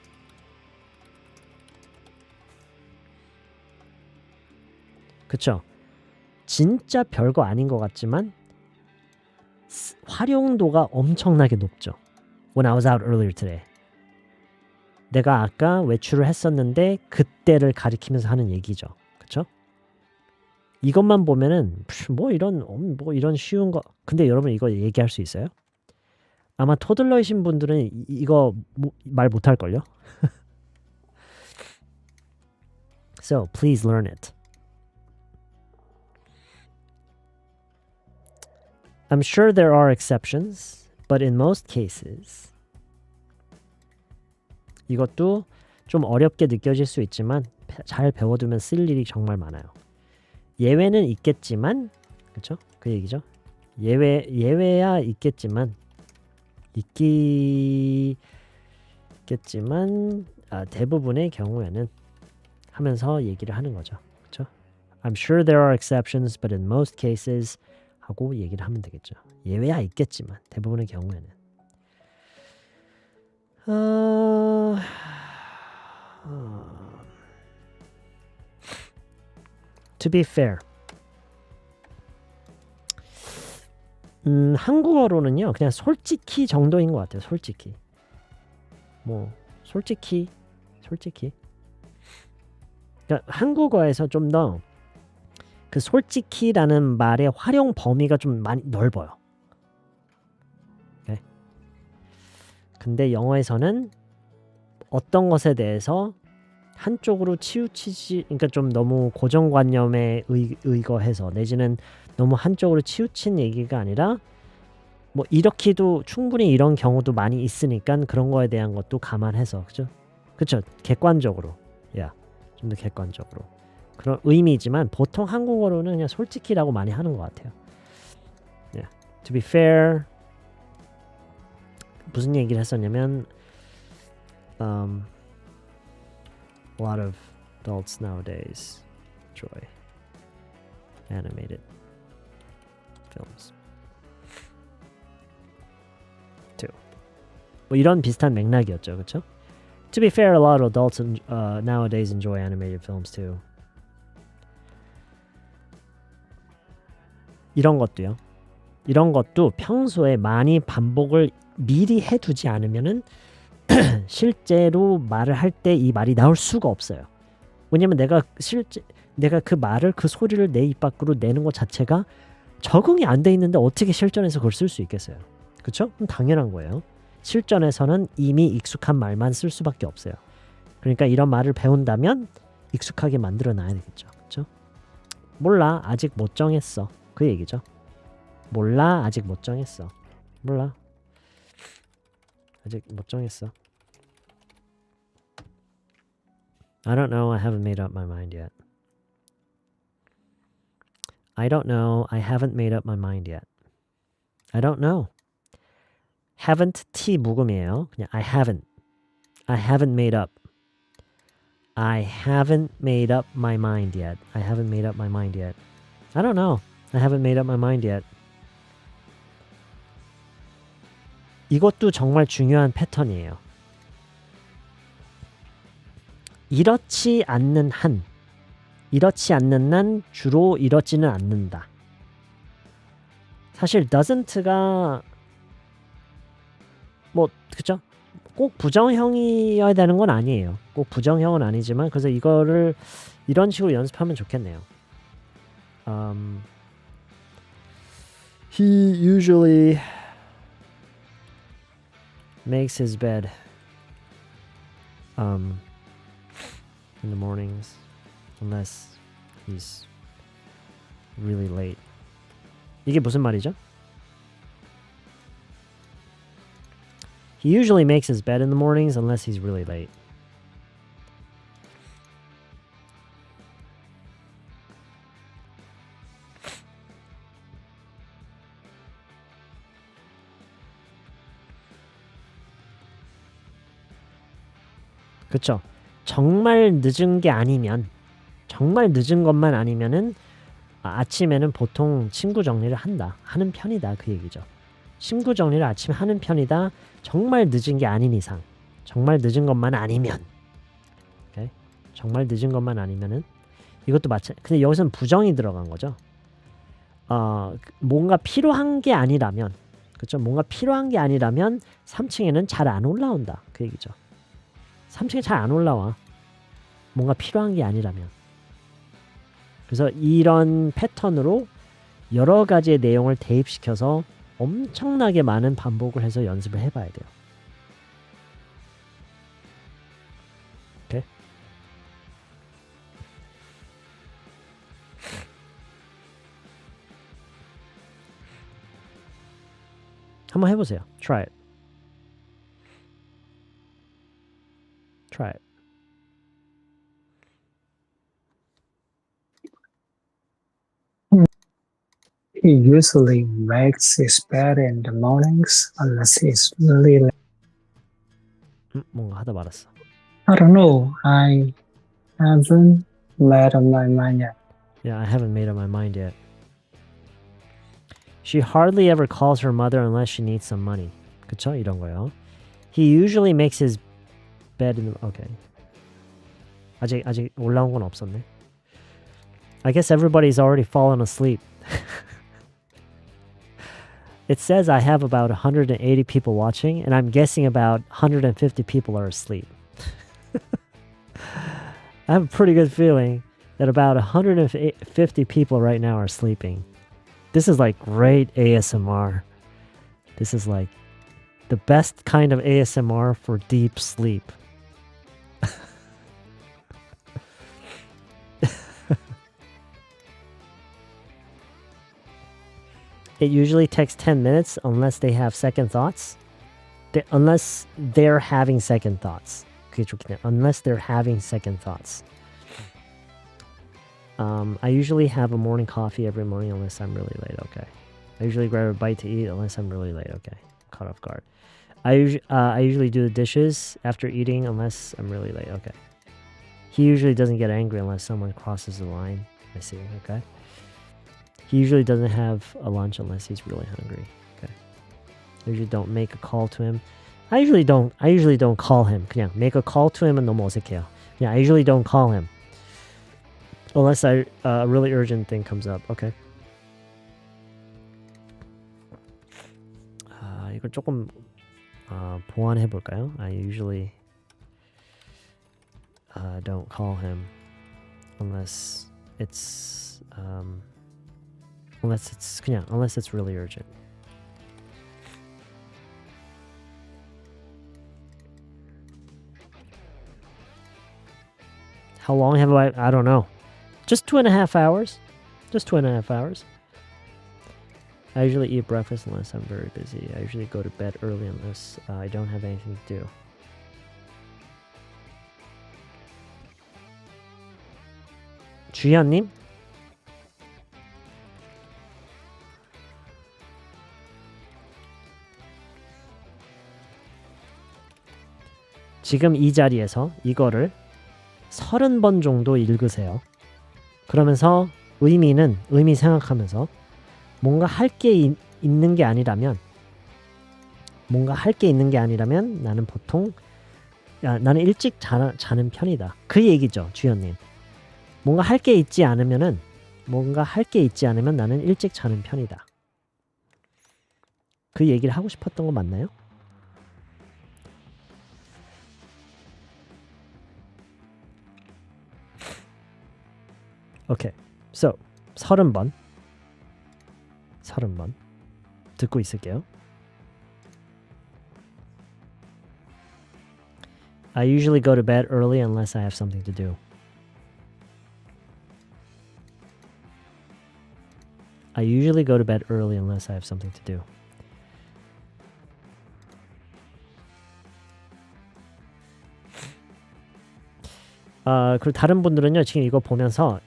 그쵸? 진짜 별거 아닌 것 같지만 활용도가 엄청나게 높죠. When I was out earlier today. 내가 아까 외출을 했었는데 그때를 가리키면서 하는 얘기죠. 그쵸? 이것만 보면은 뭐 이런 쉬운 거. 근데 여러분 이거 얘기할 수 있어요? 아마 토들러이신 분들은 이거 말 못할걸요? So, please learn it. I'm sure there are exceptions, but in most cases 이것도 좀 어렵게 느껴질 수 있지만 잘 배워두면 쓸 일이 정말 많아요. 예외는 있겠지만, 그렇죠? 그 얘기죠. 예외야 있겠지만 대부분의 경우에는 하면서 얘기를 하는 거죠. 그렇죠? I'm sure there are exceptions, but in most cases 하고 얘기를 하면 되겠죠. 예외야 있겠지만 대부분의 경우에는. To be fair. 한국어로는요. 그냥 솔직히 정도인 것 같아요. 솔직히. 솔직히. 그러니까 한국어에서 좀 더 그 솔직히라는 말의 활용 범위가 좀 많이 넓어요. okay? 근데 영어에서는 어떤 것에 대해서 한쪽으로 치우치지, 그러니까 좀 너무 고정관념에 의거해서 내지는 너무 한쪽으로 치우친 얘기가 아니라 뭐 이렇게도 충분히 이런 경우도 많이 있으니까 그런 거에 대한 것도 감안해서 그죠? 객관적으로, 좀 더 객관적으로 그런 의미이지만 보통 한국어로는 그냥 솔직히라고 많이 하는 것 같아요. To be fair, 무슨 얘기를 했었냐면 a lot of adults nowadays enjoy animated films too. 뭐 이런 비슷한 맥락이었죠, 그렇죠? To be fair, a lot of adults nowadays enjoy animated films too. 이런 것도요. 이런 것도 평소에 많이 반복을 미리 해두지 않으면은 실제로 말을 할 때 이 말이 나올 수가 없어요. 왜냐면 내가 그 말을 그 소리를 내 입 밖으로 내는 것 자체가 적응이 안 돼 있는데 어떻게 실전에서 그걸 쓸 수 있겠어요? 그렇죠? 당연한 거예요. 실전에서는 이미 익숙한 말만 쓸 수밖에 없어요. 그러니까 이런 말을 배운다면 익숙하게 만들어 놔야 되겠죠. 그렇죠? 몰라. 아직 못 정했어. 그 얘기죠. 몰라. 아직 못 정했어. 몰라. 아직 못 정했어. I don't know. I haven't made up my mind yet. I don't know. I haven't made up my mind yet. I don't know. haven't T 묵음이에요. 그냥 I haven't. I haven't made up. I haven't made up my mind yet. I haven't made up my mind yet. I don't know. I haven't made up my mind yet. 이것도 정말 중요한 패턴이에요. 이렇지 않는 한, 이렇지 않는 한 주로 이렇지는 않는다. 사실 doesn't가 뭐 그쵸? 꼭 부정형이어야 되는 건 아니에요. 꼭 부정형은 아니지만 그래서 이거를 이런 식으로 연습하면 좋겠네요. He usually makes his bed in the mornings unless he's really late. 이게 무슨 말이죠? He usually makes his bed in the mornings unless he's really late. 그쵸? 정말 늦은 게 아니면, 정말 늦은 것만 아니면은 아침에는 보통 침구 정리를 하는 편이다 그 얘기죠. 침구 정리를 아침에 하는 편이다. 정말 늦은 게 아닌 이상, 정말 늦은 것만 아니면, okay? 정말 늦은 것만 아니면은 이것도 근데 여기서는 부정이 들어간 거죠. 뭔가 필요한 게 아니라면, 그렇죠? 뭔가 필요한 게 아니라면 3층에는 잘 안 올라온다 그 얘기죠. 3층에 잘 안 올라와. 뭔가 필요한 게 아니라면. 그래서 이런 패턴으로 여러 가지의 내용을 대입시켜서 엄청나게 많은 반복을 해서 연습을 해봐야 돼요. 오케이? 한번 해보세요. Try it. Try it. He usually makes his bed in the mornings unless he's really late. 뭔가 하다 말았어. I don't know. I haven't made up my mind yet. Yeah, I haven't made up my mind yet. She hardly ever calls her mother unless she needs some money. 그쵸? 이런 거요. He usually makes his bed in the... Okay. 아직 올라온 건 없었네. I guess everybody's already fallen asleep. It says I have about 180 people watching, and I'm guessing about 150 people are asleep. I have a pretty good feeling that about 150 people right now are sleeping. This is like great ASMR. This is like the best kind of ASMR for deep sleep. It usually takes 10 minutes unless they have second thoughts. Unless they're having second thoughts. 그게 좋겠네. Unless they're having second thoughts. I usually have a morning coffee every morning unless I'm really late. Okay. I usually grab a bite to eat unless I'm really late. Okay. Caught off guard. I usually do the dishes after eating unless I'm really late. Okay. He usually doesn't get angry unless someone crosses the line. I see. Okay. He usually doesn't have a lunch unless he's really hungry. Okay. I usually don't make a call to him. I usually don't call him. 그냥 make a call to him은 너무 어색해요. 그냥 I usually don't call him. Unless a really urgent thing comes up. Okay. 이거 조금 보완해 볼까요? I usually don't call him unless it's unless it's really urgent. How long have I don't know. Just 2.5 hours. Just 2.5 hours. I usually eat breakfast unless I'm very busy. I usually go to bed early unless I don't have anything to do. 주연님? 지금 이 자리에서 이거를 30번 정도 읽으세요. 그러면서 의미 생각하면서 뭔가 할 게 있는 게 아니라면 나는 보통 나는 일찍 자는 편이다. 그 얘기죠, 주연님. 뭔가 할 게 있지 않으면 나는 일찍 자는 편이다. 그 얘기를 하고 싶었던 거 맞나요? 오케이. So, 30번 듣고 있을게요. I usually go to bed early unless I have something to do. I usually go to bed early unless I have something to do. 그리고 다른 분들은요, 지금 이거 보면서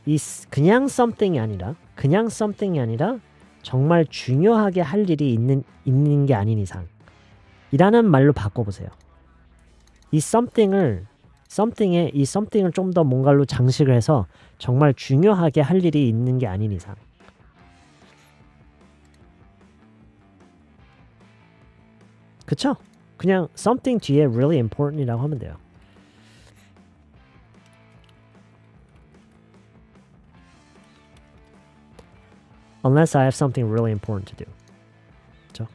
그냥 something이 아니라 정말 중요하게 할 일이 있는 게 아닌 이상 이라는 말로 바꿔보세요. 이 something을 좀 더 뭔가로 장식을 해서 정말 중요하게 할 일이 있는 게 아닌 이상. 그쵸? 그냥 something 뒤에 really important이라고 하면 돼요. Unless I have something really important to do. 그쵸?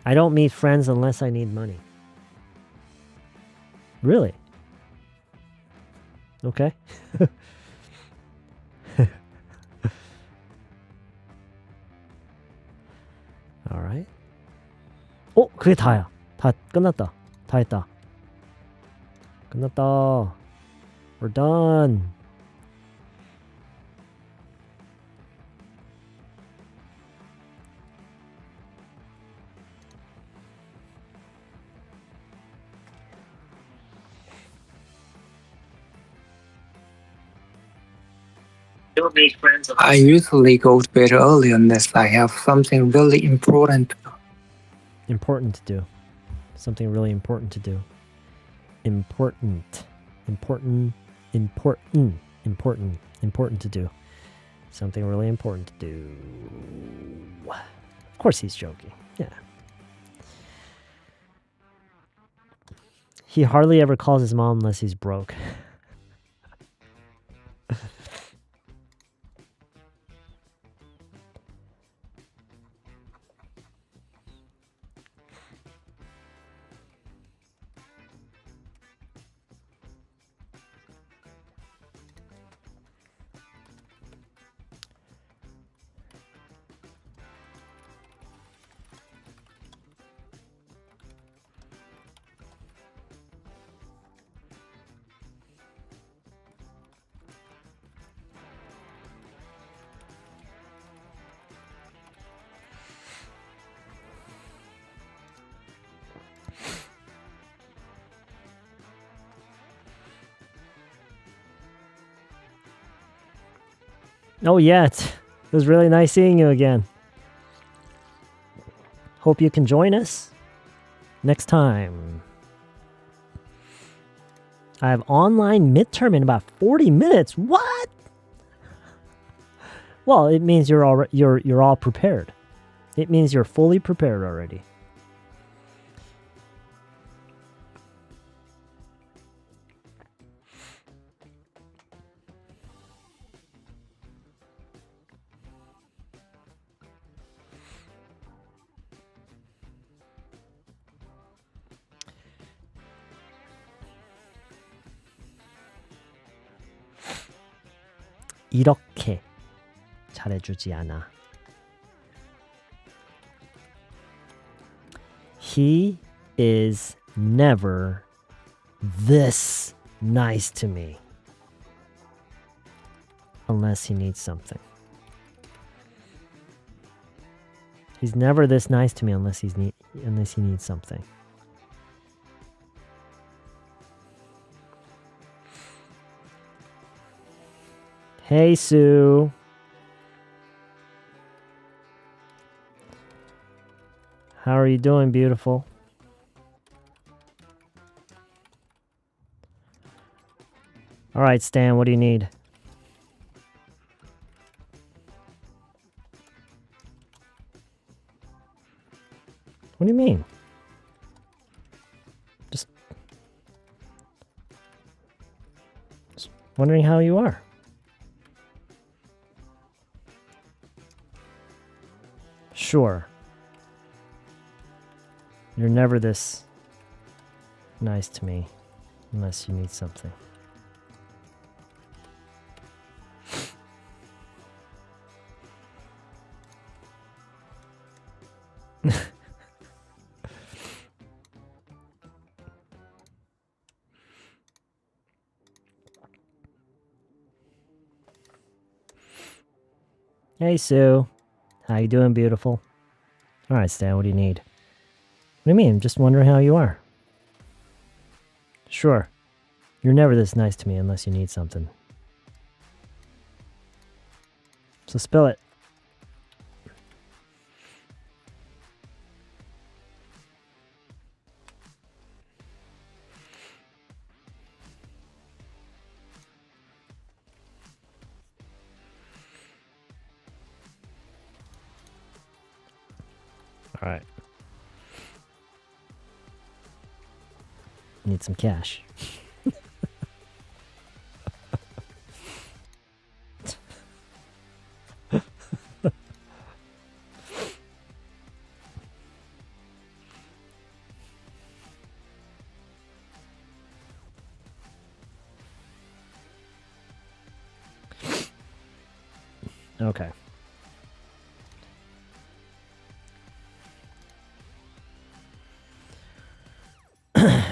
I don't meet friends unless I need money. Really? Okay. Alright. 그게 다야. 다 끝났다. 다 했다. 끝났다. We're done. I usually go to bed early unless I have something really important to do. Important to do. Something really important to do. Important to do. Something really important to do. Of course he's joking. Yeah. He hardly ever calls his mom unless he's broke. Oh yeah, it was really nice seeing you again. Hope you can join us next time. I have online midterm in about 40 minutes. What? Well, it means you're all prepared. It means you're fully prepared already. 이렇게 잘해주지 않아. He is never this nice to me unless he needs something. He's never this nice to me unless he needs something. Hey, Sue. How are you doing, beautiful? All right, Stan, what do you need? What do you mean? Just wondering how you are. Sure. You're never this nice to me unless you need something. Hey, Sue. How you doing, beautiful? All right, Stan, what do you need? What do you mean? Just wondering how you are. Sure. You're never this nice to me unless you need something. So spill it. All right. Need some cash. Okay.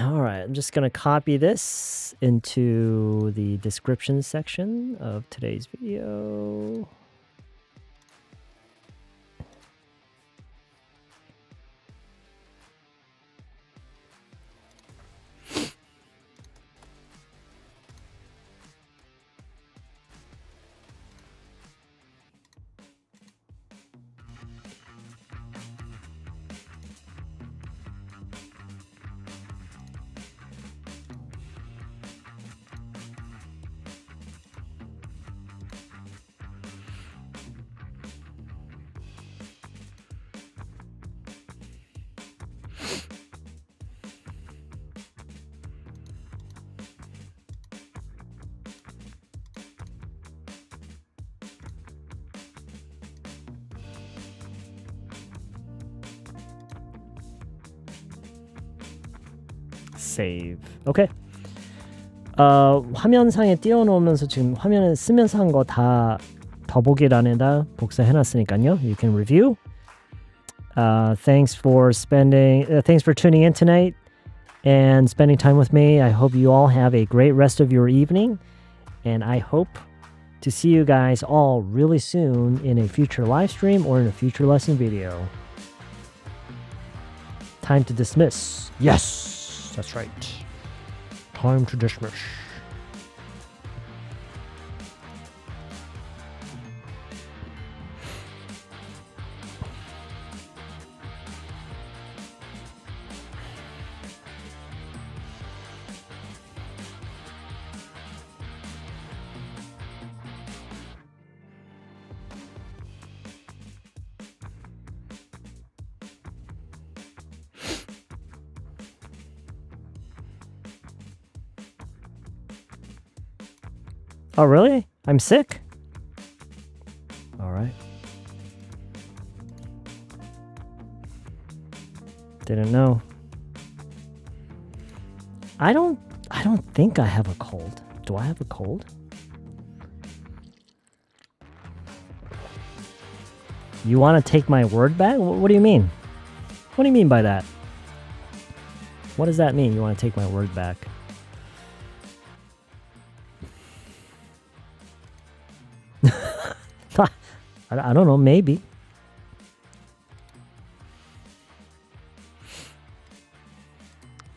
All right, I'm just going to copy this into the description section of today's video. Save. Okay. 화면상에 띄워놓으면서 지금 화면에 쓰면서 한 거 다 더보기란에다 복사해놨으니까요. You can review. Thanks for tuning in tonight and spending time with me. I hope you all have a great rest of your evening, and I hope to see you guys all really soon in a future live stream or in a future lesson video. Time to dismiss. Yes, that's right. Time to dismiss. Oh, really? I'm sick? All right. Didn't know. I don't think I have a cold. Do I have a cold? You want to take my word back? What do you mean? What do you mean by that? What does that mean? You want to take my word back? I don't know, maybe.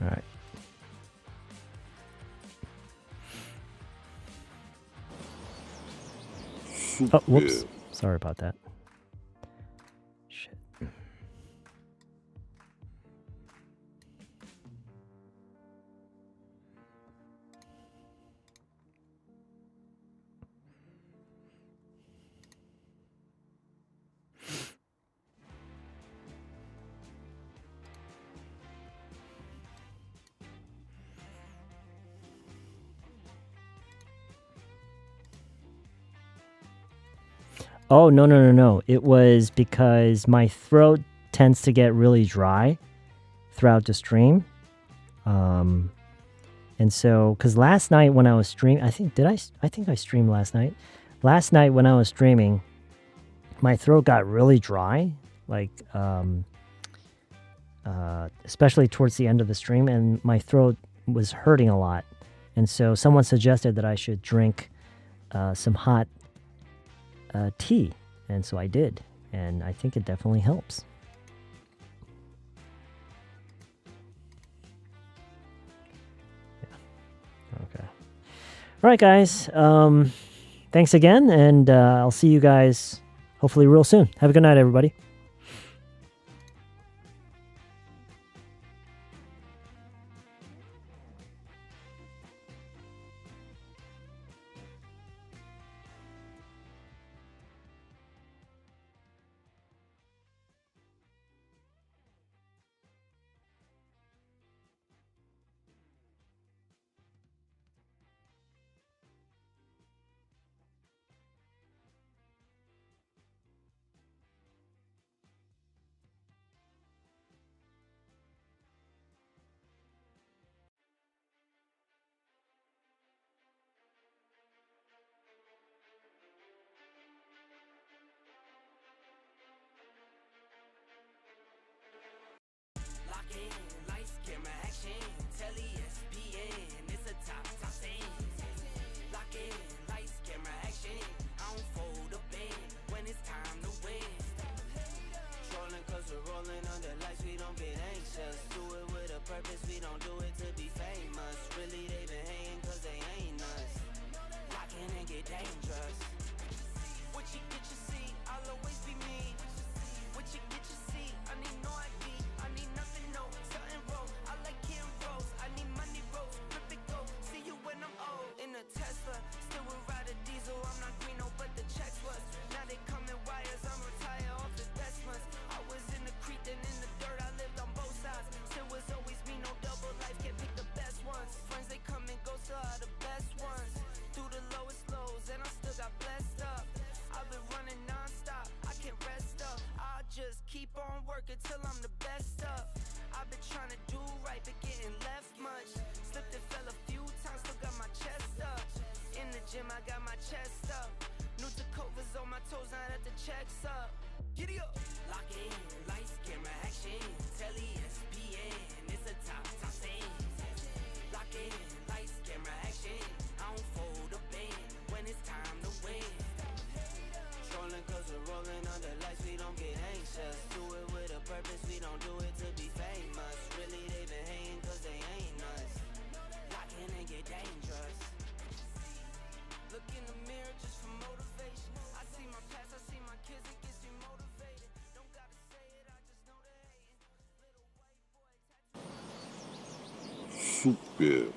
All right. Oh, whoops. Sorry about that. Shit. Oh, no. It was because my throat tends to get really dry throughout the stream. And so, because last night when I was streaming, I think I streamed last night. Last night when I was streaming, my throat got really dry, like, especially towards the end of the stream, and my throat was hurting a lot. And so someone suggested that I should drink some hot tea, and so I did, and I think it definitely helps. Yeah. Okay. All right, guys. Thanks again, and I'll see you guys hopefully real soon. Have a good night, everybody. Super.